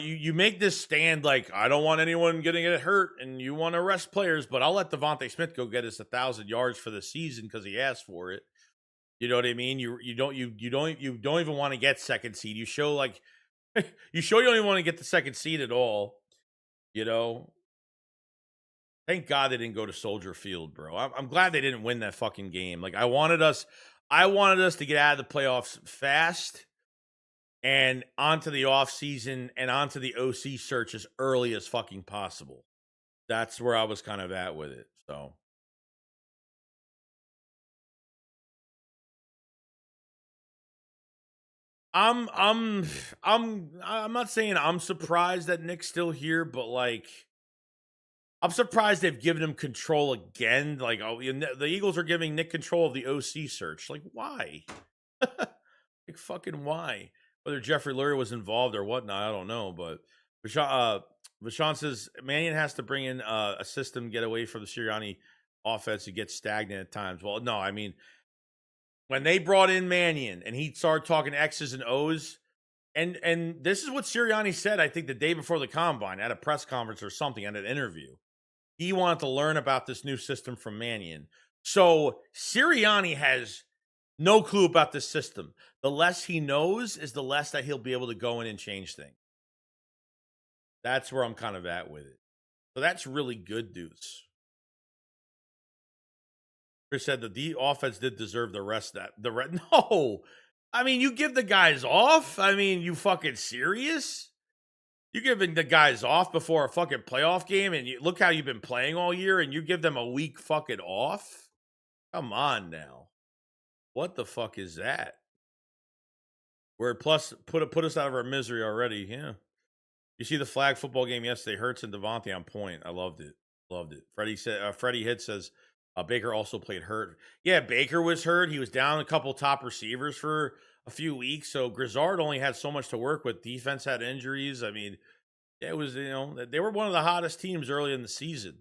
You make this stand like, I don't want anyone getting it hurt and you want to rest players, but I'll let Devontae Smith go get us 1,000 yards for the season because he asked for it. You know what I mean? You don't even want to get second seed. You show like you don't even want to get the second seed at all. You know? Thank God they didn't go to Soldier Field, bro. I'm glad they didn't win that fucking game. Like, I wanted us to get out of the playoffs fast and onto the offseason and onto the OC search as early as fucking possible. That's where I was kind of at with it. So I'm not saying I'm surprised that Nick's still here, but like, I'm surprised they've given him control again. Like, oh, the Eagles are giving Nick control of the OC search. Like, why? Like, fucking why? Whether Jeffrey Lurie was involved or whatnot, I don't know. But Vashon says Mannion has to bring in a system, get away from the Sirianni offense to get stagnant at times. Well, no, I mean, when they brought in Mannion and he started talking X's and O's, and this is what Sirianni said, I think, the day before the combine at a press conference or something, at an interview. He wanted to learn about this new system from Mannion. So Sirianni has no clue about this system. The less he knows is the less that he'll be able to go in and change things. That's where I'm kind of at with it. So that's really good news. Chris said the offense did deserve the rest. No, I mean, you give the guys off. I mean, you fucking serious? You giving the guys off before a fucking playoff game, and look how you've been playing all year, and you give them a week fucking off? Come on now. What the fuck is that? Where plus put us out of our misery already. Yeah. You see the flag football game yesterday. Hurts and Devontae on point. I loved it. Loved it. Freddie Hitt says Baker also played hurt. Yeah, Baker was hurt. He was down a couple top receivers for a few weeks. So Grizzard only had so much to work with. Defense had injuries. I mean, it was, they were one of the hottest teams early in the season.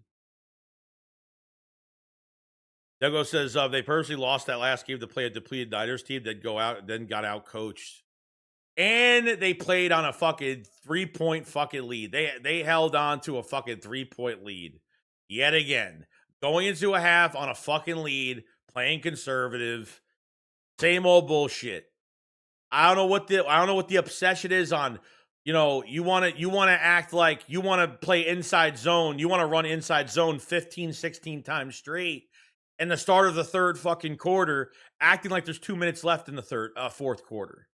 Dego says they purposely lost that last game to play a depleted Niners team that then got out coached. And they played on a fucking 3-point fucking lead. They held on to a fucking 3-point lead yet again. Going into a half on a fucking lead, playing conservative, same old bullshit. I don't know what the obsession is on. You want to act like you want to play inside zone. You want to run inside zone 15, 16 times straight. And the start of the third fucking quarter, acting like there's 2 minutes left in the fourth quarter.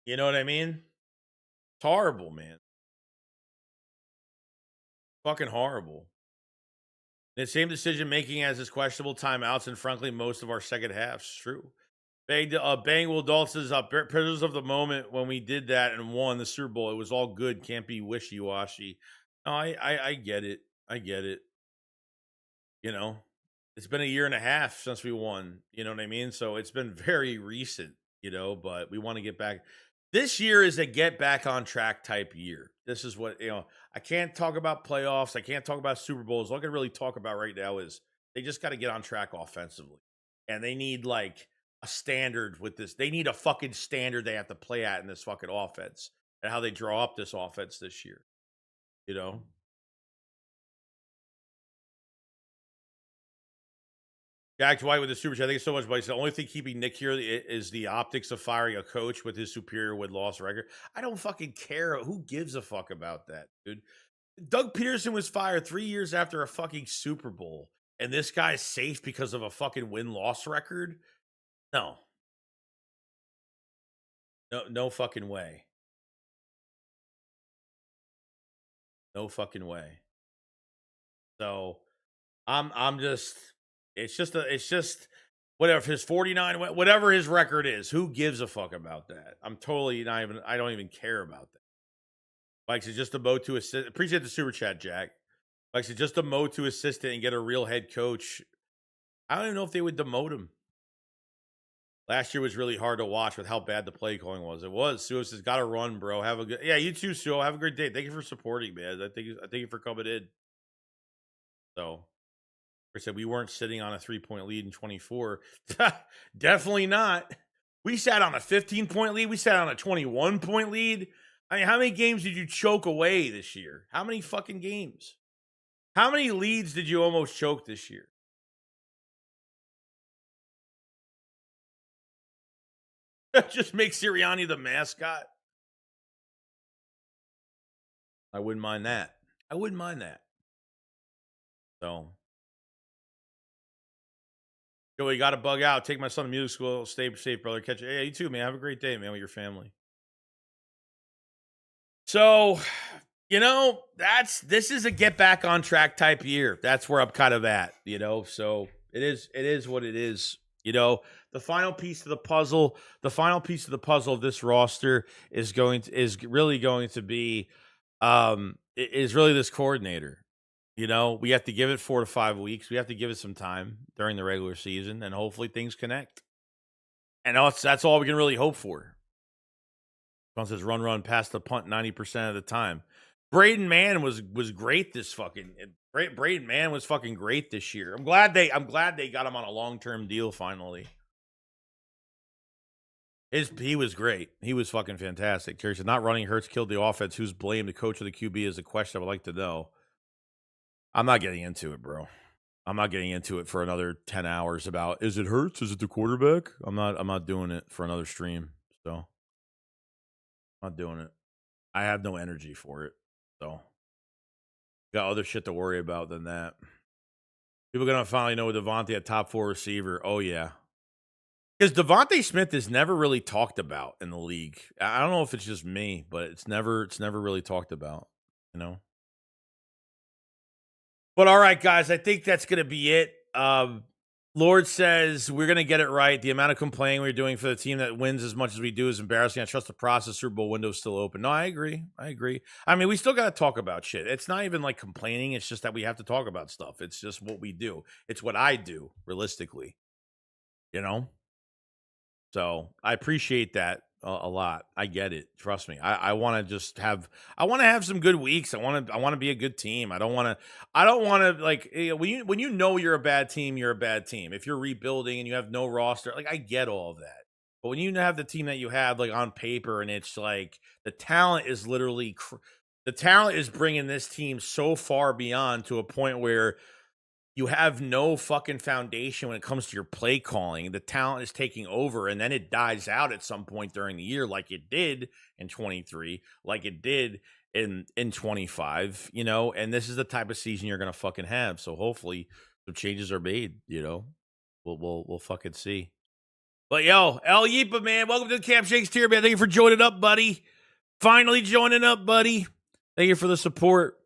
You know what I mean? It's horrible, man. Fucking horrible. The same decision making as his questionable timeouts, and frankly, most of our second halves. True. Bang Will Dalton says, prisoners of the moment when we did that and won the Super Bowl. It was all good. Can't be wishy washy. No, I get it. I get it. it's been a year and a half since we won. You know what I mean? So it's been very recent, but we want to get back. This year is a get back on track type year. This is what, I can't talk about playoffs. I can't talk about Super Bowls. All I can really talk about right now is they just got to get on track offensively. And they need like a standard with this. They need a fucking standard they have to play at in this fucking offense and how they draw up this offense this year. Jack White with the super chat. Thank you so much, buddy. The only thing keeping Nick here is the optics of firing a coach with his superior win-loss record. I don't fucking care. Who gives a fuck about that, dude? Doug Peterson was fired 3 years after a fucking Super Bowl, and this guy's safe because of a fucking win-loss record? No. No fucking way. No fucking way. So I'm just it's just whatever his 49 whatever his record is, who gives a fuck about that? I'm totally not even I don't even care about that. Like it's just a mode to assist. Appreciate the super chat, Jack. Like it's just a mode to assistant and get a real head coach. I don't even know if they would demote him. Last year was really hard to watch with how bad the play calling was. It was. Suo says, "Got to run, bro. Have a good." Yeah, you too, Suo. Have a great day. Thank you for supporting, man. I thank you for coming in. So, like I said, we weren't sitting on a 3-point lead in 24. Definitely not. We sat on a 15-point lead. We sat on a 21-point lead. I mean, how many games did you choke away this year? How many fucking games? How many leads did you almost choke this year? Just make Sirianni the mascot. I wouldn't mind that. So, Joey, got to bug out. Take my son to music school. Stay safe, brother. Catch you. Hey, you too, man. Have a great day, man, with your family. So, this is a get back on track type year. That's where I'm kind of at, So it is what it is. The final piece of the puzzle of this roster is really going to be is really this coordinator. We have to give it 4 to 5 weeks. We have to give it some time during the regular season, and hopefully things connect. And that's all we can really hope for. John says run, pass the punt 90% of the time. Braden Mann was great this fucking Braden Mann was fucking great this year. I'm glad they got him on a long-term deal finally. He was great. He was fucking fantastic. Terry said, not running Hurts killed the offense. Who's blamed? The coach or the QB is a question I would like to know. I'm not getting into it, bro. I'm not getting into it for another 10 hours about, is it Hurts? Is it the quarterback? I'm not doing it for another stream. So I'm not doing it. I have no energy for it. So got other shit to worry about than that. People are going to finally know Devontae a top 4 receiver. Oh, yeah. Because Devontae Smith is never really talked about in the league. I don't know if it's just me, but it's never really talked about, But all right, guys, I think that's going to be it. Lord says we're going to get it right. The amount of complaining we're doing for the team that wins as much as we do is embarrassing. I trust the process. Super Bowl window's still open. No, I agree. I mean, we still got to talk about shit. It's not even like complaining. It's just that we have to talk about stuff. It's just what we do. It's what I do, realistically. So I appreciate that a lot. I get it. Trust me. I want to just have. I want to have some good weeks. I want to be a good team. I don't want to like when you know you're a bad team. You're a bad team. If you're rebuilding and you have no roster, like I get all of that. But when you have the team that you have, like on paper, and it's like the talent is literally the talent is bringing this team so far beyond to a point where you have no fucking foundation when it comes to your play calling. The talent is taking over, and then it dies out at some point during the year, like it did in 23, like it did in 25, and this is the type of season you're going to fucking have. So hopefully some changes are made, we'll fucking see. But yo, El Yeepa, man, welcome to the Camp Shakes tier, man. Thank you for joining up, buddy. Finally joining up, buddy. Thank you for the support.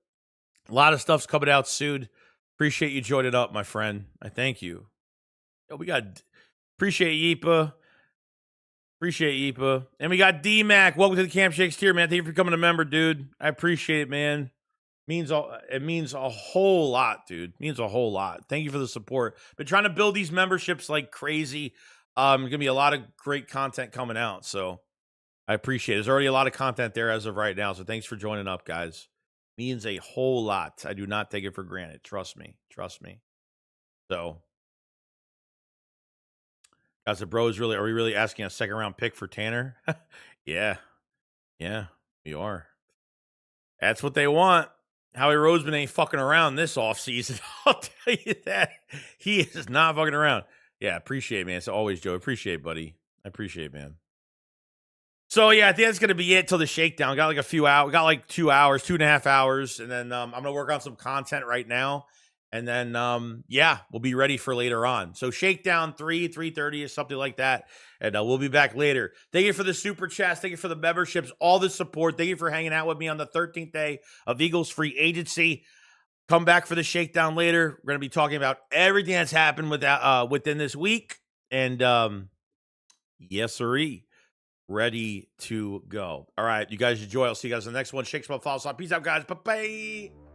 A lot of stuff's coming out soon. Appreciate you joining up, my friend. I thank you. Yo, we got appreciate Yeepa. And we got D-Mac. Welcome to the Camp Shakes tier, man. Thank you for becoming a member, dude. I appreciate it, man. It means a whole lot, dude. Means a whole lot. Thank you for the support. Been trying to build these memberships like crazy. Gonna be a lot of great content coming out, so I appreciate it. There's already a lot of content there as of right now, so thanks for joining up, guys. Means a whole lot. I do not take it for granted. Trust me. Trust me. So, guys, the bros are we really asking a second round pick for Tanner? Yeah. Yeah, we are. That's what they want. Howie Roseman ain't fucking around this offseason. I'll tell you that. He is not fucking around. Yeah, appreciate it, man. It's always, Joe. Appreciate it, buddy. I appreciate it, man. So, yeah, I think that's going to be it till the shakedown. Got like a few hours. Got like 2 hours, 2.5 hours. And then I'm going to work on some content right now. And then, yeah, we'll be ready for later on. So shakedown 3:30 or something like that. And we'll be back later. Thank you for the super chats. Thank you for the memberships, all the support. Thank you for hanging out with me on the 13th day of Eagles free agency. Come back for the shakedown later. We're going to be talking about everything that's happened within this week. And yes, sirree. Ready to go. All right, you guys enjoy. I'll see you guys in the next one. Shakes, follow us on. Peace out, guys. Bye-bye.